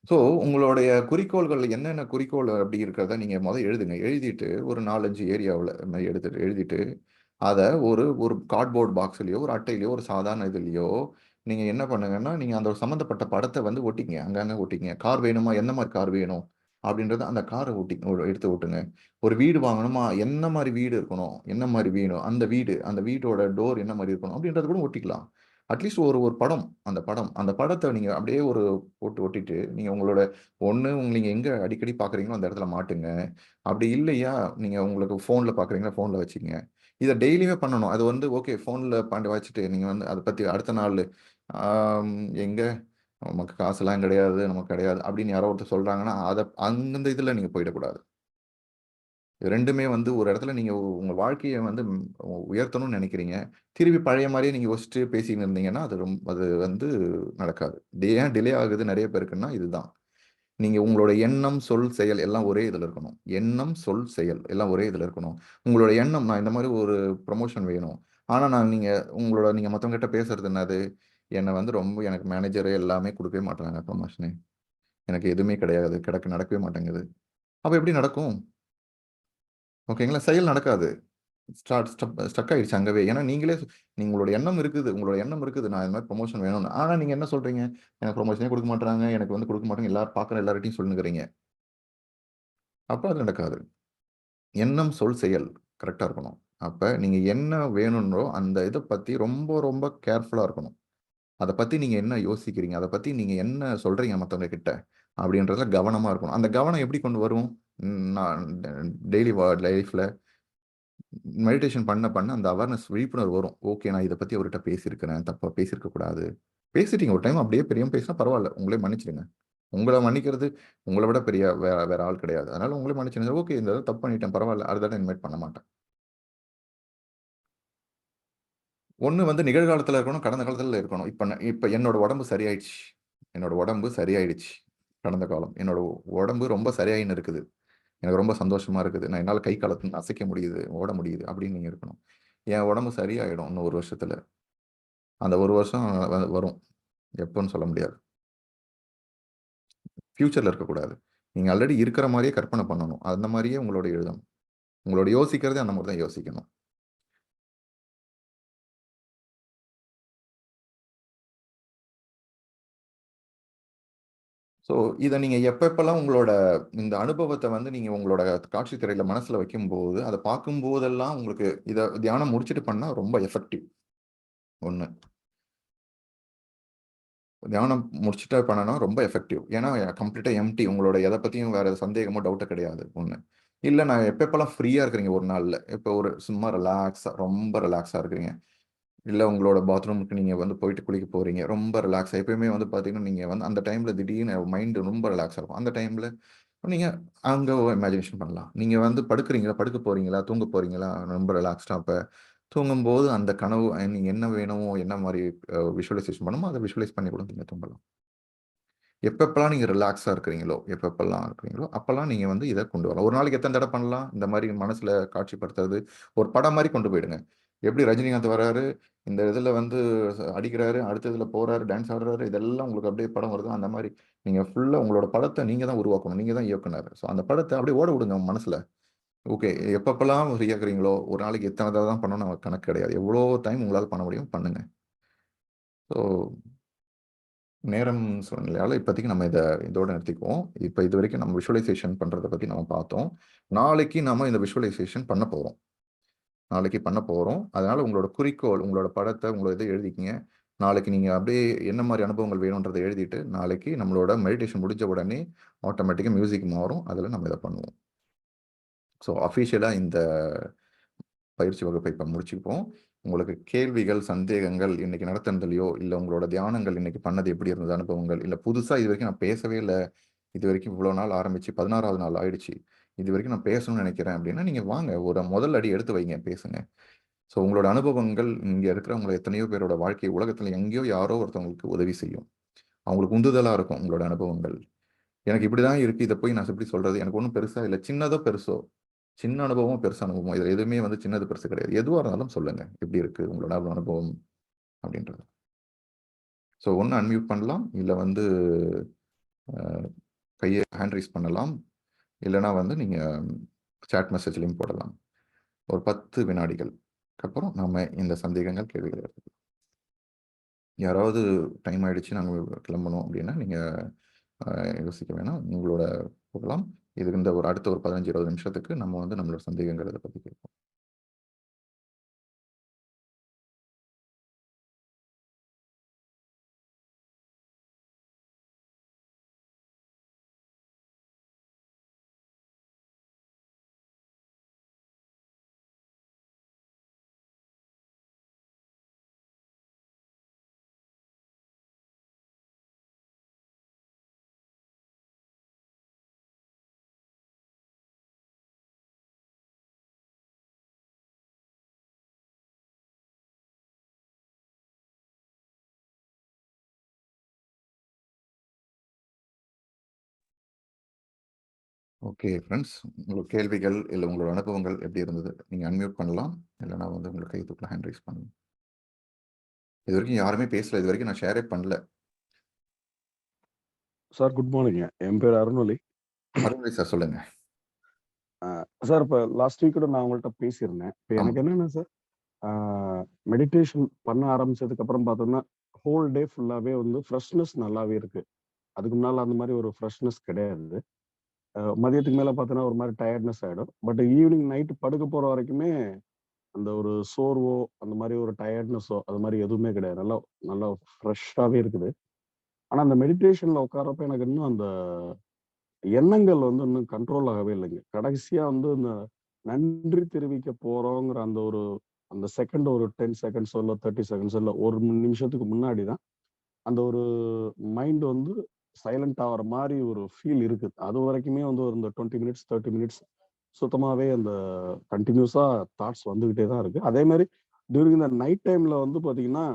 ஸோ, உங்களுடைய குறிக்கோள்கள் என்னென்ன குறிக்கோள் அப்படி இருக்கிறத நீங்க எழுதுங்க. எழுதிட்டு ஒரு 4, 5 ஏரியாவுல இது மாரி எழுதிட்டு, அத ஒரு ஒரு கார்ட்போர்ட் பாக்ஸ்லயோ, ஒரு அட்டையிலயோ, ஒரு சாதாரண இதுலயோ, நீங்க என்ன பண்ணுங்கன்னா, நீங்க அந்த சம்மந்தப்பட்ட படத்த வந்து ஒட்டிக்கங்க. அங்கங்க ஒட்டிக்கங்க. கார் வேணுமா? எந்த மாரி கார் வேணும்? அப்படின்றத அந்த கார எடுத்து ஒட்டுங்க. ஒரு வீடு வாங்கணுமா? என்ன மாரி வீடு இருக்கணும்? என்ன மாரி வேணும்? அந்த வீட்டோட டோர் என்ன மாரி இருக்கணும்? அப்படின்றத கூட ஒட்டிக்கலாம். அட்லீஸ்ட் ஒரு ஒரு படம். அந்த படத்த நீங்க அப்படியே ஒரு ஒட்டிட்டு, நீங்க உங்களோட நீங்க எங்க அடிக்கடி பார்க்குறீங்களோ அந்த இடத்துல மாட்டுங்க. அப்படி இல்லையா, நீங்க உங்களுக்கு ஃபோன்ல பார்க்குறீங்களா, ஃபோன்ல வச்சுக்கங்க. இத டெய்லியுமே பண்ணணும். அது வந்து ஓகே ஃபோன்ல வச்சுட்டு நீங்க வந்து அத பத்தி அடுத்த நாளு, ஆம் எங்க நமக்கு காசுலாம் கிடையாது, நமக்கு கிடையாது அப்படின்னு யாரோ ஒருத்தர் சொல்றாங்கன்னா, அந்த இதுல நீங்க போயிடக்கூடாது. 2மே வந்து ஒரு இடத்துல நீங்க உங்க வாழ்க்கைய வந்து உயர்த்தணும்னு நெனைக்கிறீங்க. திருப்பி பழைய மாரியே நீங்க யோசிச்சுட்டு பேசின்னு இருந்தீங்கன்னா, அது வந்து நடக்காது. இது ஏன் டிலே ஆகுது நெறைய பேருக்குன்னா இதுதான். நீங்க உங்களோட எண்ணம், சொல், செயல் எல்லாம் ஒரே இதுல இருக்கணும். எண்ணம், சொல், செயல் எல்லாம் ஒரே இதுல இருக்கணும். உங்களோட எண்ணம் நான் இந்த மாரி ஒரு ப்ரமோஷன் வேணும். ஆனா நீங்க மத்தவங்க கிட்ட பேசுறது என்னது? என்ன வந்து எனக்கு மேனேஜர் எல்லாமே குடுக்கவே மாட்றாங்க ப்ரமோஷனே. எனக்கு எதுவுமே கிடையாது. நடக்கவே மாட்டேங்குது. அப்ப எப்படி நடக்கும்? ஓகேங்களா? செயல் நடக்காது. ஸ்டக் ஆயிடுச்சு அங்கவே. ஏன்னா உங்களோட எண்ணம் இருக்குது. நான் இந்த மாரி ப்ரமோஷன் வேணும்னு. ஆனா நீங்க என்ன சொல்றீங்க? எனக்கு ப்ரமோஷனே குடுக்க மாட்றாங்க. எனக்கு வந்து குடுக்க மாட்டாங்க. பார்க்குற எல்லார்கிட்டயும் சொல்லின்னுக்கிறீங்க. அப்ப அது நடக்காது. எண்ணம், சொல், செயல் கரெக்ட்டா இருக்கணும். அப்ப நீங்க என்ன வேணும்ன்றோ அந்த இத பத்தி ரொம்ப ரொம்ப கேர்ஃபுல்லா இருக்கணும். அத பத்தி நீங்க என்ன யோசிக்கிறீங்க? அத பத்தி நீங்க என்ன சொல்றீங்க மத்தவங்க கிட்ட? அப்படின்றதுல கவனமா இருக்கணும். அந்த கவனம் எப்படி கொண்டு வரும்? நான் டெய்லி லைஃப்ல மெடிடேஷன் பண்ண பண்ண அந்த அவேர்னஸ் விழிப்புணர்வு வரும். ஓகே நான் இத பத்தி அவர்ட்ட பேசியிருக்கிறேன். தப்பா பேசியிருக்க கூடாது. பேசிட்டீங்க ஒரு டைம் அப்படியே தெரியாம பேசினா பரவால்ல. உங்களே மன்னிச்சுடுங்க. உங்கள மன்னிக்கிறது உங்கள விட பெரிய வேற வேற ஆள் கிடையாது. அதனால உங்களே மன்னிச்சுருங்க. ஓகே இந்த தடவ தப்பு பண்ணிட்டேன் பரவால்ல. அடுத்த தடவ இனிமேல் பண்ண மாட்டேன். ஒண்ணு வந்து நிகழ்காலத்துல இருக்கணும், கடந்த காலத்துல இருக்கணும். இப்ப என்னோட உடம்பு சரியாயிடுச்சு. என்னோட உடம்பு சரியாயிடுச்சு. கடந்த காலம். என்னோட உடம்பு ரொம்ப சரியாயின்னு இருக்குது. எனக்கு ரொம்ப சந்தோஷமா இருக்குது. நான் என்னால கை கால அசைக்க முடியுது, ஓட முடியுது அப்படின்னு நீங்க இருக்கணும். என் உடம்பு சரியாயிடும் இன்னும் 1 வருஷத்துல. அந்த 1 வருஷம் வரும். எப்பன்னு சொல்ல முடியாது. ஃபியூச்சர்ல இருக்கக்கூடாது. நீங்க ஆல்ரெடி இருக்கிற மாரியே கற்பனை பண்ணணும். அந்த மாரியே உங்களோட எழுதணும். உங்களோட யோசிக்கிறதே அந்த மாரி தான் யோசிக்கணும். ஸோ, இத நீங்க எப்பலாம் உங்களோட இந்த அனுபவத்த வந்து நீங்க உங்களோட காட்சி திரையில மனசுல வைக்கும்போது, அத பார்க்கும்போதெல்லாம் உங்களுக்கு இத தியானம் முடிச்சுட்டு பண்ணா ரொம்ப எஃபெக்டிவ். 1. தியானம் முடிச்சுட்டு பண்ணனா ரொம்ப எஃபெக்டிவ். ஏன்னா கம்ப்ளீட்டா எம்ப்டி. உங்களோட எத பத்தியும் வேற சந்தேகமோ, டவுட்டோ கிடையாது. 1. இல்ல நான் எப்பலாம் ஃப்ரீயா இருக்கிறீங்க ஒரு நாள்ல. இப்போ ஒரு சும்மா ரிலாக்ஸா ரொம்ப ரிலாக்ஸா இருக்கிறீங்க. இல்ல உங்களோட பாத்ரூமுக்கு நீங்க வந்து போயிட்டு குளிக்க போறீங்க. ரொம்ப ரிலாக்ஸா எப்பயுமே வந்து பார்த்தீங்கன்னா, நீங்க வந்து அந்த டைம்ல திடீர்னு மைண்ட் ரொம்ப ரிலாக்ஸா இருக்கும். அந்த டைம்ல நீங்க அங்க இமேஜினேஷன் பண்ணலாம். நீங்க வந்து படுக்கிறீங்களா, படுக்க போறீங்களா, தூங்க போறீங்களா, ரொம்ப ரிலாக்ஸ்டா அப்ப தூங்கும்போது அந்த கனவு நீங்க என்ன வேணுமோ, என்ன மாரி விஷுவலைசேஷன் பண்ணணுமோ, அத விஷுவலைஸ் பண்ணி கூட நீங்க தூங்கலாம். எப்பப்பலாம் நீங்க ரிலாக்ஸா இருக்கிறீங்களோ, எப்பப்பலாம் இருக்கிறீங்களோ, அப்பலாம் நீங்க வந்து இத கொண்டு வரலாம். ஒரு நாளைக்கு எத்தன தடவ பண்ணலாம்? இந்த மாரி மனசுல காட்சிப்படுத்துறது, ஒரு படம் மாரி கொண்டு போயிடுங்க. எப்படி ரஜினிகாந்த் வராரு, இந்த இதுல வந்து அடிக்கிறாரு, அடுத்த இதுல போறாரு, டான்ஸ் ஆடுறாரு, இதெல்லாம் உங்களுக்கு அப்படியே படம் வருது. அந்த மாரி நீங்க ஃபுல்லா உங்களோட படத்த நீங்க தான் உருவாக்கணும். நீங்க தான் இயக்குனர். ஸோ அந்த படத்த அப்படியே ஓட விடுங்க உங்க மனசுல. ஓகே. எப்பப்பலாம் ஃப்ரீயா இருக்கிறீங்களோ, ஒரு நாளைக்கு எத்தன தடவ தான் பண்ணணும்னு கணக்கு கிடையாது. எவ்வளோ டைம் உங்களால பண்ண முடியுமோ பண்ணுங்க. ஸோ நேரம் சூழ்நிலையால இப்போதைக்கு நம்ம இதோட நிறுத்திக்குவோம். இப்ப இதுவரைக்கும் நம்ம விஷுவலைசேஷன் பண்றத பத்தி நம்ம பார்த்தோம். நாளைக்கு நாம இந்த விஷுவலைசேஷன் பண்ண போறோம். நாளைக்கு பண்ண போறோம். அதனால உங்களோட குறிக்கோள், உங்களோட படத்த, உங்களோட இத எழுதிக்கங்க. நாளைக்கு நீங்க அப்படியே என்ன மாரி அனுபவங்கள் வேணும்ன்றத எழுதிட்டு, நாளைக்கு நம்மளோட மெடிடேஷன் முடிஞ்ச உடனே ஆட்டோமேட்டிக்கா மியூசிக் மாறும். அதுல நம்ம இத பண்ணுவோம். ஸோ அஃபிஷியலா இந்த பயிற்சி வகுப்பை இப்ப முடிச்சுப்போம். உங்களுக்கு கேள்விகள், சந்தேகங்கள் இன்னைக்கு நடத்துனதுலயோ, இல்ல உங்களோட தியானங்கள் இன்னைக்கு பண்ணது எப்படி இருந்தது அனுபவங்கள், இல்ல புதுசா இதுவரைக்கும் நான் பேசவே இல்ல. இதுவரைக்கும் இவ்வளோ நாள் ஆரம்பிச்சு 16வது நாள் ஆயிடுச்சு. இதுவரைக்கும் நான் பேசணும்னு நெனைக்கிறேன் அப்படின்னா, நீங்க வாங்க. ஒரு முதல் அடி எடுத்து வைங்க, பேசுங்க. ஸோ உங்களோட அனுபவங்கள் இங்க இருக்கிறவங்க எத்தனையோ பேரோட வாழ்க்கை உலகத்துல எங்கேயோ யாரோ ஒருத்தவங்களுக்கு உதவி செய்யும். அவங்களுக்கு உந்துதலா இருக்கும் உங்களோட அனுபவங்கள். எனக்கு இப்படிதான் இருக்கு. இத போய் நான் எப்படி சொல்றது? எனக்கு ஒண்ணும் பெருசா இல்ல. சின்னதோ, பெருசோ, சின்ன அனுபவமோ, பெருசு அனுபவமோ, இதுல எதுவுமே வந்து சின்னது, பெருசு கிடையாது. எதுவா இருந்தாலும் சொல்லுங்க. எப்படி இருக்கு உங்களோட அனுபவம் அப்படின்றது. ஸோ ஒண்ணு அன்மியூட் பண்ணலாம். இல்ல வந்து அ கைய ஹேண்ட் ரைஸ் பண்ணலாம். இல்லன்னா வந்து நீங்க சாட் மெசேஜ்லயும் போடலாம். ஒரு 10 வினாடிகள். அப்புறம் நாம இந்த சந்தேகங்கள், கேள்விகள் எடுத்துக்கலாம். யாராவது டைம் ஆயிடுச்சு, நாங்க கிளம்பணும் அப்படின்னா, நீங்க அ யோசிக்க வேணாம். உங்களோட போகலாம். இது இந்த ஒரு அடுத்த ஒரு 15, 20 நிமிஷத்துக்கு நம்ம வந்து நம்மளோட சந்தேகங்கள் இத பத்தி கேட்போம். Okay friends. உங்களோட கேள்விகள், இல்ல உங்களோட அனுபவங்கள் எப்படி இருந்தது? நீங்க அன்மியூட் பண்ணலாம். இல்லன்னா வந்து உங்க கை தூக்கலாம். ஹேண்ட் ரைஸ் பண்ணலாம். இதுவரைக்கும் யாருமே பேசல. இதுவரைக்கும் நான் ஷேரே பண்ணல. Sir good மார்னிங்க. என் பேர் அருண்மொழி. அருள்மொழி சார் சொல்லுங்க. அ சார் இப்ப லாஸ்ட் வீக் கூட நான் உங்கள்ட்ட பேசியிருந்தேன். இப்ப ஆமா. எனக்கு என்னன்னா சார், ஆ மெடிடேஷன் பண்ண ஆரம்பிச்சதுக்கு அப்புறம் பார்த்தோம்னா, ஹோல் டே ஃபுல்லாவே வந்து ஃப்ரெஷ்னஸ் நல்லாவே இருக்கு. அதுக்கு முன்னால அந்த மாரி ஒரு ஃப்ரெஷ்னஸ் கிடையாது. மதியத்துக்கு மேல பார்த்தோன்னா, ஒரு மாரி டயர்ட்னஸ் ஆயிடும். பட் ஈவினிங் நைட் படுக்க போற வரைக்குமே, அந்த ஒரு சோர்வோ, அந்த மாரி ஒரு டயர்ட்னஸோ அது மாரி எதுவுமே கிடையாது. நல்லா நல்லா ஃப்ரெஷ்ஷாவே இருக்குது. ஆனா அந்த மெடிடேஷன்ல உட்கார்றப்ப எனக்கு இன்னும் அந்த எண்ணங்கள் வந்து இன்னும் கண்ட்ரோல் ஆகவே இல்லைங்க. கடைசியா வந்து இந்த நன்றி தெரிவிக்க போறோங்கிற அந்த ஒரு அந்த செகண்ட் ஒரு 10 செகண்ட்ஸோ இல்ல 30 செகண்ட்ஸோ இல்ல 1 நிமிஷத்துக்கு முன்னாடி தான் அந்த ஒரு மைண்ட் வந்து சைலண்ட் ஆகுற மாரி ஒரு ஃபீல் இருக்கு. அது வரைக்குமே வந்து ஒரு இந்த 20 மினிட்ஸ், 30 மினிட்ஸ் சுத்தமாவே அந்த கன்டினியூஸா தாட்ஸ் வந்துகிட்டே தான் இருக்கு. அதே மாரி டியூரிங் த நைட் டைம்ல வந்து பார்த்தீங்கன்னா,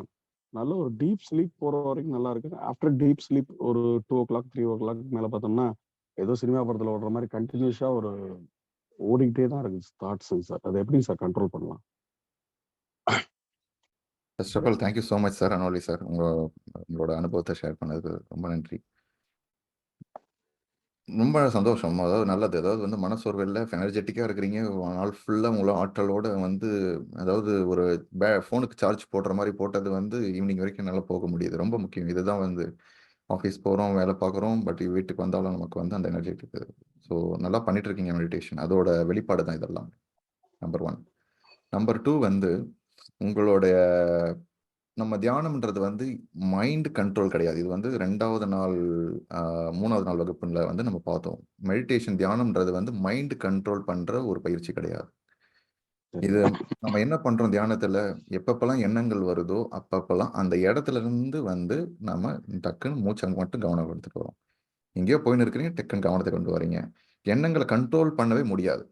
நல்ல ஒரு டீப் ஸ்லீப் போற வரைக்கும் நல்லா இருக்கு. ஆஃப்டர் டீப் ஸ்லீப் ஒரு 2:00, 3:00 மேல பார்த்தோம்னா, ஏதோ சினிமா படத்துல ஓடுற மாரி கன்டினியூஸா ஒரு ஓடிக்கிட்டே தான் இருக்கு தாட்ஸுங்க சார். அத எப்படிங்க சார் கண்ட்ரோல் பண்ணலாம்? First of all thank you so much sir அனோலி சார். உங்களோட அனுபவத்தை ஷேர் பண்ணதுக்கு ரொம்ப நன்றி. ரொம்ப சந்தோஷம். அதாவது நல்லது. அதாவது வந்து மனசோர்வு இல்ல, எனர்ஜெட்டிக்கா இருக்கிறீங்க. நாள் ஃபுல்லா உங்கள ஆற்றலோட வந்து அதாவது ஒரு ஃபோனுக்கு சார்ஜ் போடுற மாரி போட்டது வந்து ஈவினிங் வரைக்கும் என்னால போக முடியுது. ரொம்ப முக்கியம். இதுதான் வந்து ஆஃபீஸ் போறோம், வேலை பார்க்குறோம். பட் வீட்டுக்கு வந்தாலும் நமக்கு வந்து அந்த எனர்ஜெட்டிக் ஸோ நல்லா பண்ணிட்டு இருக்கீங்க மெடிடேஷன். அதோட வெளிப்பாடு தான் இதெல்லாம். நம்பர் 1. நம்பர் 2 வந்து உங்களுடைய நம்ம தியானம்ன்றது வந்து மைண்ட் கண்ட்ரோல் கிடையாது. இது வந்து 2வது நாள் 3வது நாள் வகுப்புல வந்து நம்ம பார்த்தோம். மெடிடேஷன் தியானம்ன்றது வந்து மைண்ட் கண்ட்ரோல் பண்ற ஒரு பயிற்சி கிடையாது. இது சரிங்க. நம்ம என்ன பண்றோம் தியானத்துல, எப்பப்பலாம் எண்ணங்கள் வருதோ, அப்பப்பலாம் அந்த இடத்துல இருந்து வந்து நம்ம டக்குன்னு மூச்ச மட்டும் கவனம் எடுத்துட்டு வரோம். எங்கேயோ போயின்னு இருக்கிறீங்க, டக்குன்னு கவனத்த கொண்டு வரீங்க. எண்ணங்கள கண்ட்ரோல் பண்ணவே முடியாது.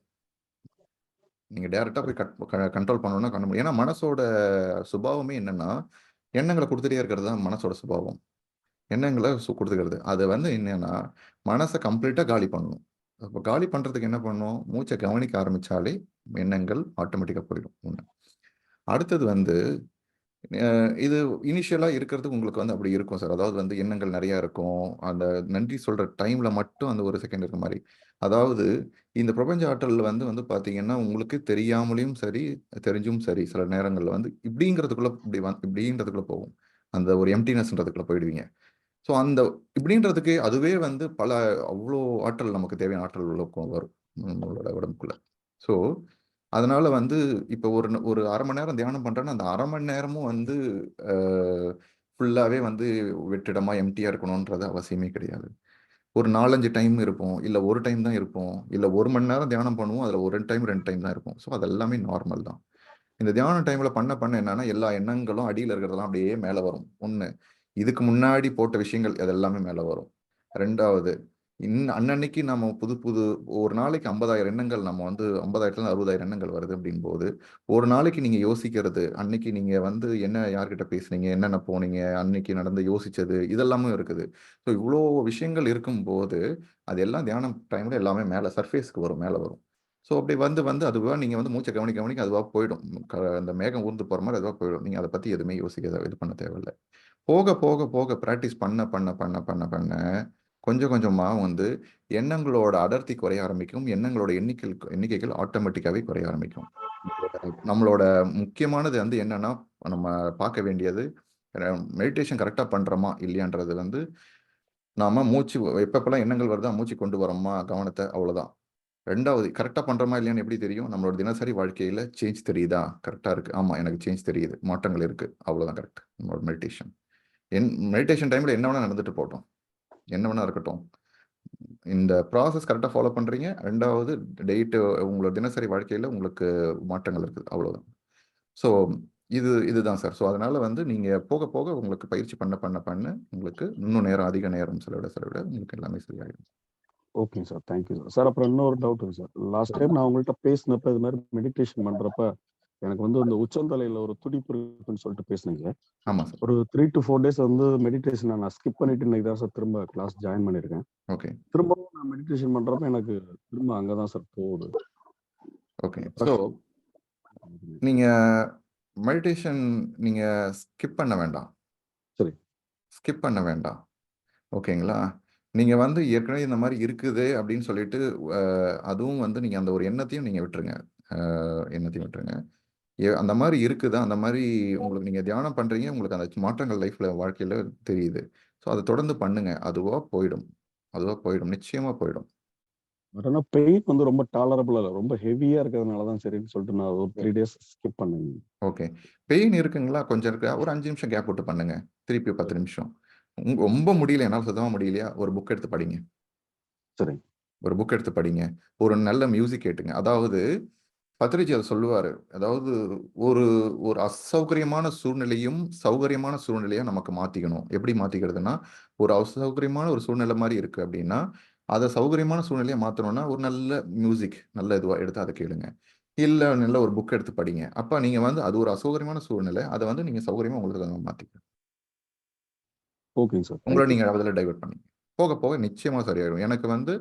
நீங்க டைரக்ட்டா போய் கண்ட்ரோல் பண்ணணும்னா பண்ண முடியும். ஏன்னா மனசோட சுபாவமே என்னன்னா, எண்ணங்கள குடுத்துட்டே இருக்கிறது தான் மனசோட சுபாவம். எண்ணங்கள குடுத்துக்கிறது. அது வந்து என்னன்னா, மனச கம்ப்ளீட்டா காலி பண்ணணும். அப்ப காலி பண்றதுக்கு என்ன பண்ணணும்? மூச்ச கவனிக்க ஆரம்பிச்சாலே எண்ணங்கள் ஆட்டோமேட்டிக்கா போயிடும். 1. அடுத்தது வந்து இது இனிஷியலா இருக்கிறது உங்களுக்கு வந்து அப்படி இருக்கும் சார். அதாவது வந்து எண்ணங்கள் நெறையா இருக்கும். அந்த நன்றி சொல்ற டைம்ல மட்டும் அந்த 1 செகண்ட் இருக்க மாரி. அதாவது இந்த பிரபஞ்ச ஆற்றல் வந்து வந்து பார்த்தீங்கன்னா, உங்களுக்கு தெரியாமலும் சரி, தெரிஞ்சும் சரி, சில நேரங்கள்ல வந்து இப்படிங்கிறதுக்குள்ள இப்படின்றதுக்குள்ள போகும். அந்த ஒரு எம்ப்டினஸ்ன்றதுக்குள்ள போயிடுவீங்க. ஸோ அந்த இப்படின்றதுக்கு அதுவே வந்து அவ்ளோ ஆற்றல் நமக்கு தேவையான ஆற்றல் உள்ள வரும். நம்மளோட உடம்புக்குள்ள. ஸோ, அதனால வந்து இப்ப ஒரு 1/2 மணி நேரம் தியானம் பண்றேன்னா, அந்த 1/2 மணி நேரமும் வந்து அ ஃபுல்லாவே வந்து வெற்றிடமா எம்ப்டியா இருக்கணும்ன்றது அவசியமே கிடையாது. ஒரு 4, 5 டைம் இருப்போம். இல்ல 1 டைம் தான் இருப்போம். இல்ல 1 மணி நேரம் தியானம் பண்ணுவோம். அதுல 1 டைம், 2 டைம் தான் இருப்போம். ஸோ, அது எல்லாமே நார்மல் தான். இந்த தியான டைம்ல பண்ண என்னன்னா, எல்லா எண்ணங்களும் அடியில இருக்கிறதெல்லாம் அப்படியே மேல வரும். 1. இதுக்கு முன்னாடி போட்ட விஷயங்கள் அது எல்லாமே மேல வரும். 2வது அன்னன்னைக்கு நம்ம புது புது ஒரு நாளைக்கு 50,000 எண்ணங்கள் நம்ம வந்து 50,000லேருந்து 60,000 எண்ணங்கள் வருது அப்படின்போது, ஒரு நாளைக்கு நீங்க யோசிக்கிறது, அன்னைக்கு நீங்க வந்து என்ன யார்கிட்ட பேசுனீங்க, என்னென்ன போனீங்க, அன்னைக்கு நடந்து யோசிச்சது, இதெல்லாமும் இருக்குது. ஸோ இவ்ளோ விஷயங்கள் இருக்கும்போது, அது எல்லாம் தியானம் டைம்ல எல்லாமே மேல சர்ஃபேஸ்க்கு வரும், மேல வரும். ஸோ அப்படி வந்து வந்து அதுவா நீங்க வந்து மூச்ச கவனிக்க அதுவா போயிடும். அந்த மேகம் ஊர்ந்து போற மாரி அதுவா போயிடும். நீங்க அத பத்தி எதுவுமே இது பண்ண தேவையில்ல. போக பிராக்டிஸ் பண்ண கொஞ்சம் கொஞ்சமா வந்து எண்ணங்களோட அடர்த்தி குறைய ஆரம்பிக்கும். எண்ணங்களோட எண்ணிக்கைகள் ஆட்டோமேட்டிக்காவே குறைய ஆரம்பிக்கும். நம்மளோட முக்கியமானது வந்து என்னன்னா, நம்ம பார்க்க வேண்டியது மெடிடேஷன் கரெக்ட்டா பண்றோமா? இல்லையான்றது வந்து நாம எப்பப்பலாம் எண்ணங்கள் வருதோ மூச்சு கொண்டு வரோமா கவனத்த அவ்வளோதான். 2வது கரெக்ட்டா பண்றோமா இல்லையான்னு எப்படி தெரியும்? நம்மளோட தினசரி வாழ்க்கையில சேஞ்ச் தெரியுதா? கரெக்ட்டா இருக்கு. ஆமா, எனக்கு சேஞ்ச் தெரியுது. மாற்றங்கள் இருக்கு. அவ்வளோதான் கரெக்ட். நம்மளோட மெடிடேஷன். மெடிடேஷன் டைம்ல என்ன வேணா நடந்துட்டு போகட்டும். என்ன வேணா இருக்கட்டும். இந்த ப்ராசஸ் கரெக்ட்டா ஃபாலோ பண்றீங்க. 2வது உங்களோட தினசரி வாழ்க்கையில உங்களுக்கு மாற்றங்கள் இருக்குது. அவ்வளோதான். ஸோ இதுதான் சார். ஸோ அதனால வந்து நீங்க போக போக உங்களுக்கு பயிற்சி பண்ண உங்களுக்கு இன்னும் அதிக நேரம் செலவிட உங்களுக்கு எல்லாமே சரியாயிடும். ஓகேங்க sir. Thank you sir. Sir அப்புறம் இன்னொரு டவுட்டுங்க சார். லாஸ்ட் டைம் நான் உங்கள்ட்ட பேசினப்ப இது மாரி மெடிடேஷன் பண்றப்ப, எனக்கு வந்து அந்த உச்சந்தலையில ஒரு துடிப்பு இருக்குன்னு சொல்லிட்டு பேசுனீங்க. ஆமா சார். ஒரு 3 to 4 டேஸ் வந்து மெடிடேஷன நான் ஸ்கிப் பண்ணிட்டு இன்னைக்கு தான் சார் திரும்ப கிளாஸ் ஜாயின் பண்ணியிருக்கேன். ஓகே. திரும்பவும் நான் மெடிடேஷன் பண்றப்ப எனக்கு திரும்ப அங்க தான் சார் போகுது. ஓகே. அந்த ஸோ ஃப்ரெஷ் நீங்க மெடிடேஷன் நீங்க ஸ்கிப் பண்ண வேண்டாம். சரி. ஸ்கிப் பண்ண வேண்டாம். ஓகேங்களா? நீங்க வந்து ஏற்கனவே இந்த மாரி இருக்குது அப்படின்னு சொல்லிட்டு, அ அதுவும் வந்து நீங்க அந்த ஒரு எண்ணத்தையும் நீங்க விட்டுருங்க. எண்ணத்தையும் விட்டுருங்க. அந்த மாரி இருக்குதா, அந்த மாரி உங்களுக்கு நீங்க தியானம் பண்றீங்க, உங்களுக்கு அந்த மாற்றங்கள் வாழ்க்கையில தெரியுது. ஸோ அத தொடர்ந்து பண்ணுங்க. அதுவா போயிடும். அதுவா போயிடும். நிச்சயமா போயிடும். பட் ஆனா பெயின் வந்து ரொம்ப டாலரபிள் இல்ல. ரொம்ப ஹெவியா இருக்கிறதுனால தான் சரின்னு சொல்லிட்டு நான் ஒரு 3 டேஸ் ஸ்கிப் பண்ணேங்க. ஓகே. பெயின் இருக்குங்களா? கொஞ்சம் இருக்கா? ஒரு 5 நிமிஷம் கேப் விட்டு பண்ணுங்க. திருப்பி 10 நிமிஷம். ரொம்ப முடியல, என்னால சுத்தமா முடியலையா? ஒரு புக் எடுத்து படிங்க. சரிங்க. ஒரு புக் எடுத்து படிங்க. ஒரு நல்ல மியூசிக் கேட்டுங்க. அதாவது பத்ரிஜி அத சொல்லுவாரு. அதாவது ஒரு ஒரு அசௌகரியமான சூழ்நிலையும், சௌகரியமான சூழ்நிலையா நமக்கு மாத்திக்கணும். எப்படி மாத்திக்கிறதுன்னா, ஒரு அசௌகரியமான ஒரு சூழ்நிலை மாரி இருக்கு அப்படின்னா, அத சௌகரியமான சூழ்நிலையா மாத்தணும்னா, ஒரு நல்ல மியூசிக் நல்ல இதுவா எடுத்து அத கேளுங்க. இல்ல நல்ல ஒரு புக் எடுத்து படிங்க. அப்ப நீங்க வந்து அது ஒரு அசௌகரியமான சூழ்நிலை. அத வந்து நீங்க சௌகரியமா உங்களுக்கு மாத்திக்கணும். ஓகேங்க சார். உங்கள தேங்க் யூ. நீங்க அதில டைவர்ட் பண்ணீங்க. போக, போக நிச்சயமா சரியாயிடும். எனக்கு வந்து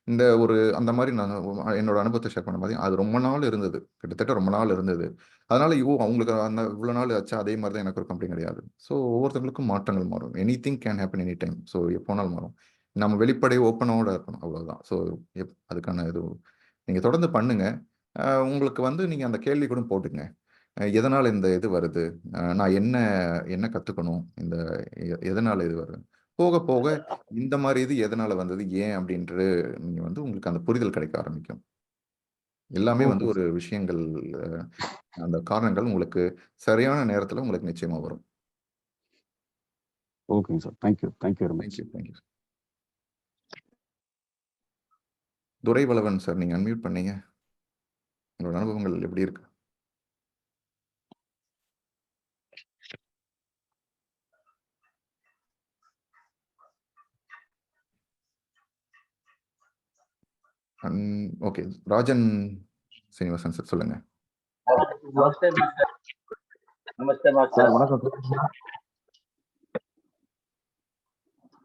இந்த ஒரு அந்த மாரி நான் என்னோட அனுபவத்த ஷேர் பண்ண மாரி, அது ரொம்ப நாள் இருந்தது. கிட்டத்தட்ட ரொம்ப நாள் இருந்தது. அதனால அவங்களுக்கு அந்த இவ்வளோ நாள் ஆச்சா, அதே மாரி தான் எனக்கு இருக்கும் அப்படின்னு கிடையாது. ஸோ ஒவ்வொருத்தவங்களுக்கும் மாற்றங்கள் மாறும். Anything can happen any time. So எப்போ வேணாலும் மாறும். நம்ம வெளிப்படை ஓப்பனோட இருக்கணும். அவ்வளோதான். ஸோ அதுக்கான இது நீங்க தொடர்ந்து பண்ணுங்க. உங்களுக்கு வந்து நீங்க அந்த கேள்வி கூட போட்டுக்கங்க. எதனால இந்த இது வருது? நான் என்ன என்ன கத்துக்கணும்? இந்த எதனால இது வருது? போக, போக இந்த மாரி இது எதனால வந்தது? ஏன்? அப்படின்ட்டு நீங்க வந்து உங்களுக்கு அந்த புரிதல் கிடைக்க ஆரம்பிக்கும். எல்லாமே வந்து ஓகே ஒரு சார். விஷயங்கள் அ அந்த காரணங்கள் உங்களுக்கு சரியான நேரத்தில உங்களுக்கு நிச்சயமா வரும். ஓகேங்க sir. Thank you. Thank you very thank much. You, thank you. Duraivalavan sir, நீங்க அன்மியூட் பண்ணீங்க. உங்களோட அனுபவங்கள் எப்படி இருக்கு? An okay. Rajan Srinivasan sir சொல்லுங்க. நமஸ்தே மாஸ்டர். நமஸ்தே சார் மாஸ்டர். வணக்கம்.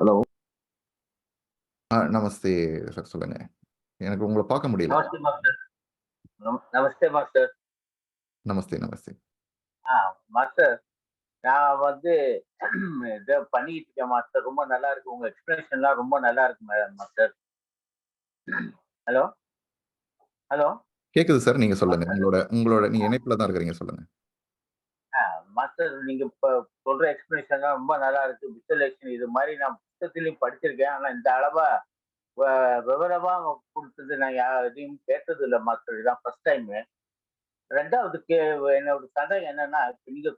ஹலோ. நமஸ்தே சார் சொல்லுங்க. எனக்கு உங்கள பார்க்க முடியல. நமஸ்தே மாஸ்டர். நமஸ்தே மாஸ்டர். நமஸ்தே, நமஸ்தே. மாஸ்டர், நான் வந்து இத பண்ணிட்டு இருக்கேன் மாஸ்டர். ரொம்ப நல்லா இருக்கு. உங்க எக்ஸ்பிளனேஷன்லாம் ரொம்ப நல்லா இருக்கு மாஸ்டர். ஹலோ, ஹலோ கேக்குது சார். நீங்க சொல்லுங்க. மாஸ்டர். உங்களோட நீங்க இணைப்புல தான் இருக்கிறீங்க. சொல்லுங்க. மாஸ்டர், நீங்க இப்ப சொல்ற எக்ஸ்பிளனேஷன்லாம் ரொம்ப நல்லா இருக்கு. விசுவலைசேஷன் இது மாதிரி நான் புத்தகத்திலயும் படிச்சிருக்கேன். ஆனா இந்த அளவா விவரமா கொடுத்தது நான் எதையும் கேட்டது இல்ல மாஸ்டர். இதான் ஃபர்ஸ்ட் டைம். 2வது என்னோட சந்தேகம் என்னன்னா, இப்ப நீங்க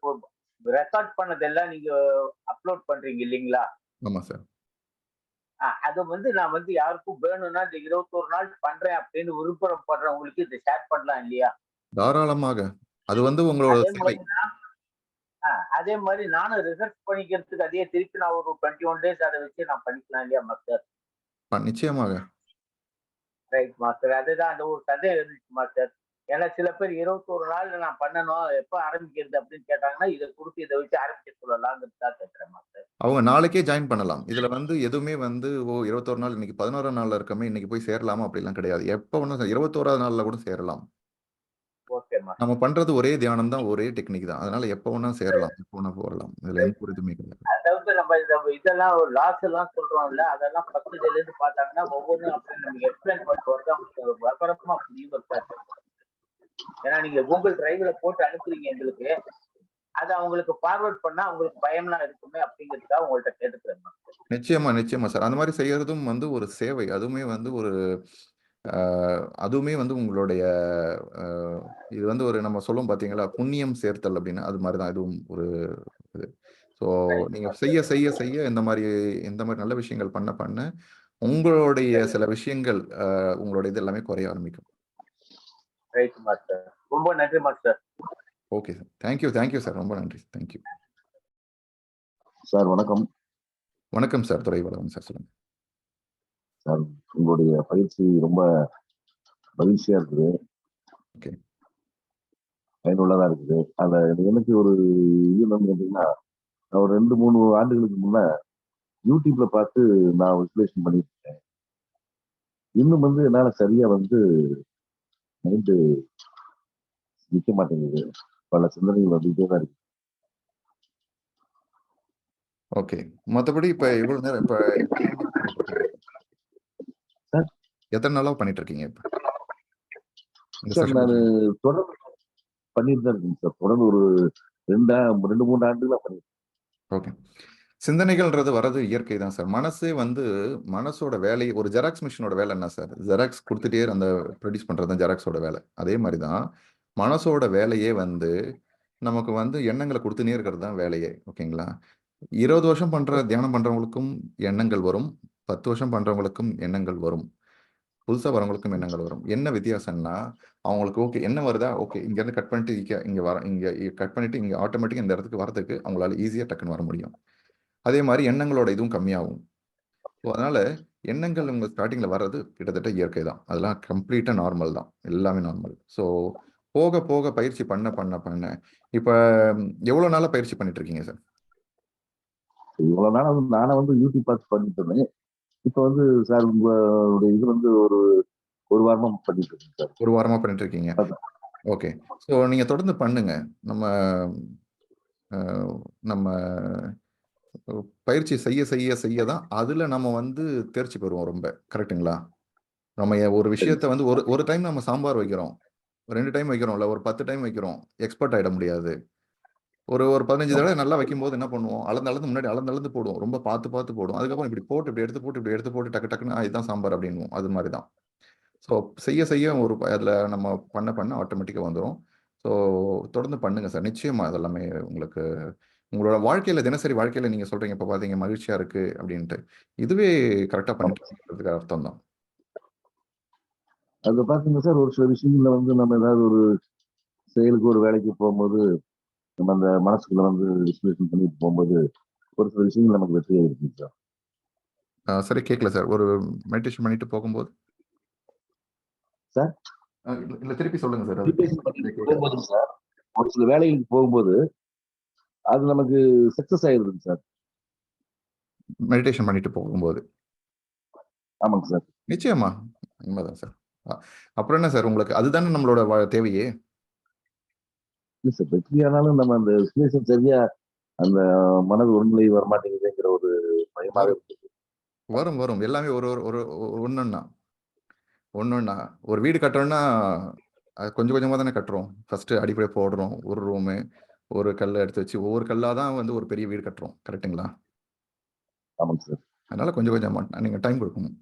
ரெக்கார்ட் பண்ணதெல்லாம் நீங்க அப்லோட் பண்றீங்க இல்லீங்களா? ஆமா சார். அத வந்து நான் வந்து யாருக்கும் வேணும்னா இந்த 21 நாள் பண்றேன் அப்படின்னு விருப்பப்படுறவங்களுக்கு இத ஷேர் பண்ணலாம் இல்லையா? தாராளமாக. அது வந்து உங்களோட அதே சேவை. மாரி அதே மாரி நானும் ரிசர்ச் பண்ணிக்கிறதுக்கு அதே திருப்பி நான் ஒரு 21 டேஸ் அத வச்சு நான் பண்ணிக்கலாம் இல்லையா மாஸ்டர்? நிச்சயமாக. Right master. அதுதான் அந்த ஒரு சந்தேகம் இருந்துச்சு மாஸ்டர். ஏன்னா சில பேர் 21 நாள்ல நான் பண்ணணும். எப்ப ஆரம்பிக்கிறது அப்படின்னு கேட்டாங்கன்னா, இத குடுத்து இத வச்சு ஆரம்பிக்க சொல்லலாம்ங்கிறதுக்காக கேட்கிறேன் மாஸ்டர். அவங்க நாளைக்கே ஜாயின் பண்ணலாம். இதுல வந்து எதுவுமே வந்து 21 நாள் இன்னைக்கு 11ஆம் நாள்ல இருக்கோமே, இன்னைக்கு போய் சேரலாமா அப்படிலாம் கிடையாது. எப்ப வேணா 21வது நாள்ல கூட சேரலாம். ஓகே நம்ம மாஸ்டர். பண்றது ஒரே தியானம் தான், ஒரே டெக்னிக் தான். அதனால எப்ப வேணா சேரலாம். எப்ப வேணா போகலாம். இதுல எந்த ஒரு இதுவுமே கிடையாது. அதாவது நம்ம இதெல்லாம் ஒரு லாஸ் எல்லாம் சொல்றோம்ல, அதெல்லாம் ஃபர்ஸ்ட் இதுல இருந்து பார்த்தாங்கன்னா, ஒவ்வொன்னும் அப்படி நமக்கு எக்ஸ்பிளைன் பண்ணிட்டு வரது அவங்களுக்கு விவரமா புரியும் இருக்காது. ஏன்னா நீங்க கூகுள் டிரைவ்ல போட்டு அனுப்புறீங்க எங்களுக்கு. அத அவங்களுக்கு ஃபார்வர்ட் பண்ணா அவங்களுக்கு பயம்லாம் இருக்குமே அப்படிங்கிறதுக்காக உங்கள்ட்ட கேட்டுக்கிறேன் மாஸ்டர். நிச்சயமா, நிச்சயமா சார். அந்த மாரி செய்யறதும் வந்து ஒரு சேவை. அதுவுமே வந்து ஒரு அ அதுவுமே வந்து உங்களுடைய அ இது வந்து ஒரு நம்ம சொல்லுவோம் பார்த்தீங்களா, புண்ணியம் சேர்த்தல் அப்படின்னு. அது மாரி தான் இதுவும் ஒரு இது. ஸோ ரைட் நீங்க செய்ய, மாஸ்டர். செய்ய, செய்ய இந்த மாரி நல்ல விஷயங்கள் பண்ண, பண்ண உங்களுடைய சரி. சில விஷயங்கள் உங்களோட இது எல்லாமே குறைய ஆரம்பிக்கும். Right master. ரொம்ப நன்றி master. Okay sir. Thank you, thank you sir. ரொம்ப நன்றி. Thank you. சார் வணக்கம். வணக்கம் சார். துரைவளவன் சார் சொல்லுங்க. சார் உங்களுடைய பயிற்சி ரொம்ப மகிழ்ச்சியா இருக்குது. ஓகே. பயனுள்ளதா இருக்குது. எனக்கு ஒரு இது என்னன்னு கேட்டீங்கன்னா, நான் ஒரு 2, 3 ஆண்டுகளுக்கு முன்ன யூடியூப்ல பார்த்து நான் விசுலேஷன் பண்ணிட்டு இருக்கேன். இன்னும் வந்து என்னால சரியா வந்து மைண்டு நிக்க மாட்டேங்குது. பல சிந்தனைகள் வந்துட்டே தான் இருக்கு. ஓகே. மத்தபடி இப்ப இவ்வளவு நேரம் இப்ப எவ்வளவு நாளா பண்ணிட்டு இருக்கீங்க? சார், எத்தன நாளா பண்ணிட்டு இருக்கீங்க இப்ப? இந்த சார் செஷன் நானு தொடர்ந்து பண்ணிட்டு தான் இருக்கேங்க சார். தொடர்ந்து ஒரு 2, 3 ஆண்டுகளா பண்ணிட்டு ஓகே. சிந்தனைகள்ன்றது வர்றது இயற்கை தான் சார். மனசே வந்து மனசோட வேலை ஒரு ஜெராக்ஸ் மிஷினோட வேலை என்ன சார்? ஜெராக்ஸ் குடுத்துட்டே அந்த ப்ரொடியூஸ் பண்றது தான் ஜெராக்ஸோட வேலை. அதே மாரி தான் மனசோட வேலையே வந்து நமக்கு வந்து எண்ணங்கள குடுத்துன்னே இருக்கிறது தான் வேலையே. ஓகேங்களா? 20 வருஷம் தியானம் பண்றவங்களுக்கும் எண்ணங்கள் வரும். 10 வருஷம் பண்றவங்களுக்கும் எண்ணங்கள் வரும். புதுசா வரவங்களுக்கும் எண்ணங்கள் வரும். என்ன வித்தியாசம்னா, அவங்களுக்கு ஓகே என்ன வருதா? ஓகே இங்கேருந்து கட் பண்ணிட்டு இங்க கட் பண்ணிட்டு இங்க ஆட்டோமேட்டிக்கா இந்த இடத்துக்கு வரதுக்கு அவங்களால ஈஸியா டக்குன்னு வர முடியும். அதே மாரி எண்ணங்களோட இதுவும் கம்மியாகும். ஸோ அதனால எண்ணங்கள் உங்க ஸ்டார்ட்டிங்ல வர்றது கிட்டத்தட்ட இயற்கை தான். அதெல்லாம் கம்ப்ளீட்டா நார்மல் தான். எல்லாமே நார்மல். ஸோ போக போக பயிற்சி பண்ண இப்ப எவ்வளோ நாளா பயிற்சி பண்ணிட்டு இருக்கீங்க சார்? இவ்வளவு நாள் வந்து நானே வந்து யூடியூப் பார்த்து பண்ணிட்டு இருந்தேன். இப்ப வந்து சார் உங்களுடைய இது வந்து ஒரு வாரமா பண்ணிட்டு இருக்கேன் சார். ஒரு வாரமா பண்ணிட்டு இருக்கீங்க. ஓகே. ஸோ நீங்க தொடர்ந்து பண்ணுங்க. நம்ம நம்ம பயிற்சி செய்ய தான் அதுல நம்ம வந்து தேர்ச்சி பெறுவோம் ரொம்ப. கரெக்ட்டுங்களா? நம்ம ஒரு விஷயத்த வந்து ஒரு டைம் நம்ம சாம்பார் வைக்கிறோம். 2 டைம் வைக்கிறோம். இல்ல ஒரு 10 டைம் வைக்கிறோம். எக்ஸ்பர்ட் ஆயிட முடியாது. ஒரு 15 தடவை நல்லா வைக்கும்போது என்ன பண்ணுவோம்? முன்னாடி அளந்து போடுவோம். ரொம்ப பார்த்து போடுவோம். அதுக்கப்புறம் இப்படி எடுத்து போட்டு டக்கு டக்குன்னு இதுதான் சாம்பார் அப்படின்னுவோம். அது மாதிரி தான். ஸோ செய்ய அதுல நம்ம பண்ண ஆட்டோமேட்டிக்கா வந்துரும். ஸோ தொடர்ந்து பண்ணுங்க சார். நிச்சயமா அதெல்லாமே உங்களுக்கு உங்களோட வாழ்க்கையில தினசரி வாழ்க்கையில நீங்க சொல்றீங்க இப்ப பார்த்தீங்க மகிழ்ச்சியா இருக்கு அப்படின்ட்டு. இதுவே கரெக்ட்டா பண்ணிட்டு இருக்கீங்கன்றதுக்கு அர்த்தம் தான். அது பாத்தீங்கன்னா சார், ஒரு சில விஷயங்கள்ல வந்து நம்ம ஏதாவது ஒரு செயலுக்கு ஒரு வேலைக்கு போகும்போது நம்ம அந்த மனசுக்குள்ள வந்து விஸ்லேஷன் பண்ணிட்டு போகும்போது ஒரு சில விஷயங்கள் நமக்கு வெற்றியா இருக்குங்க சார். சரி கேட்கல சார். ஒரு மெடிடேஷன் பண்ணிட்டு போகும்போது சார் இல்ல திருப்பி சொல்லுங்க சார். மெடிடேஷன் பண்ணிட்டு போகும்போது சார், ஒரு சில வேலைகளுக்கு போகும்போது அது நமக்கு சக்சஸ் ஆயிருதுங்க சார். மெடிடேஷன் பண்ணிட்டு போகும்போது. ஆமாங்க சார். நிச்சயமா. உண்மைதான் சார். அப்புறம் என்ன சார் உங்களுக்கு அதுதானே நம்மளோட தேவையே. இல்ல சார், வெற்றியானாலும் நம்ம அந்த விஸ்லேஷன் சரியா அந்த மனது ஒருநிலை வரமாட்டேங்குதுங்கிற ஒரு பயமாக இருக்கு. வரும். எல்லாமே ஒரு ஒன்னொன்னா ஒரு வீடு கட்டுறோம்னா கொஞ்சம் கொஞ்சமா தானே கட்டுறோம். ஃபர்ஸ்ட் அடிப்படை போடுறோம். ஒரு ரூமு, ஒரு கல்ல எடுத்து வச்சு ஒவ்வொரு கல்லா தான் வந்து ஒரு பெரிய வீடு கட்டுறோம். கரெக்ட்டுங்களா? ஆமாங்க சார். அதனால கொஞ்சம் கொஞ்சமா நீங்க டைம் கொடுக்கணும்.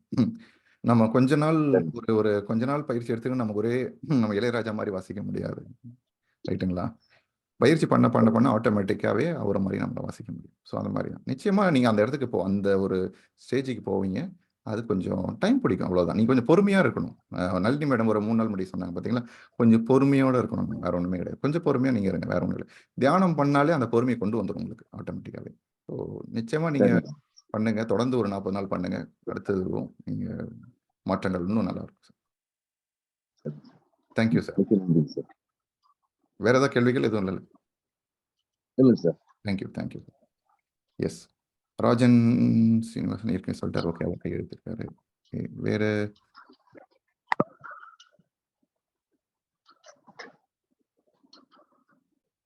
நம்ம கொஞ்ச நாள் பயிற்சி எடுத்துக்கிட்டு நம்ம நம்ம இளையராஜா மாதிரி வாசிக்க முடியாது. ரைட்டுங்களா? பயிற்சி பண்ண ஆட்டோமேட்டிக்காவே அவர மாதிரி நம்ம வாசிக்க முடியும். ஸோ அந்த மாதிரி தான். நிச்சயமா நீங்க அந்த இடத்துக்கு அந்த ஒரு ஸ்டேஜுக்கு போவீங்க. அது கொஞ்சம் டைம் பிடிக்கும் அவ்வளவுதான். நீங்க கொஞ்சம் பொறுமையா இருக்கணும். நளினி மேடம் ஒரு 3 நாள் முன்னாடி சொன்னாங்க பார்த்தீங்களா? கொஞ்சம் பொறுமையோட இருக்கணும். வேற ஒண்ணுமே கிடையாது. கொஞ்சம் பொறுமையா நீங்க இருங்க. வேற ஒண்ணும் இல்ல. தியானம் பண்ணாலே அந்த பொறுமையை கொண்டு வந்துரும் உங்களுக்கு ஆட்டோமேட்டிக்காவே. ஸோ நிச்சயமா நீங்க பண்ணுங்க. தொடர்ந்து ஒரு 40 நாள் பண்ணுங்க. அடுத்தது நீங்க மாற்றங்கள் இன்னும் நல்லா இருக்கும் சார். Thank you sir. வேற ஏதாவது கேள்விகள் எதுவும் இல்ல? இல்ல sir. Thank you. Yes. Rajan Srinivasan ஏற்கனவே சொல்லிட்டாரு. ஓகே அவர் கை எடுத்திருக்காரு.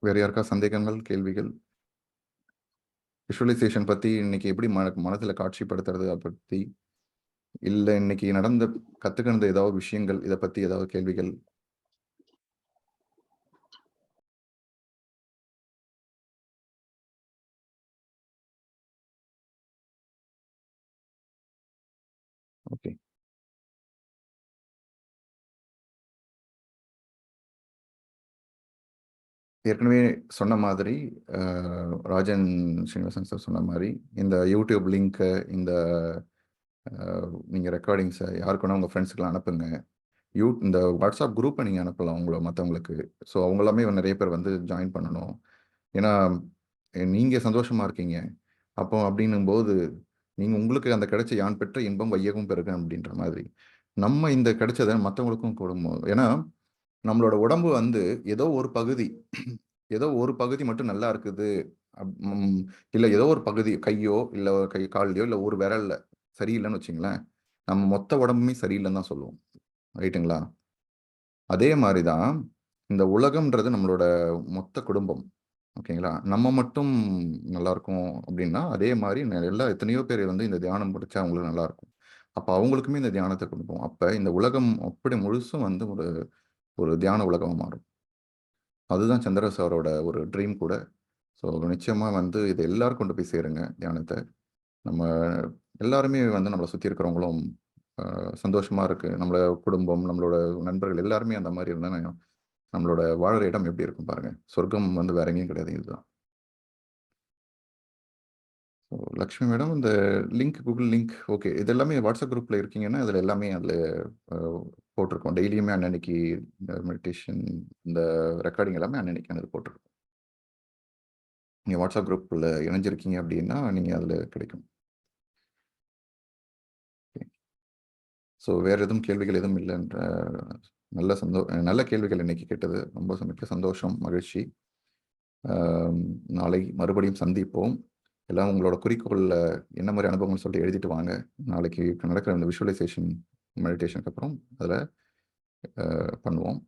வேற யாருக்கா சந்தேகங்கள், கேள்விகள்? விஷுவலைசேஷன் பத்தி இன்னைக்கு எப்படி மனசுல காட்சிப்படுத்துறது அதை பத்தி இல்ல இன்னைக்கு கத்துக்கினது ஏதாவது விஷயங்கள் இதை பத்தி ஏதாவது கேள்விகள்? ஓகே. ஏற்கனவே சொன்ன மாதிரி ராஜன் ஸ்ரீனிவாசன் சார் சொன்ன மாதிரி இந்த யூடியூப் லிங்க் இந்த நீங்க ரெக்கார்டிங்ஸை யாருக்குன்னா உங்க ஃப்ரெண்ட்ஸுக்கெல்லாம் அனுப்புங்க. இந்த வாட்ஸ்அப் குரூப்பை நீங்க அனுப்பலாம் மற்றவங்களுக்கு. ஸோ அவங்க எல்லாமே நிறைய பேர் வந்து ஜாயின் பண்ணணும். ஏன்னா நீங்க சந்தோஷமா இருக்கீங்க அப்போ அப்படின்னும் போது நீங்க உங்களுக்கு அந்த கிடைச்ச யான் பெற்ற இன்பம் வையகம் பெருக அப்படின்ற மாதிரி நம்ம இந்த கிடைச்சதை மற்றவங்களுக்கும் கொடுக்கும். ஏன்னா நம்மளோட உடம்பு வந்து ஏதோ ஒரு பகுதி மட்டும் நல்லா இருக்குது, இல்ல ஏதோ ஒரு பகுதி கையோ இல்ல கால்லையோ இல்ல ஒரு விரல்ல சரியில்லைன்னு வச்சுங்களேன், நம்ம மொத்த உடம்புமே சரியில்லைன்னு தான் சொல்லுவோம். ரைட்டுங்களா? அதே மாதிரிதான் இந்த உலகம்ன்றது நம்மளோட மொத்த குடும்பம். ஓகேங்களா? நம்ம மட்டும் நல்லா இருக்கும் அப்படின்னா அதே மாதிரி எத்தனையோ பேர் வந்து இந்த தியானம் படிச்சா அவங்களுக்கு நல்லா இருக்கும். அப்ப அவங்களுக்குமே இந்த தியானத்தை கொடுப்போம். அப்ப இந்த உலகம் அப்படி முழுசும் வந்து ஒரு தியான உலகமா மாறும். அதுதான் சந்திர சாரோட ஒரு ட்ரீம் கூட. ஸோ நிச்சயமா வந்து இது எல்லாரும் கொண்டு போய் சேருங்க தியானத்தை. நம்ம எல்லாருமே வந்து நம்மளை சுற்றி இருக்கிறவங்களும் சந்தோஷமா இருக்கு. நம்மளோட குடும்பம், நம்மளோட நண்பர்கள் எல்லாருமே அந்த மாதிரி இருந்தா நம்மளோட வாழற இடம் எப்படி இருக்கும் பாருங்க. சொர்க்கம் வந்து வேற எங்கேயும் கிடையாது. இதுதான். ஸோ லக்ஷ்மி மேடம், இந்த லிங்க் கூகுள் லிங்க் ஓகே. இது எல்லாமே வாட்ஸ்அப் குரூப்பில் இருக்கீங்கன்னா அதில் எல்லாமே அதில் போட்டிருக்கோம். டெய்லியுமே அன்னன்னைக்கு இந்த மெடிடேஷன் இந்த ரெக்கார்டிங் எல்லாமே அன்னன்னைக்கு அதில் போட்டிருக்கோம். நீங்கள் வாட்ஸ்அப் குரூப்பில் இணைஞ்சிருக்கீங்க அப்படின்னா நீங்கள் அதில் கிடைக்கும். ஸோ வேறு எதுவும் கேள்விகள் எதுவும் இல்லைன்ற நல்ல கேள்விகள் இன்னைக்கு கேட்டது. ரொம்ப மிக்க சந்தோஷம், மகிழ்ச்சி. நாளை மறுபடியும் சந்திப்போம். எல்லாம் உங்களோட குறிக்கோளில் என்ன மாதிரி அனுபவங்கள் சொல்லிட்டு எழுதிட்டு வாங்க. நாளைக்கு நடக்கிற இந்த விஷுவலைசேஷன் மெடிடேஷனுக்கு அப்புறம் அதில் பண்ணுவோம்.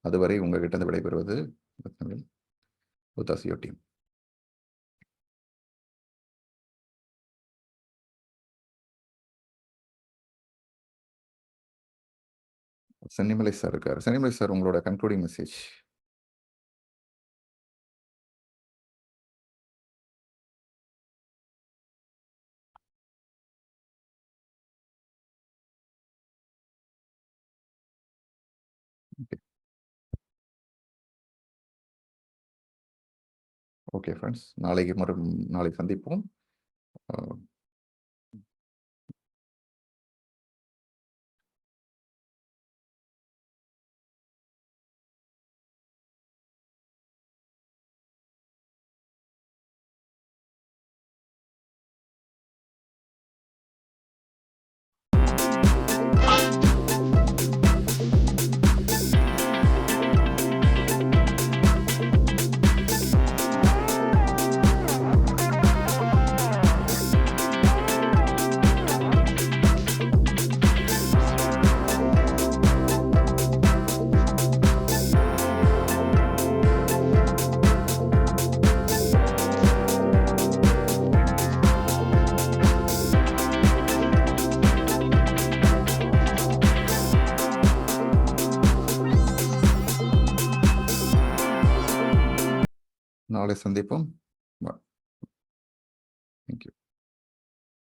அதுவரை உங்ககிட்ட இருந்து விடைபெறுவது ரத்னவேல், உத்தாசியோ டீம். சென்னிமலை சார் இருக்கார். சென்னிமலை சார், உங்களோட கன்க்ளூடிங் மெசேஜ். ஓகே ஃப்ரெண்ட்ஸ், நாளைக்கு சந்திப்போம். நாளை சந்திப்போம். தேங்க்யூ.